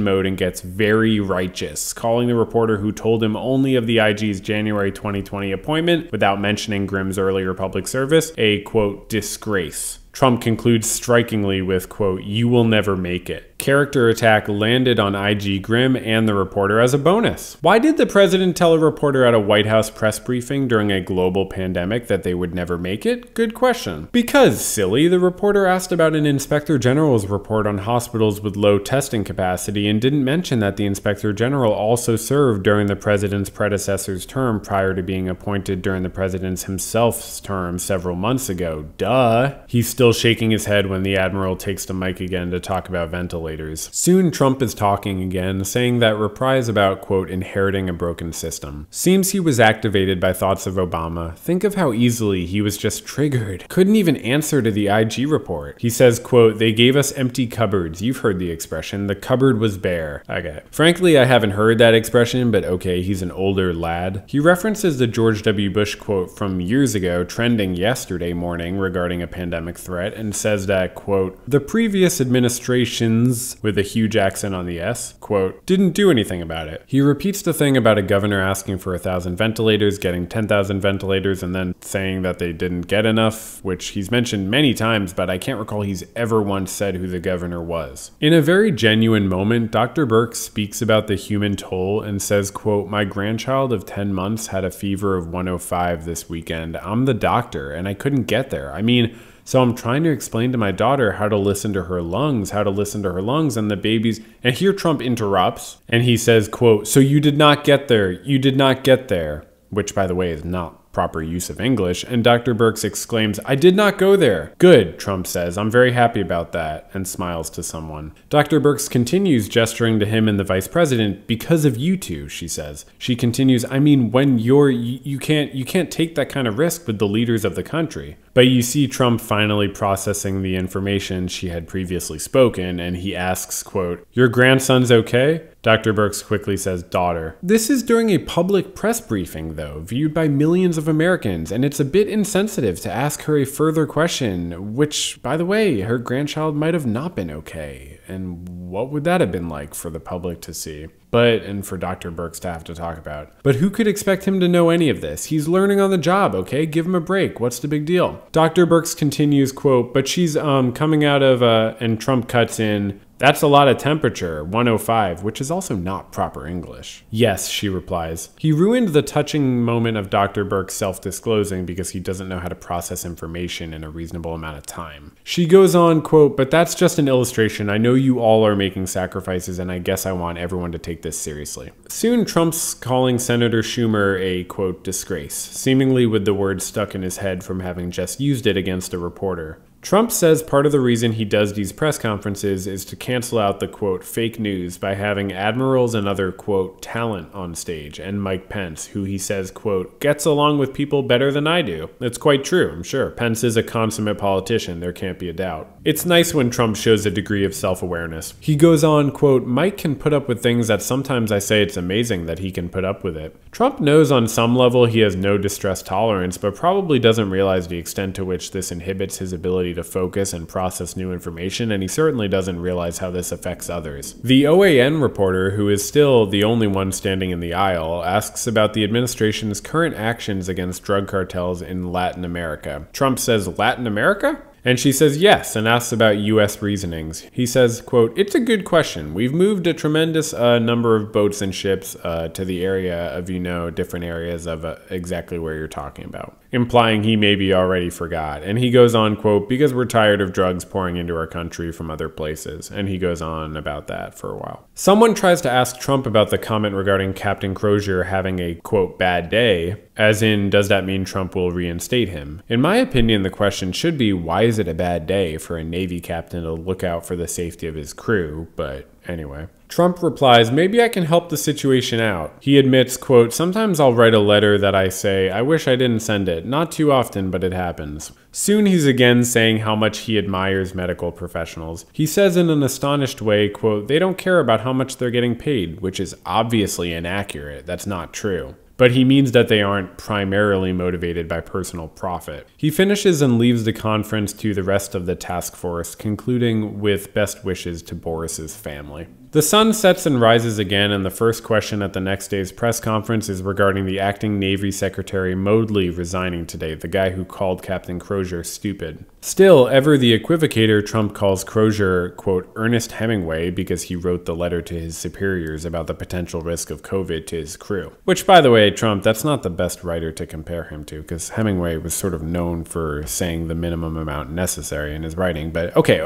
mode and gets very righteous, calling the reporter who told him only of the IG's January 2020 appointment, without mentioning Grimm's earlier public service, a, quote, disgrace. Trump concludes strikingly with, quote, "You will never make it." Character attack landed on IG Grimm and the reporter as a bonus. Why did the president tell a reporter at a White House press briefing during a global pandemic that they would never make it? Good question. Because, silly, the reporter asked about an Inspector General's report on hospitals with low testing capacity and didn't mention that the Inspector General also served during the president's predecessor's term prior to being appointed during the president's himself's term several months ago. Duh. He still still shaking his head when the Admiral takes the mic again to talk about ventilators. Soon Trump is talking again, saying that reprise about, quote, inheriting a broken system. Seems he was activated by thoughts of Obama. Think of how easily he was just triggered. Couldn't even answer to the IG report. He says, quote, they gave us empty cupboards. You've heard the expression. The cupboard was bare. Okay. Frankly, I haven't heard that expression, but okay, he's an older lad. He references the George W. Bush quote from years ago, trending yesterday morning regarding a pandemic threat, and says that, quote, the previous administrations, with a huge accent on the S, quote, didn't do anything about it. He repeats the thing about a governor asking for 1,000 ventilators, getting 10,000 ventilators, and then saying that they didn't get enough, which he's mentioned many times, but I can't recall he's ever once said who the governor was. In a very genuine moment, Dr. Burke speaks about the human toll and says, quote, my grandchild of 10 months had a fever of 105 this weekend. I'm the doctor, and I couldn't get there. I mean, so I'm trying to explain to my daughter how to listen to her lungs, and the babies, and here Trump interrupts, and he says, quote, so you did not get there, which, by the way, is not proper use of English, and Dr. Birx exclaims, I did not go there. Good, Trump says, I'm very happy about that, and smiles to someone. Dr. Birx continues, gesturing to him and the vice president, because of you two, she says. She continues, I mean, when you can't take that kind of risk with the leaders of the country. But you see Trump finally processing the information she had previously spoken, and he asks, quote, your grandson's okay? Dr. Birx quickly says, daughter. This is during a public press briefing, though, viewed by millions of Americans, and it's a bit insensitive to ask her a further question, which, by the way, her grandchild might have not been okay. And what would that have been like for the public to see? And for Dr. Birx to have to talk about. But who could expect him to know any of this? He's learning on the job, okay? Give him a break. What's the big deal? Dr. Birx continues, quote, but she's coming out of, and Trump cuts in, that's a lot of temperature, 105, which is also not proper English. Yes, she replies. He ruined the touching moment of Dr. Birx self-disclosing because he doesn't know how to process information in a reasonable amount of time. She goes on, quote, but that's just an illustration. I know you all are making sacrifices, and I guess I want everyone to take this seriously. Soon, Trump's calling Senator Schumer a, quote, disgrace, seemingly with the word stuck in his head from having just used it against a reporter. Trump says part of the reason he does these press conferences is to cancel out the, quote, fake news by having admirals and other, quote, talent on stage, and Mike Pence, who he says, quote, gets along with people better than I do. It's quite true, I'm sure. Pence is a consummate politician, there can't be a doubt. It's nice when Trump shows a degree of self-awareness. He goes on, quote, Mike can put up with things that sometimes I say it's amazing that he can put up with it. Trump knows on some level he has no distress tolerance, but probably doesn't realize the extent to which this inhibits his ability to focus and process new information, and he certainly doesn't realize how this affects others. The OAN reporter, who is still the only one standing in the aisle, asks about the administration's current actions against drug cartels in Latin America. Trump says, Latin America? And she says yes, and asks about U.S. reasonings. He says, quote, it's a good question. We've moved a tremendous number of boats and ships to the area of, different areas of exactly where you're talking about, implying he maybe already forgot. And he goes on, quote, because we're tired of drugs pouring into our country from other places. And he goes on about that for a while. Someone tries to ask Trump about the comment regarding Captain Crozier having a, quote, bad day, as in, does that mean Trump will reinstate him? In my opinion, the question should be, why is it a bad day for a Navy captain to look out for the safety of his crew? But anyway. Trump replies, maybe I can help the situation out. He admits, quote, sometimes I'll write a letter that I say, I wish I didn't send it. Not too often, but it happens. Soon he's again saying how much he admires medical professionals. He says in an astonished way, quote, they don't care about how much they're getting paid, which is obviously inaccurate. That's not true. But he means that they aren't primarily motivated by personal profit. He finishes and leaves the conference to the rest of the task force, concluding with best wishes to Boris's family. The sun sets and rises again, and the first question at the next day's press conference is regarding the acting Navy Secretary Modly resigning today, the guy who called Captain Crozier stupid. Still, ever the equivocator, Trump calls Crozier, quote, Ernest Hemingway because he wrote the letter to his superiors about the potential risk of COVID to his crew. Which, by the way, Trump, that's not the best writer to compare him to, because Hemingway was sort of known for saying the minimum amount necessary in his writing. But okay,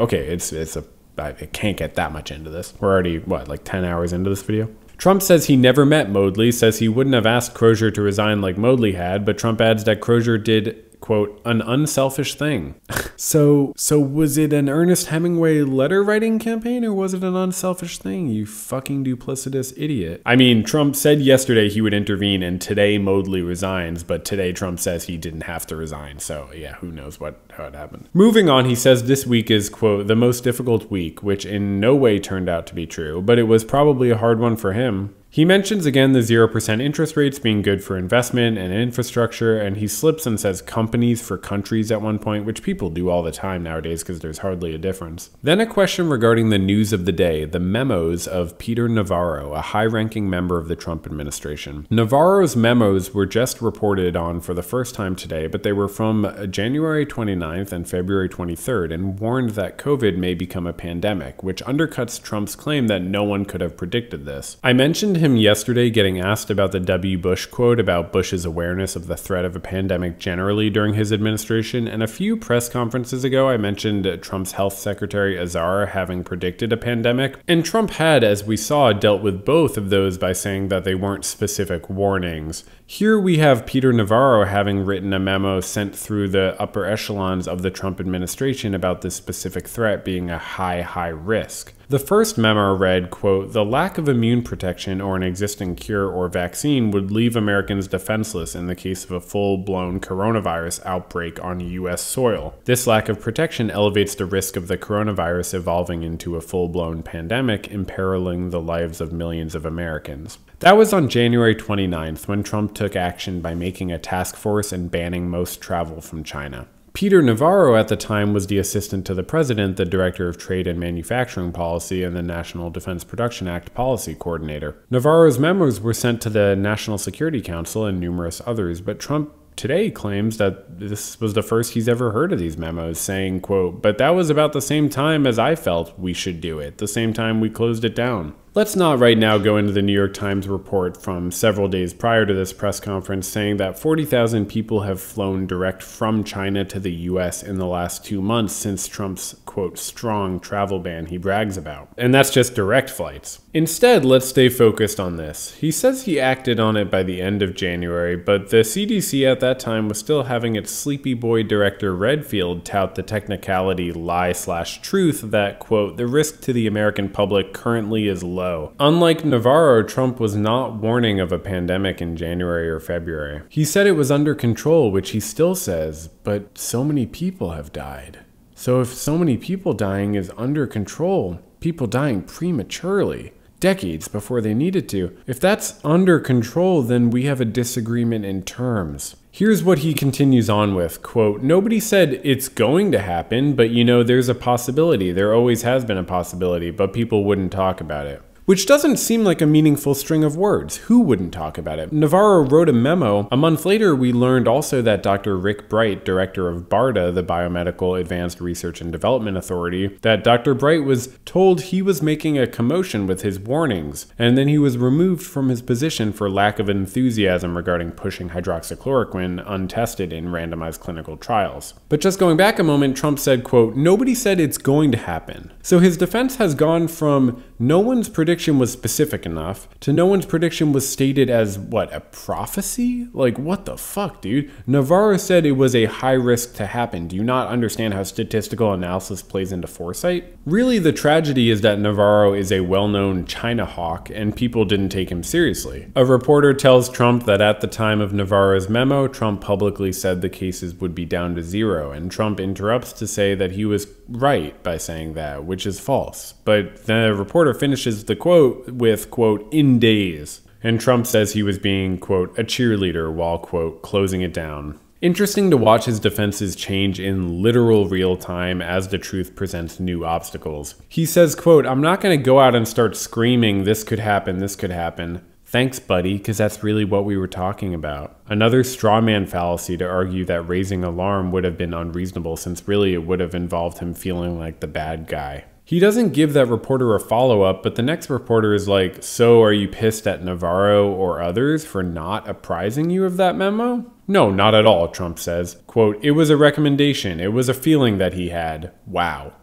I can't get that much into this. We're already, like 10 hours into this video? Trump says he never met Modly, says he wouldn't have asked Crozier to resign like Modly had, but Trump adds that Crozier did, quote, an unselfish thing. So was it an Ernest Hemingway letter writing campaign, or was it an unselfish thing, you fucking duplicitous idiot? I mean, Trump said yesterday he would intervene, and today Moodley resigns, but today Trump says he didn't have to resign. So yeah, who knows how it happened. Moving on, he says this week is, quote, the most difficult week, which in no way turned out to be true, but it was probably a hard one for him. He mentions again the 0% interest rates being good for investment and infrastructure, and he slips and says companies for countries at one point, which people do all the time nowadays because there's hardly a difference. Then a question regarding the news of the day, the memos of Peter Navarro, a high-ranking member of the Trump administration. Navarro's memos were just reported on for the first time today, but they were from January 29th and February 23rd and warned that COVID may become a pandemic, which undercuts Trump's claim that no one could have predicted this. I mentioned him yesterday getting asked about the W. Bush quote about Bush's awareness of the threat of a pandemic generally during his administration, and a few press conferences ago I mentioned Trump's health secretary Azar having predicted a pandemic, and Trump had, as we saw, dealt with both of those by saying that they weren't specific warnings. Here we have Peter Navarro having written a memo sent through the upper echelons of the Trump administration about this specific threat being a high risk. The first memo read, quote, the lack of immune protection or an existing cure or vaccine would leave Americans defenseless in the case of a full-blown coronavirus outbreak on U.S. soil. This lack of protection elevates the risk of the coronavirus evolving into a full-blown pandemic, imperiling the lives of millions of Americans. That was on January 29th, when Trump took action by making a task force and banning most travel from China. Peter Navarro at the time was the assistant to the president, the director of trade and manufacturing policy, and the National Defense Production Act policy coordinator. Navarro's memos were sent to the National Security Council and numerous others, but Trump today claims that this was the first he's ever heard of these memos, saying, quote, but that was about the same time as I felt we should do it, the same time we closed it down. Let's not right now go into the New York Times report from several days prior to this press conference saying that 40,000 people have flown direct from China to the U.S. in the last 2 months since Trump's, quote, strong travel ban he brags about. And that's just direct flights. Instead, let's stay focused on this. He says he acted on it by the end of January, but the CDC at that time was still having its sleepy boy director Redfield tout the technicality lie/truth that, quote, the risk to the American public currently is low. Unlike Navarro, Trump was not warning of a pandemic in January or February. He said it was under control, which he still says, but so many people have died. So if so many people dying is under control, people dying prematurely, decades before they needed to, if that's under control, then we have a disagreement in terms. Here's what he continues on with, quote, nobody said it's going to happen, but you know, there's a possibility. There always has been a possibility, but people wouldn't talk about it. Which doesn't seem like a meaningful string of words. Who wouldn't talk about it? Navarro wrote a memo. A month later, we learned also that Dr. Rick Bright, director of BARDA, the Biomedical Advanced Research and Development Authority, that Dr. Bright was told he was making a commotion with his warnings, and then he was removed from his position for lack of enthusiasm regarding pushing hydroxychloroquine untested in randomized clinical trials. But just going back a moment, Trump said, quote, nobody said it's going to happen. So his defense has gone from no one's prediction was specific enough to no one's prediction was stated as, what, a prophecy? Like, what the fuck, dude? Navarro said it was a high risk to happen. Do you not understand how statistical analysis plays into foresight? Really, the tragedy is that Navarro is a well-known China hawk and people didn't take him seriously. A reporter tells Trump that at the time of Navarro's memo, Trump publicly said the cases would be down to 0, and Trump interrupts to say that he was right by saying that, which is false. But the reporter finishes the quote with, quote, in days. And Trump says he was being, quote, a cheerleader while, quote, closing it down. Interesting to watch his defenses change in literal real time as the truth presents new obstacles. He says, quote, I'm not going to go out and start screaming, this could happen, this could happen. Thanks, buddy, because that's really what we were talking about. Another straw man fallacy to argue that raising alarm would have been unreasonable since really it would have involved him feeling like the bad guy. He doesn't give that reporter a follow-up, but the next reporter is like, so are you pissed at Navarro or others for not apprising you of that memo? No, not at all, Trump says. Quote, it was a recommendation. It was a feeling that he had. Wow.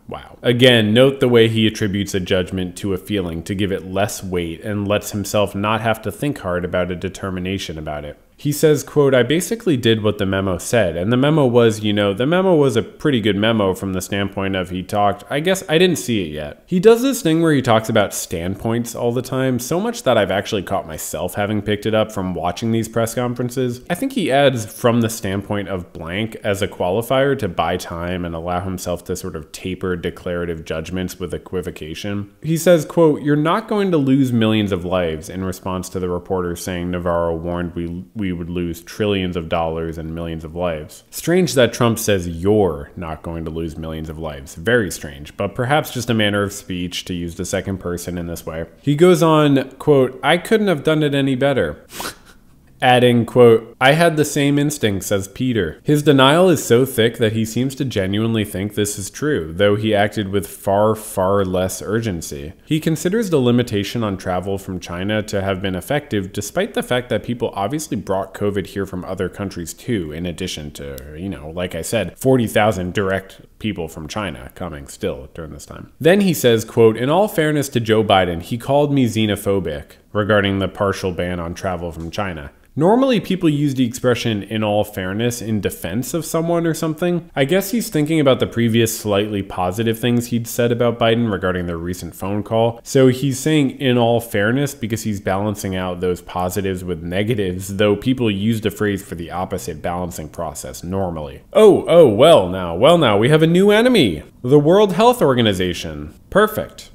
Again, note the way he attributes a judgment to a feeling to give it less weight and lets himself not have to think hard about a determination about it. He says, quote, "I basically did what the memo said." And the memo was, the memo was a pretty good memo from the standpoint of he talked. I guess I didn't see it yet. He does this thing where he talks about standpoints all the time, so much that I've actually caught myself having picked it up from watching these press conferences. I think he adds "from the standpoint of blank" as a qualifier to buy time and allow himself to sort of taper declarative judgments with equivocation. He says, quote, "You're not going to lose millions of lives," in response to the reporter saying Navarro warned we would lose trillions of dollars and millions of lives. Strange that Trump says you're not going to lose millions of lives. Very strange, but perhaps just a manner of speech to use the second person in this way. He goes on, quote, "I couldn't have done it any better." Adding, quote, "I had the same instincts as Peter." His denial is so thick that he seems to genuinely think this is true, though he acted with far, far less urgency. He considers the limitation on travel from China to have been effective, despite the fact that people obviously brought COVID here from other countries too, in addition to, like I said, 40,000 direct people from China coming still during this time. Then he says, quote, "In all fairness to Joe Biden, he called me xenophobic regarding the partial ban on travel from China." Normally, people use the expression "in all fairness" in defense of someone or something. I guess he's thinking about the previous slightly positive things he'd said about Biden regarding their recent phone call. So he's saying "in all fairness" because he's balancing out those positives with negatives, though people use the phrase for the opposite balancing process normally. Well now, we have a new enemy. The World Health Organization. Perfect.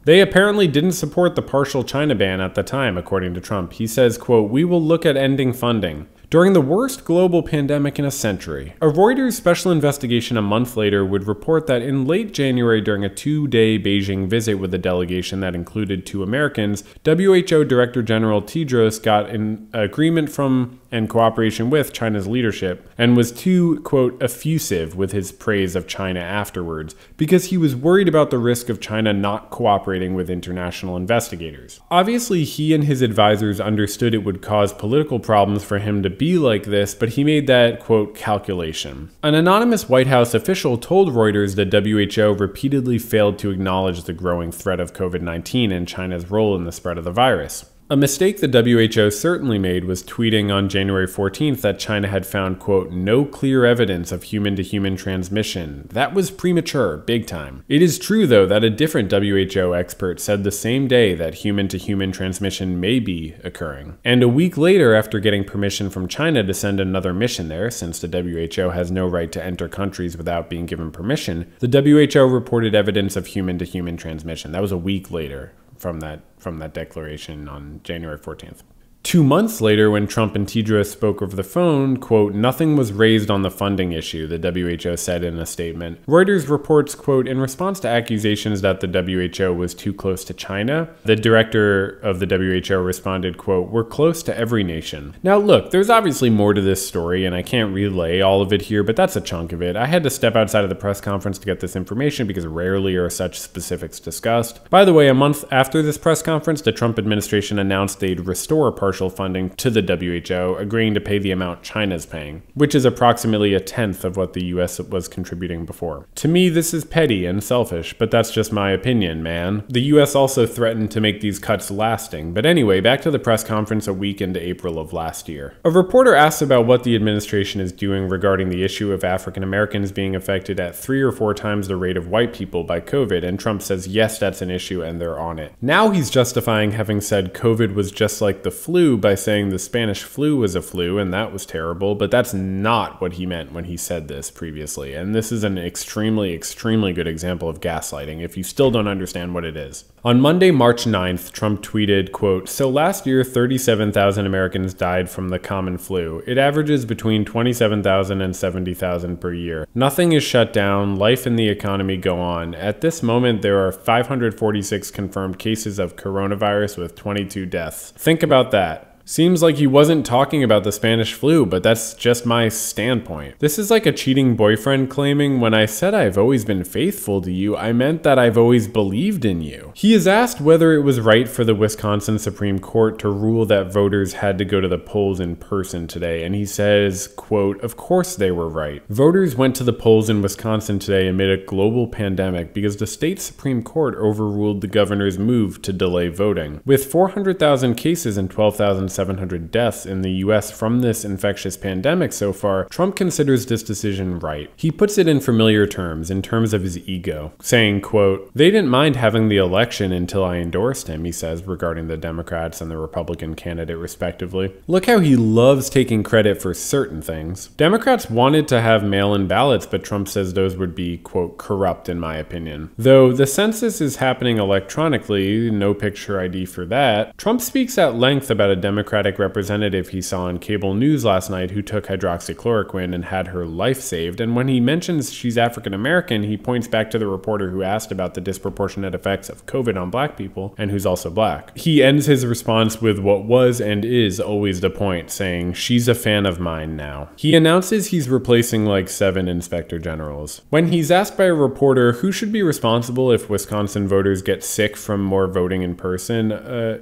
They apparently didn't support the partial China ban at the time, according to Trump. He says, quote, "We will look at ending funding." During the worst global pandemic in a century, a Reuters special investigation a month later would report that in late January, during a 2-day Beijing visit with a delegation that included 2 Americans, WHO Director General Tedros got an agreement from and cooperation with China's leadership and was too, quote, "effusive" with his praise of China afterwards because he was worried about the risk of China not cooperating with international investigators. Obviously, he and his advisors understood it would cause political problems for him to be like this, but he made that, quote, "calculation." An anonymous White House official told Reuters that WHO repeatedly failed to acknowledge the growing threat of COVID-19 and China's role in the spread of the virus. A mistake the WHO certainly made was tweeting on January 14th that China had found, quote, "no clear evidence of human-to-human transmission." That was premature, big time. It is true, though, that a different WHO expert said the same day that human-to-human transmission may be occurring. And a week later, after getting permission from China to send another mission there, since the WHO has no right to enter countries without being given permission, the WHO reported evidence of human-to-human transmission. That was a week later from that declaration on January 14th. 2 months later, when Trump and Tedros spoke over the phone, quote, "nothing was raised on the funding issue," the WHO said in a statement. Reuters reports, quote, "in response to accusations that the WHO was too close to China, the director of the WHO responded, quote, "we're close to every nation." Now look, there's obviously more to this story, and I can't relay all of it here, but that's a chunk of it. I had to step outside of the press conference to get this information because rarely are such specifics discussed. By the way, a month after this press conference, the Trump administration announced they'd restore partial funding to the WHO, agreeing to pay the amount China's paying, which is approximately a tenth of what the US was contributing before. To me, this is petty and selfish, but that's just my opinion, man. The US also threatened to make these cuts lasting. But anyway, back to the press conference a week into April of last year. A reporter asks about what the administration is doing regarding the issue of African Americans being affected at 3 or 4 times the rate of white people by COVID, and Trump says yes, that's an issue and they're on it. Now he's justifying having said COVID was just like the flu by saying the Spanish flu was a flu and that was terrible, but that's not what he meant when he said this previously. And this is an extremely, extremely good example of gaslighting if you still don't understand what it is. On Monday, March 9th, Trump tweeted, quote, "so last year 37,000 Americans died from the common flu. It averages between 27,000 and 70,000 per year. Nothing is shut down. Life and the economy go on. At this moment, there are 546 confirmed cases of coronavirus with 22 deaths. Think about that." Seems like he wasn't talking about the Spanish flu, but that's just my standpoint. This is like a cheating boyfriend claiming, "when I said I've always been faithful to you, I meant that I've always believed in you." He is asked whether it was right for the Wisconsin Supreme Court to rule that voters had to go to the polls in person today, and he says, quote, "of course they were right. Voters went to the polls in Wisconsin today amid a global pandemic because the state Supreme Court overruled the governor's move to delay voting. With 400,000 cases and 12,000 2,700 deaths in the US from this infectious pandemic so far, Trump considers this decision right. He puts it in familiar terms, in terms of his ego, saying, quote, "They didn't mind having the election until I endorsed him," he says, regarding the Democrats and the Republican candidate respectively. Look how he loves taking credit for certain things. Democrats wanted to have mail-in ballots, but Trump says those would be, quote, "corrupt in my opinion." Though the census is happening electronically, no picture ID for that, Trump speaks at length about a Democratic representative he saw on cable news last night who took hydroxychloroquine and had her life saved, and when he mentions she's African American, he points back to the reporter who asked about the disproportionate effects of COVID on black people, and who's also black. He ends his response with what was and is always the point, saying, "She's a fan of mine now." He announces he's replacing like 7 inspector generals. When he's asked by a reporter who should be responsible if Wisconsin voters get sick from more voting in person,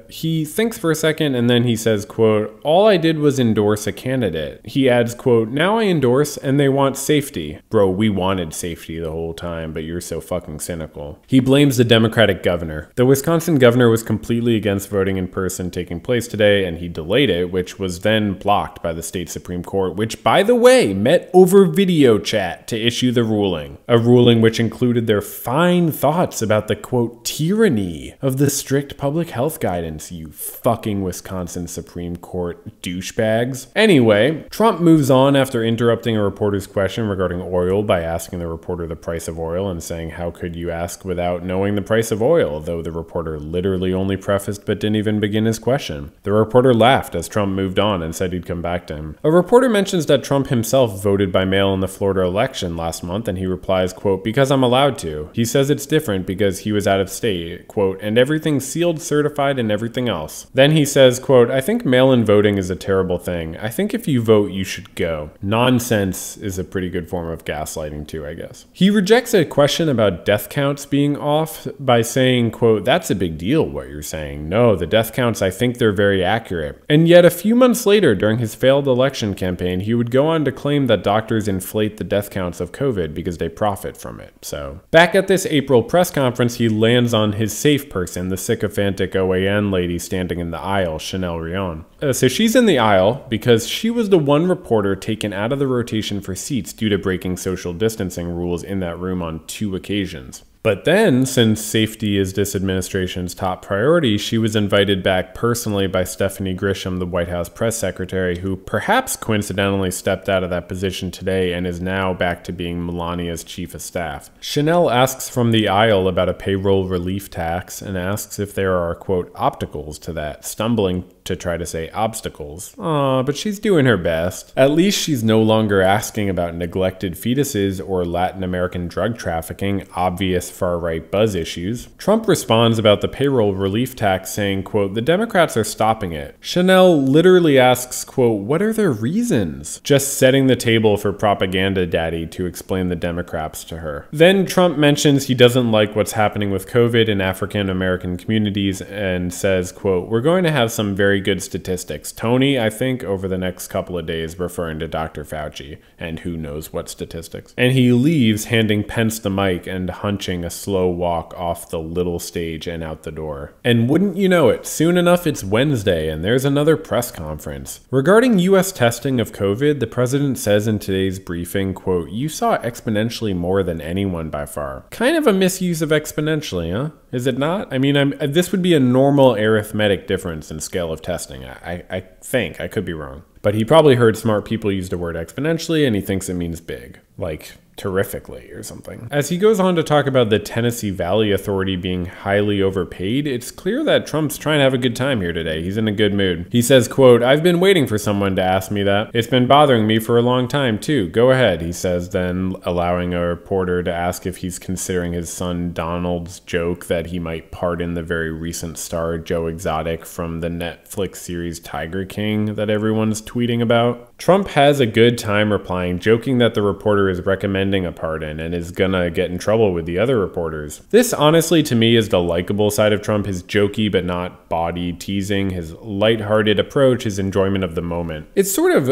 he thinks for a second and then he says, quote, "All I did was endorse a candidate." He adds, quote, "Now I endorse and they want safety." Bro, we wanted safety the whole time, but you're so fucking cynical. He blames the Democratic governor. The Wisconsin governor was completely against voting in person taking place today, and he delayed it, which was then blocked by the state Supreme Court, which, by the way, met over video chat to issue the ruling. A ruling which included their fine thoughts about the, quote, "tyranny of the strict public health guidance," you fucking Wisconsin Supreme Court douchebags. Anyway, Trump moves on after interrupting a reporter's question regarding oil by asking the reporter the price of oil and saying, "How could you ask without knowing the price of oil?" Though the reporter literally only prefaced but didn't even begin his question. The reporter laughed as Trump moved on and said he'd come back to him. A reporter mentions that Trump himself voted by mail in the Florida election last month, and he replies, quote, "Because I'm allowed to." He says it's different because he was out of state, quote, "and everything's sealed, certified, and everything else." Then he says, quote, "I think mail-in voting is a terrible thing. I think if you vote, you should go." Nonsense is a pretty good form of gaslighting too, I guess. He rejects a question about death counts being off by saying, quote, "That's a big deal what you're saying. No, the death counts, I think they're very accurate." And yet a few months later, during his failed election campaign, he would go on to claim that doctors inflate the death counts of COVID because they profit from it. So back at this April press conference, he lands on his safe person, the sycophantic OAN lady standing in the aisle, Chanel Rion. So she's in the aisle because she was the one reporter taken out of the rotation for seats due to breaking social distancing rules in that room on 2 occasions. But then, since safety is this administration's top priority, she was invited back personally by Stephanie Grisham, the White House press secretary, who perhaps coincidentally stepped out of that position today and is now back to being Melania's chief of staff. Chanel asks from the aisle about a payroll relief tax and asks if there are, quote, "opticals to that," stumbling to try to say obstacles. Aw, but she's doing her best. At least she's no longer asking about neglected fetuses or Latin American drug trafficking, obvious far-right buzz issues. Trump responds about the payroll relief tax saying, quote, "The Democrats are stopping it." Chanel literally asks, quote, "What are their reasons?" Just setting the table for propaganda daddy to explain the Democrats to her. Then Trump mentions he doesn't like what's happening with COVID in African American communities and says, quote, "We're going to have some very good statistics, Tony, I think, over the next couple of days," referring to Dr. Fauci, and who knows what statistics. And he leaves, handing Pence the mic and hunching a slow walk off the little stage and out the door. And wouldn't you know it, soon enough it's Wednesday and there's another press conference. Regarding US testing of COVID, the president says in today's briefing, quote, "You saw exponentially more than anyone by far." Kind of a misuse of exponentially, huh? Is it not? I mean, this would be a normal arithmetic difference in scale of testing. I think. I could be wrong. But he probably heard smart people use the word exponentially and he thinks it means big. Like terrifically or something. As he goes on to talk about the Tennessee Valley Authority being highly overpaid, it's clear that Trump's trying to have a good time here today. He's in a good mood. He says, quote, "I've been waiting for someone to ask me that. It's been bothering me for a long time too. Go ahead," he says, then allowing a reporter to ask if he's considering his son Donald's joke that he might pardon the very recent star Joe Exotic from the Netflix series Tiger King that everyone's tweeting about. Trump has a good time replying, joking that the reporter is recommending a pardon and is gonna get in trouble with the other reporters. This honestly to me is the likable side of Trump, his jokey but not body teasing, his lighthearted approach, his enjoyment of the moment. It's sort of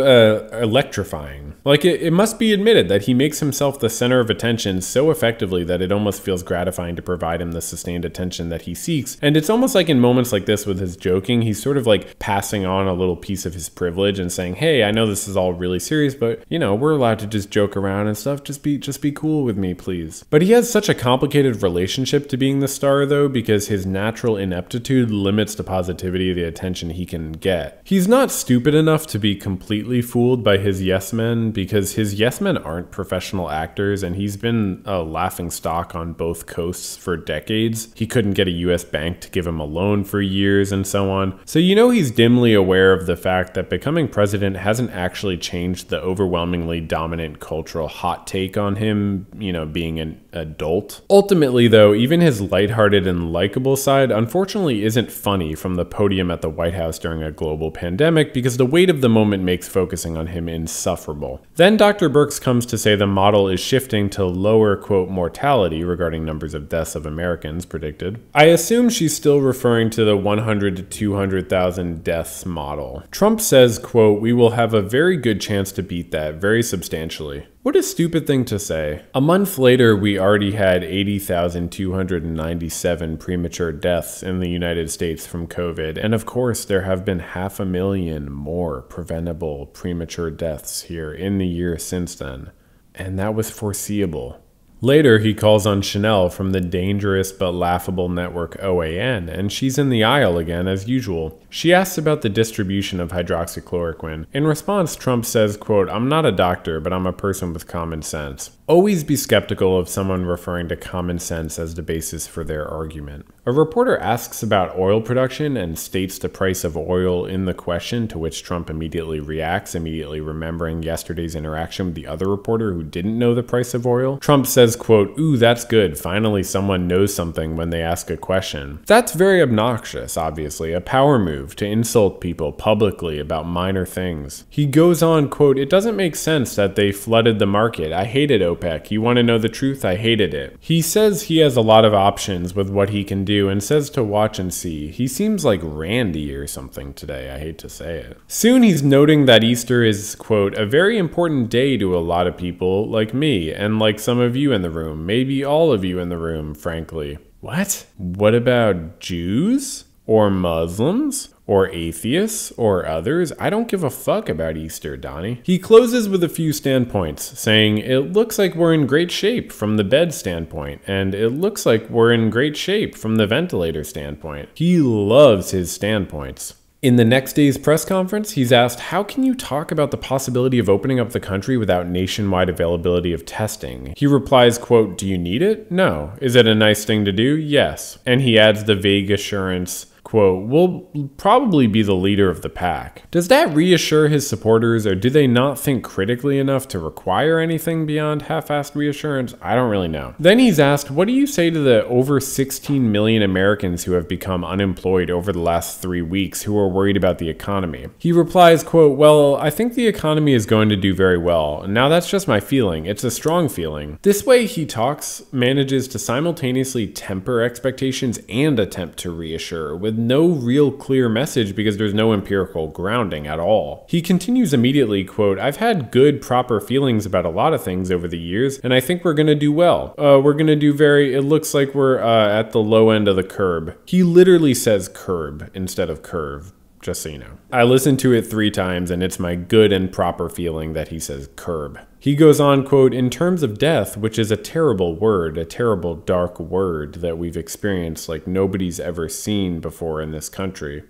electrifying. Like, it must be admitted that he makes himself the center of attention so effectively that it almost feels gratifying to provide him the sustained attention that he seeks. And it's almost like in moments like this with his joking, he's sort of like passing on a little piece of his privilege and saying, hey, I know this is all really serious, but you know, we're allowed to just joke around and stuff. Just be cool with me, please. But he has such a complicated relationship to being the star though, because his natural ineptitude limits the positivity of the attention he can get. He's not stupid enough to be completely fooled by his yes men, because his yes men aren't professional actors, and he's been a laughing stock on both coasts for decades. He couldn't get a US bank to give him a loan for years and so on. So you know he's dimly aware of the fact that becoming president hasn't actually changed the overwhelmingly dominant cultural hot take on him, you know, being an adult. Ultimately though, even his lighthearted and likable side unfortunately isn't funny from the podium at the White House during a global pandemic, because the weight of the moment makes focusing on him insufferable. Then Dr. Birx comes to say the model is shifting to lower, quote, mortality regarding numbers of deaths of Americans predicted. I assume she's still referring to the 100 to 200,000 deaths model. Trump says, quote, we will have a very good chance to beat that very substantially. What a stupid thing to say. A month later, we already had 80,297 premature deaths in the United States from COVID. And of course, there have been 500,000 more preventable premature deaths here in the year since then. And that was foreseeable. Later, he calls on Chanel from the dangerous but laughable network OAN, and she's in the aisle again as usual. She asks about the distribution of hydroxychloroquine. In response, Trump says, quote, I'm not a doctor, but I'm a person with common sense. Always be skeptical of someone referring to common sense as the basis for their argument. A reporter asks about oil production and states the price of oil in the question, to which Trump immediately reacts, immediately remembering yesterday's interaction with the other reporter who didn't know the price of oil. Trump says, quote, ooh, that's good. Finally, someone knows something when they ask a question. That's very obnoxious, obviously, a power move to insult people publicly about minor things. He goes on, quote, it doesn't make sense that they flooded the market. I hated OPEC. You want to know the truth? I hated it. He says he has a lot of options with what he can do and says to watch and see. He seems like Randy or something today. I hate to say it. Soon he's noting that Easter is, quote, a very important day to a lot of people like me and like some of you in the room. Maybe all of you in the room, frankly. What? What about Jews? Or Muslims? Or atheists? Or others? I don't give a fuck about Easter, Donnie. He closes with a few standpoints, saying, it looks like we're in great shape from the bed standpoint, and it looks like we're in great shape from the ventilator standpoint. He loves his standpoints. In the next day's press conference, he's asked, how can you talk about the possibility of opening up the country without nationwide availability of testing? He replies, quote, do you need it? No. Is it a nice thing to do? Yes. And he adds the vague assurance, quote, we'll probably be the leader of the pack. Does that reassure his supporters, or do they not think critically enough to require anything beyond half-assed reassurance? I don't really know. Then he's asked, what do you say to the over 16 million Americans who have become unemployed over the last 3 weeks who are worried about the economy? He replies, quote, well, I think the economy is going to do very well. Now that's just my feeling. It's a strong feeling. This way he talks, manages to simultaneously temper expectations and attempt to reassure with no real clear message because there's no empirical grounding at all. He continues immediately, quote, I've had good, proper feelings about a lot of things over the years, and I think we're gonna do well. We're gonna do it looks like we're at the low end of the curb. He literally says curb instead of curve. Just so you know. I listened to it 3 times and it's my good and proper feeling that he says curb. He goes on, quote, in terms of death, which is a terrible word, a terrible dark word that we've experienced like nobody's ever seen before in this country.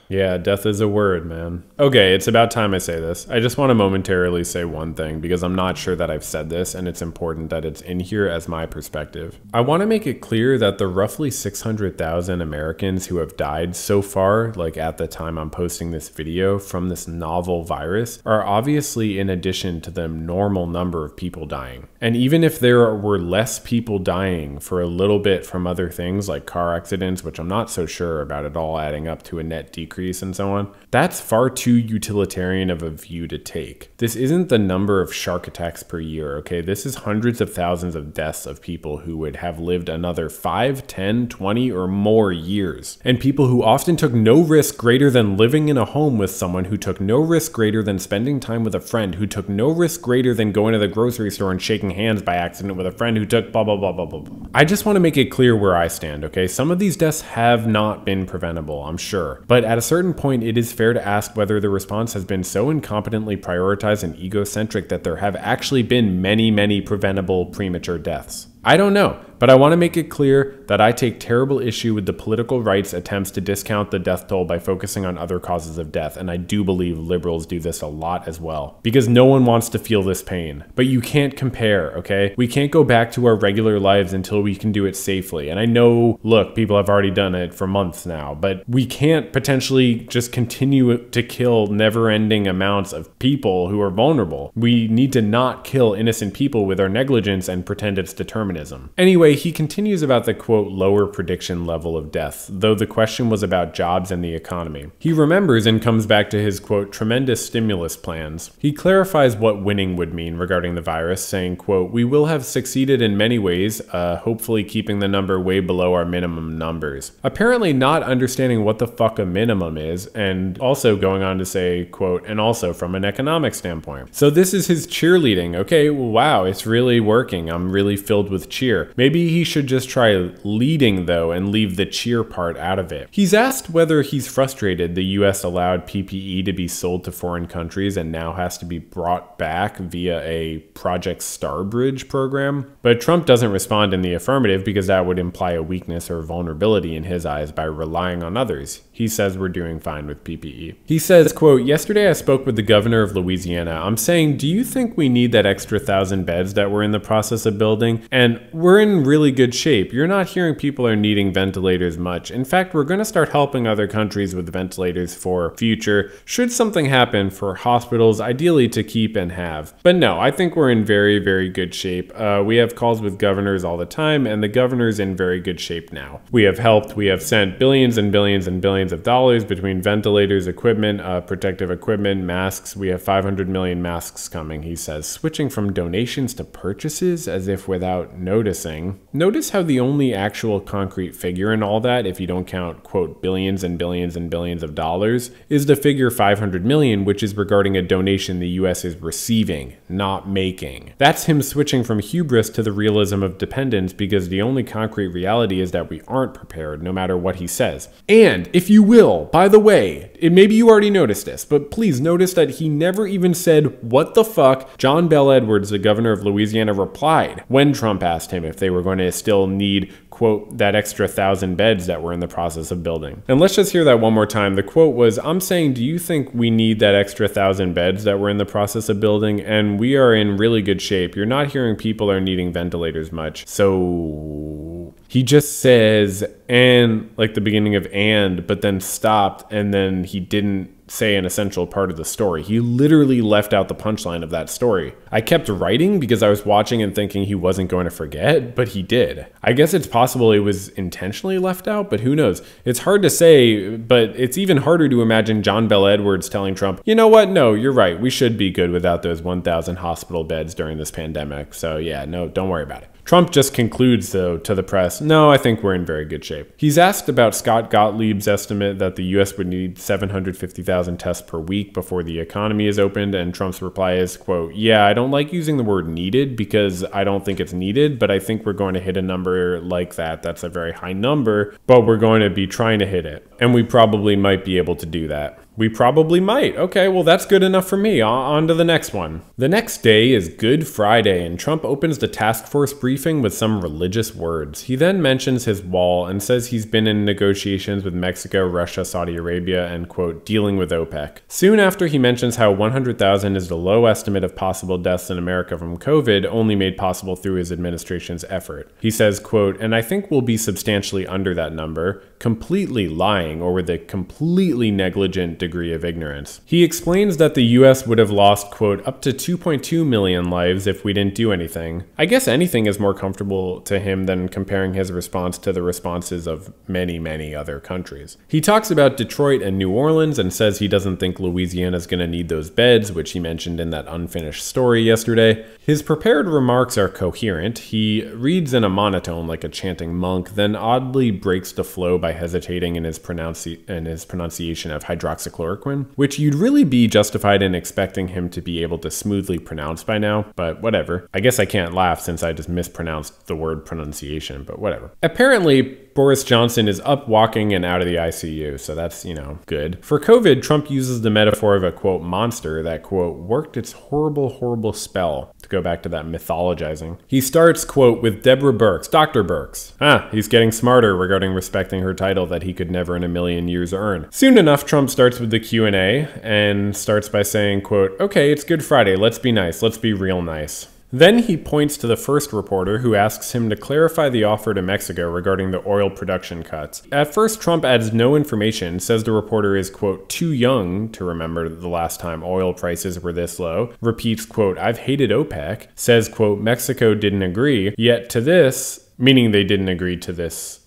Yeah, death is a word, man. Okay, it's about time I say this. I just want to momentarily say one thing because I'm not sure that I've said this and it's important that it's in here as my perspective. I want to make it clear that the roughly 600,000 Americans who have died so far, like at the time I'm posting this video, from this novel virus, are obviously in addition to the normal number of people dying. And even if there were less people dying for a little bit from other things like car accidents, which I'm not so sure about it all adding up to a net decrease increase and so on. That's far too utilitarian of a view to take. This isn't the number of shark attacks per year, okay? This is hundreds of thousands of deaths of people who would have lived another 5, 10, 20 or more years. And people who often took no risk greater than living in a home with someone, who took no risk greater than spending time with a friend, who took no risk greater than going to the grocery store and shaking hands by accident with a friend who took blah, blah, blah, blah, blah, blah. I just want to make it clear where I stand, okay? Some of these deaths have not been preventable, I'm sure. But at a certain point, it is fair to ask whether the response has been so incompetently prioritized and egocentric that there have actually been many, many preventable premature deaths. I don't know, but I want to make it clear that I take terrible issue with the political right's attempts to discount the death toll by focusing on other causes of death, and I do believe liberals do this a lot as well, because no one wants to feel this pain. But you can't compare, okay? We can't go back to our regular lives until we can do it safely. And I know, look, people have already done it for months now, but we can't potentially just continue to kill never-ending amounts of people who are vulnerable. We need to not kill innocent people with our negligence and pretend it's determinism. Anyway, he continues about the quote lower prediction level of deaths, though the question was about jobs and the economy. He remembers and comes back to his quote tremendous stimulus plans. He clarifies what winning would mean regarding the virus, saying quote, "We will have succeeded in many ways, hopefully keeping the number way below our minimum numbers." Apparently not understanding what the fuck a minimum is, and also going on to say quote, "and also from an economic standpoint." So this is his cheerleading. Okay, wow, it's really working. I'm really filled with cheer. Maybe he should just try leading though and leave the cheer part out of it. He's asked whether he's frustrated the US allowed PPE to be sold to foreign countries and now has to be brought back via a Project Starbridge program. But Trump doesn't respond in the affirmative because that would imply a weakness or vulnerability in his eyes by relying on others. He says we're doing fine with PPE. He says, quote, "Yesterday I spoke with the governor of Louisiana. I'm saying, do you think we need that extra 1,000 beds that we're in the process of building? And we're in really good shape. You're not hearing people are needing ventilators much. In fact, we're going to start helping other countries with ventilators for future, should something happen, for hospitals, ideally to keep and have. But no, I think we're in very, very good shape. We have calls with governors all the time, and the governor's in very good shape now. We have helped. We have sent billions and billions and billions of dollars between ventilators, equipment, protective equipment, masks. We have 500 million masks coming," he says, switching from donations to purchases as if without noticing. Notice how the only actual concrete figure in all that, if you don't count, quote, billions and billions and billions of dollars, is the figure 500 million, which is regarding a donation the US is receiving, not making. That's him switching from hubris to the realism of dependence, because the only concrete reality is that we aren't prepared, no matter what he says. And if you will, by the way, maybe you already noticed this, but please notice that he never even said what the fuck John Bel Edwards, the governor of Louisiana, replied when Trump asked him if they were going to still need, quote, that extra 1,000 beds that we're in the process of building. And let's just hear that one more time. The quote was, "I'm saying, do you think we need that extra 1,000 beds that we're in the process of building? And we are in really good shape. You're not hearing people are needing ventilators much." So he just says, and like the beginning of and, but then stopped, and then he didn't say an essential part of the story. He literally left out the punchline of that story. I kept writing because I was watching and thinking he wasn't going to forget, but he did. I guess it's possible it was intentionally left out, but who knows? It's hard to say, but it's even harder to imagine John Bel Edwards telling Trump, "You know what? No, you're right. We should be good without those 1,000 hospital beds during this pandemic. So yeah, no, don't worry about it." Trump just concludes, though, to the press, "No, I think we're in very good shape." He's asked about Scott Gottlieb's estimate that the US would need 750,000 tests per week before the economy is opened, and Trump's reply is, quote, "Yeah, I don't like using the word needed because I don't think it's needed, but I think we're going to hit a number like that. That's a very high number, but we're going to be trying to hit it. And we probably might be able to do that." We probably might. Okay, well, that's good enough for me. On to the next one. The next day is Good Friday, and Trump opens the task force briefing with some religious words. He then mentions his wall and says he's been in negotiations with Mexico, Russia, Saudi Arabia, and, quote, dealing with OPEC. Soon after, he mentions how 100,000 is the low estimate of possible deaths in America from COVID, only made possible through his administration's effort. He says, quote, "And I think we'll be substantially under that number, completely lying or with a completely negligent degree of ignorance. He explains that the US would have lost, quote, up to 2.2 million lives if we didn't do anything. I guess anything is more comfortable to him than comparing his response to the responses of many, many other countries. He talks about Detroit and New Orleans and says he doesn't think Louisiana's going to need those beds, which he mentioned in that unfinished story yesterday. His prepared remarks are coherent. He reads in a monotone like a chanting monk, then oddly breaks the flow by hesitating in his pronunciation of hydroxychloroquine, which you'd really be justified in expecting him to be able to smoothly pronounce by now, but whatever. I guess I can't laugh since I just mispronounced the word pronunciation, but whatever. Apparently, Boris Johnson is up walking and out of the ICU, so that's, good. For COVID, Trump uses the metaphor of a, quote, monster that, quote, worked its horrible, horrible spell, to go back to that mythologizing. He starts, quote, with Deborah Birx, Dr. Birx. He's getting smarter regarding respecting her title that he could never in a million years earn. Soon enough, Trump starts with the Q&A and starts by saying, quote, okay, it's Good Friday, let's be nice, let's be real nice. Then he points to the first reporter who asks him to clarify the offer to Mexico regarding the oil production cuts. At first, Trump adds no information, says the reporter is, quote, too young to remember the last time oil prices were this low, repeats, quote, I've hated OPEC, says, quote, Mexico didn't agree, yet to this, meaning they didn't agree to this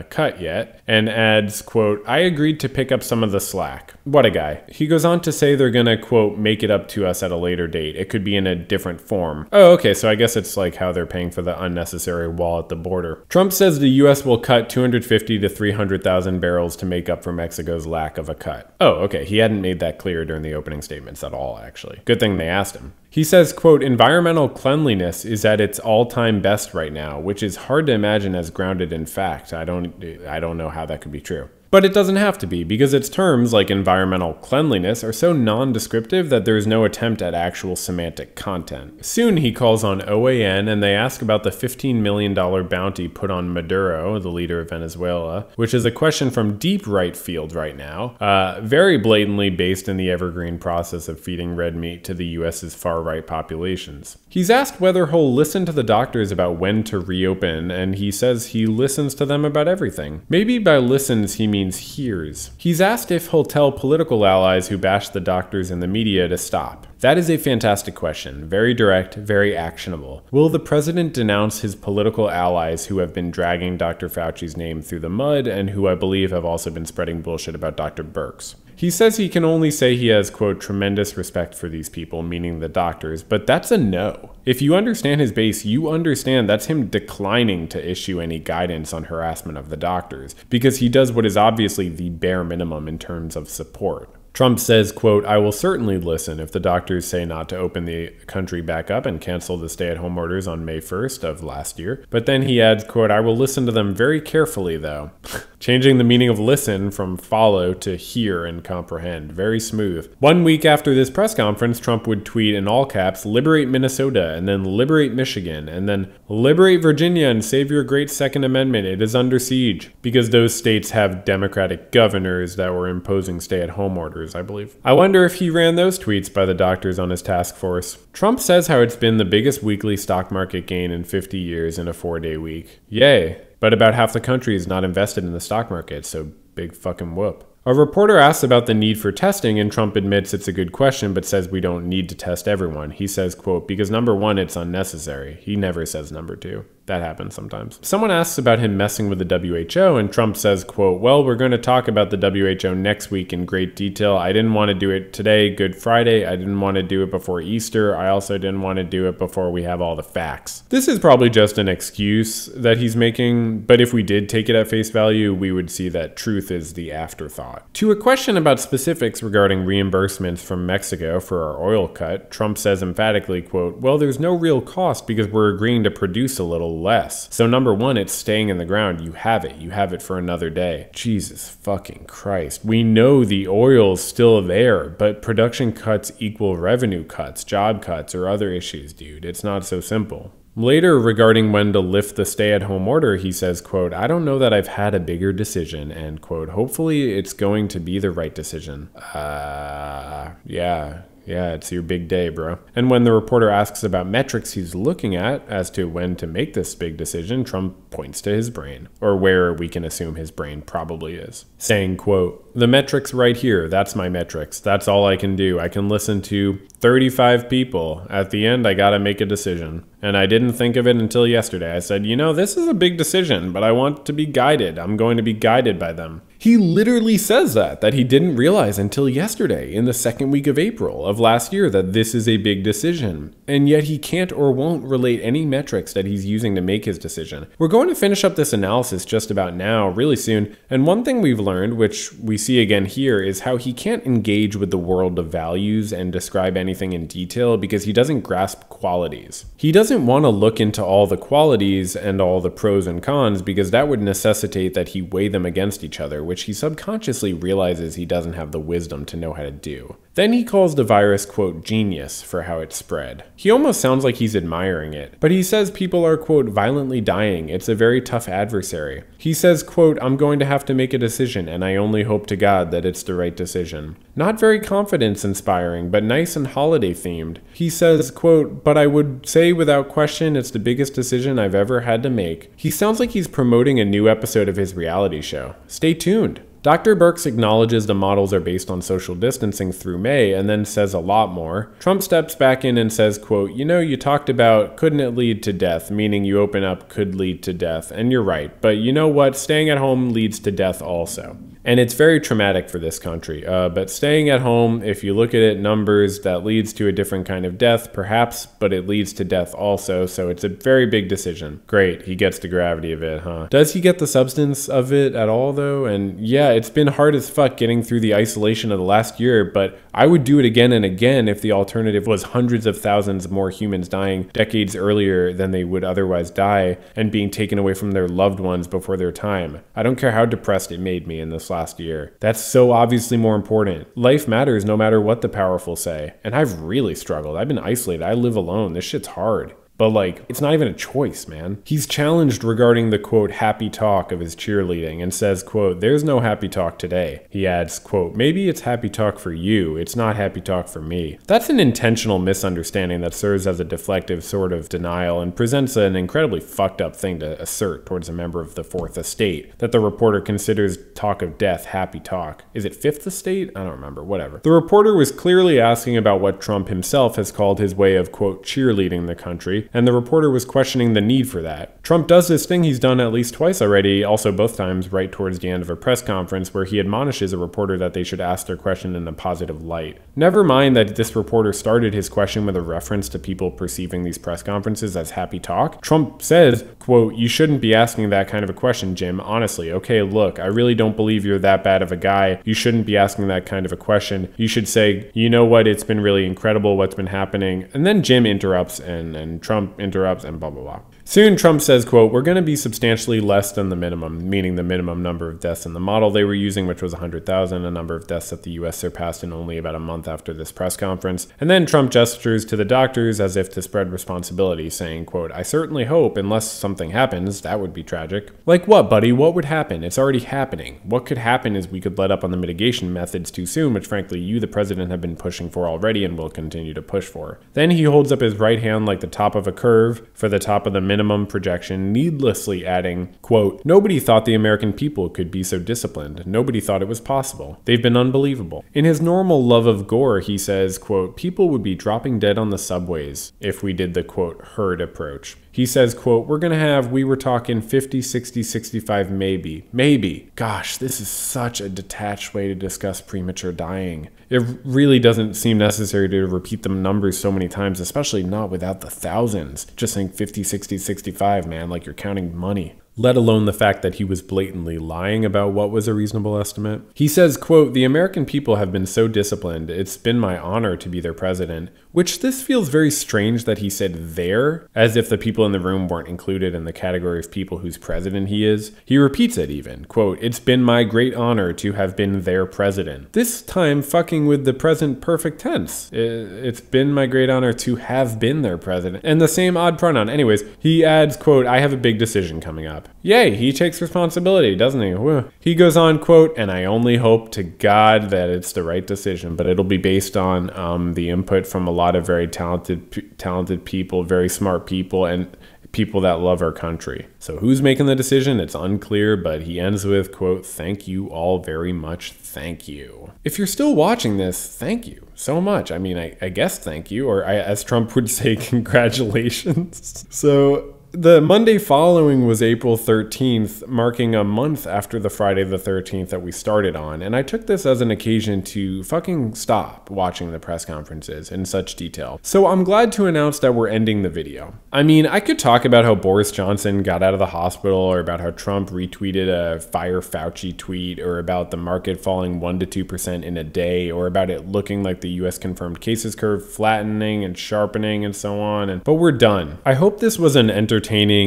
cut yet, and adds, quote, I agreed to pick up some of the slack. What a guy. He goes on to say they're gonna, quote, make it up to us at a later date. It could be in a different form. Oh, okay, so I guess it's like how they're paying for the unnecessary wall at the border. Trump says the US will cut 250 to 300,000 barrels to make up for Mexico's lack of a cut. Oh, okay, he hadn't made that clear during the opening statements at all, actually. Good thing they asked him. He says, quote, environmental cleanliness is at its all-time best right now, which is hard to imagine as grounded in fact. I don't know how that could be true. But it doesn't have to be, because its terms, like environmental cleanliness, are so non-descriptive that there is no attempt at actual semantic content. Soon he calls on OAN, and they ask about the $15 million bounty put on Maduro, the leader of Venezuela, which is a question from deep right field right now, very blatantly based in the evergreen process of feeding red meat to the US's far-right populations. He's asked whether he'll listen to the doctors about when to reopen, and he says he listens to them about everything. Maybe by listens he means hears. He's asked if he'll tell political allies who bash the doctors and the media to stop. That is a fantastic question. Very direct, very actionable. Will the president denounce his political allies who have been dragging Dr. Fauci's name through the mud and who I believe have also been spreading bullshit about Dr. Birx? He says he can only say he has, quote, tremendous respect for these people, meaning the doctors, but that's a no. If you understand his base, you understand that's him declining to issue any guidance on harassment of the doctors, because he does what is obviously the bare minimum in terms of support. Trump says, quote, I will certainly listen if the doctors say not to open the country back up and cancel the stay-at-home orders on May 1st of last year. But then he adds, quote, I will listen to them very carefully, though. Changing the meaning of listen from follow to hear and comprehend. Very smooth. 1 week after this press conference, Trump would tweet in all caps, liberate Minnesota, and then liberate Michigan, and then liberate Virginia and save your great Second Amendment. It is under siege. Because those states have Democratic governors that were imposing stay-at-home orders, I believe. I wonder if he ran those tweets by the doctors on his task force. Trump says how it's been the biggest weekly stock market gain in 50 years in a 4-day week. Yay. But about half the country is not invested in the stock market, so big fucking whoop. A reporter asks about the need for testing, and Trump admits it's a good question, but says we don't need to test everyone. He says, quote, because number one, it's unnecessary. He never says number two. That happens sometimes. Someone asks about him messing with the WHO, and Trump says, quote, well, we're going to talk about the WHO next week in great detail. I didn't want to do it today, Good Friday. I didn't want to do it before Easter. I also didn't want to do it before we have all the facts. This is probably just an excuse that he's making, but if we did take it at face value, we would see that truth is the afterthought. To a question about specifics regarding reimbursements from Mexico for our oil cut, Trump says emphatically, quote, well, there's no real cost because we're agreeing to produce a little less. So number one, it's staying in the ground. You have it. You have it for another day. Jesus fucking Christ. We know the oil's still there, but production cuts equal revenue cuts, job cuts, or other issues, dude. It's not so simple. Later, regarding when to lift the stay-at-home order, he says, quote, I don't know that I've had a bigger decision, and, quote, hopefully it's going to be the right decision. Yeah. Yeah, it's your big day, bro. And when the reporter asks about metrics he's looking at as to when to make this big decision, Trump points to his brain, or where we can assume his brain probably is, saying, quote, "The metrics right here, that's my metrics. That's all I can do. I can listen to 35 people. At the end, I gotta make a decision. And I didn't think of it until yesterday. I said, this is a big decision, but I want to be guided. I'm going to be guided by them." He literally says that he didn't realize until yesterday in the second week of April of last year that this is a big decision. And yet he can't or won't relate any metrics that he's using to make his decision. We're going to finish up this analysis just about now, really soon. And one thing we've learned, which we see again here, is how he can't engage with the world of values and describe anything in detail because he doesn't grasp qualities. He doesn't want to look into all the qualities and all the pros and cons because that would necessitate that he weigh them against each other, which he subconsciously realizes he doesn't have the wisdom to know how to do. Then he calls the virus, quote, genius for how it spread. He almost sounds like he's admiring it, but he says people are, quote, violently dying. It's a very tough adversary. He says, quote, I'm going to have to make a decision and I only hope to God that it's the right decision. Not very confidence-inspiring, but nice and holiday-themed. He says, quote, but I would say without question it's the biggest decision I've ever had to make. He sounds like he's promoting a new episode of his reality show. Stay tuned. Dr. Birx acknowledges the models are based on social distancing through May and then says a lot more. Trump steps back in and says, quote, you talked about couldn't it lead to death, meaning you open up could lead to death, and you're right, but you know what, staying at home leads to death also. And it's very traumatic for this country, but staying at home, if you look at it, numbers, that leads to a different kind of death, perhaps, but it leads to death also, so it's a very big decision. Great, he gets the gravity of it, huh? Does he get the substance of it at all, though? And yeah, it's been hard as fuck getting through the isolation of the last year, but I would do it again and again if the alternative was hundreds of thousands more humans dying decades earlier than they would otherwise die and being taken away from their loved ones before their time. I don't care how depressed it made me in this last year. That's so obviously more important. Life matters no matter what the powerful say. And I've really struggled. I've been isolated. I live alone. This shit's hard. But it's not even a choice, man. He's challenged regarding the, quote, happy talk of his cheerleading and says, quote, there's no happy talk today. He adds, quote, maybe it's happy talk for you. It's not happy talk for me. That's an intentional misunderstanding that serves as a deflective sort of denial and presents an incredibly fucked up thing to assert towards a member of the Fourth Estate, that the reporter considers talk of death happy talk. Is it Fifth Estate? I don't remember, whatever. The reporter was clearly asking about what Trump himself has called his way of, quote, cheerleading the country, and the reporter was questioning the need for that. Trump does this thing he's done at least twice already, also both times right towards the end of a press conference, where he admonishes a reporter that they should ask their question in a positive light. Never mind that this reporter started his question with a reference to people perceiving these press conferences as happy talk. Trump says, quote, you shouldn't be asking that kind of a question, Jim. Honestly, okay, look, I really don't believe you're that bad of a guy. You shouldn't be asking that kind of a question. You should say, you know what, it's been really incredible what's been happening. And then Jim interrupts and Trump interrupts and blah, blah, blah. Soon, Trump says, quote, we're going to be substantially less than the minimum, meaning the minimum number of deaths in the model they were using, which was 100,000, a number of deaths that the U.S. surpassed in only about a month after this press conference. And then Trump gestures to the doctors as if to spread responsibility, saying, quote, I certainly hope, unless something happens, that would be tragic. Like what, buddy? What would happen? It's already happening. What could happen is we could let up on the mitigation methods too soon, which frankly you, the president, have been pushing for already and will continue to push for. Then he holds up his right hand like the top of a curve for the top of the minimum projection, needlessly adding, quote, nobody thought the American people could be so disciplined. Nobody thought it was possible. They've been unbelievable. In his normal love of gore, he says, quote, people would be dropping dead on the subways if we did the, quote, herd approach. He says, quote, we were talking 50, 60, 65, maybe. Maybe. Gosh, this is such a detached way to discuss premature dying. It really doesn't seem necessary to repeat the numbers so many times, especially not without the thousands. Just saying 50, 60, 65, man, like you're counting money. Let alone the fact that he was blatantly lying about what was a reasonable estimate. He says, quote, the American people have been so disciplined, it's been my honor to be their president, which this feels very strange that he said their, as if the people in the room weren't included in the category of people whose president he is. He repeats it even, quote, it's been my great honor to have been their president. This time fucking with the present perfect tense. It's been my great honor to have been their president. And the same odd pronoun. Anyways, he adds, quote, I have a big decision coming up. snap. Yay, he takes responsibility, doesn't he? Whew. He goes on, quote, "And I only hope to God that it's the right decision, but it'll be based on the input from a lot of very talented people, very smart people, and people that love our country. So who's making the decision? It's unclear," but he ends with, quote, "Thank you all very much. Thank you." If you're still watching this, thank you so much. I mean, I guess thank you, or as Trump would say, congratulations. So the Monday following was April 13th, marking a month after the Friday the 13th that we started on, and I took this as an occasion to fucking stop watching the press conferences in such detail. So I'm glad to announce that we're ending the video. I mean, I could talk about how Boris Johnson got out of the hospital, or about how Trump retweeted a Fire Fauci tweet, or about the market falling 1% to 2% in a day, or about it looking like the US confirmed cases curve flattening and sharpening and so on, but we're done. I hope this was an entertaining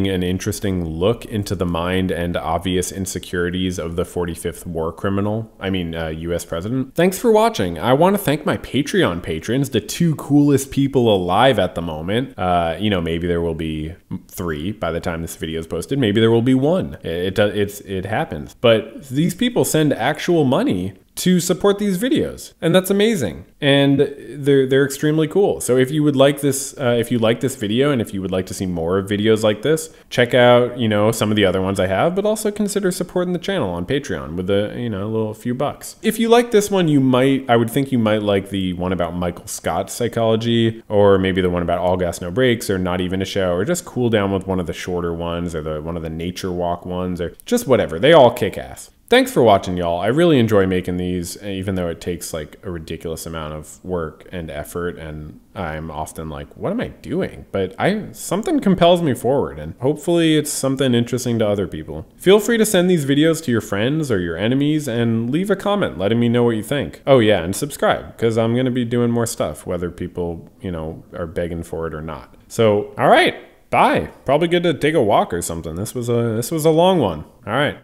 and interesting look into the mind and obvious insecurities of the 45th war criminal, US president. Thanks for watching. I want to thank my Patreon patrons, the 2 coolest people alive at the moment. Maybe there will be 3 by the time this video is posted. Maybe there will be 1. It happens. But these people send actual money to support these videos, and that's amazing, and they're extremely cool. So if you would like this, if you like this video, and if you would like to see more videos like this, check out some of the other ones I have, but also consider supporting the channel on Patreon with a little few bucks. If you like this one, I would think you might like the one about Michael Scott's psychology, or maybe the one about All Gas No Breaks, or Not Even a Show, or just cool down with one of the shorter ones, or one of the nature walk ones, or just whatever. They all kick ass. Thanks for watching, y'all. I really enjoy making these, even though it takes like a ridiculous amount of work and effort, and I'm often like, what am I doing? But something compels me forward, and hopefully it's something interesting to other people. Feel free to send these videos to your friends or your enemies, and leave a comment letting me know what you think. Oh yeah, and subscribe, because I'm gonna be doing more stuff, whether people, are begging for it or not. So, all right, bye. Probably good to take a walk or something. This was a long one. All right.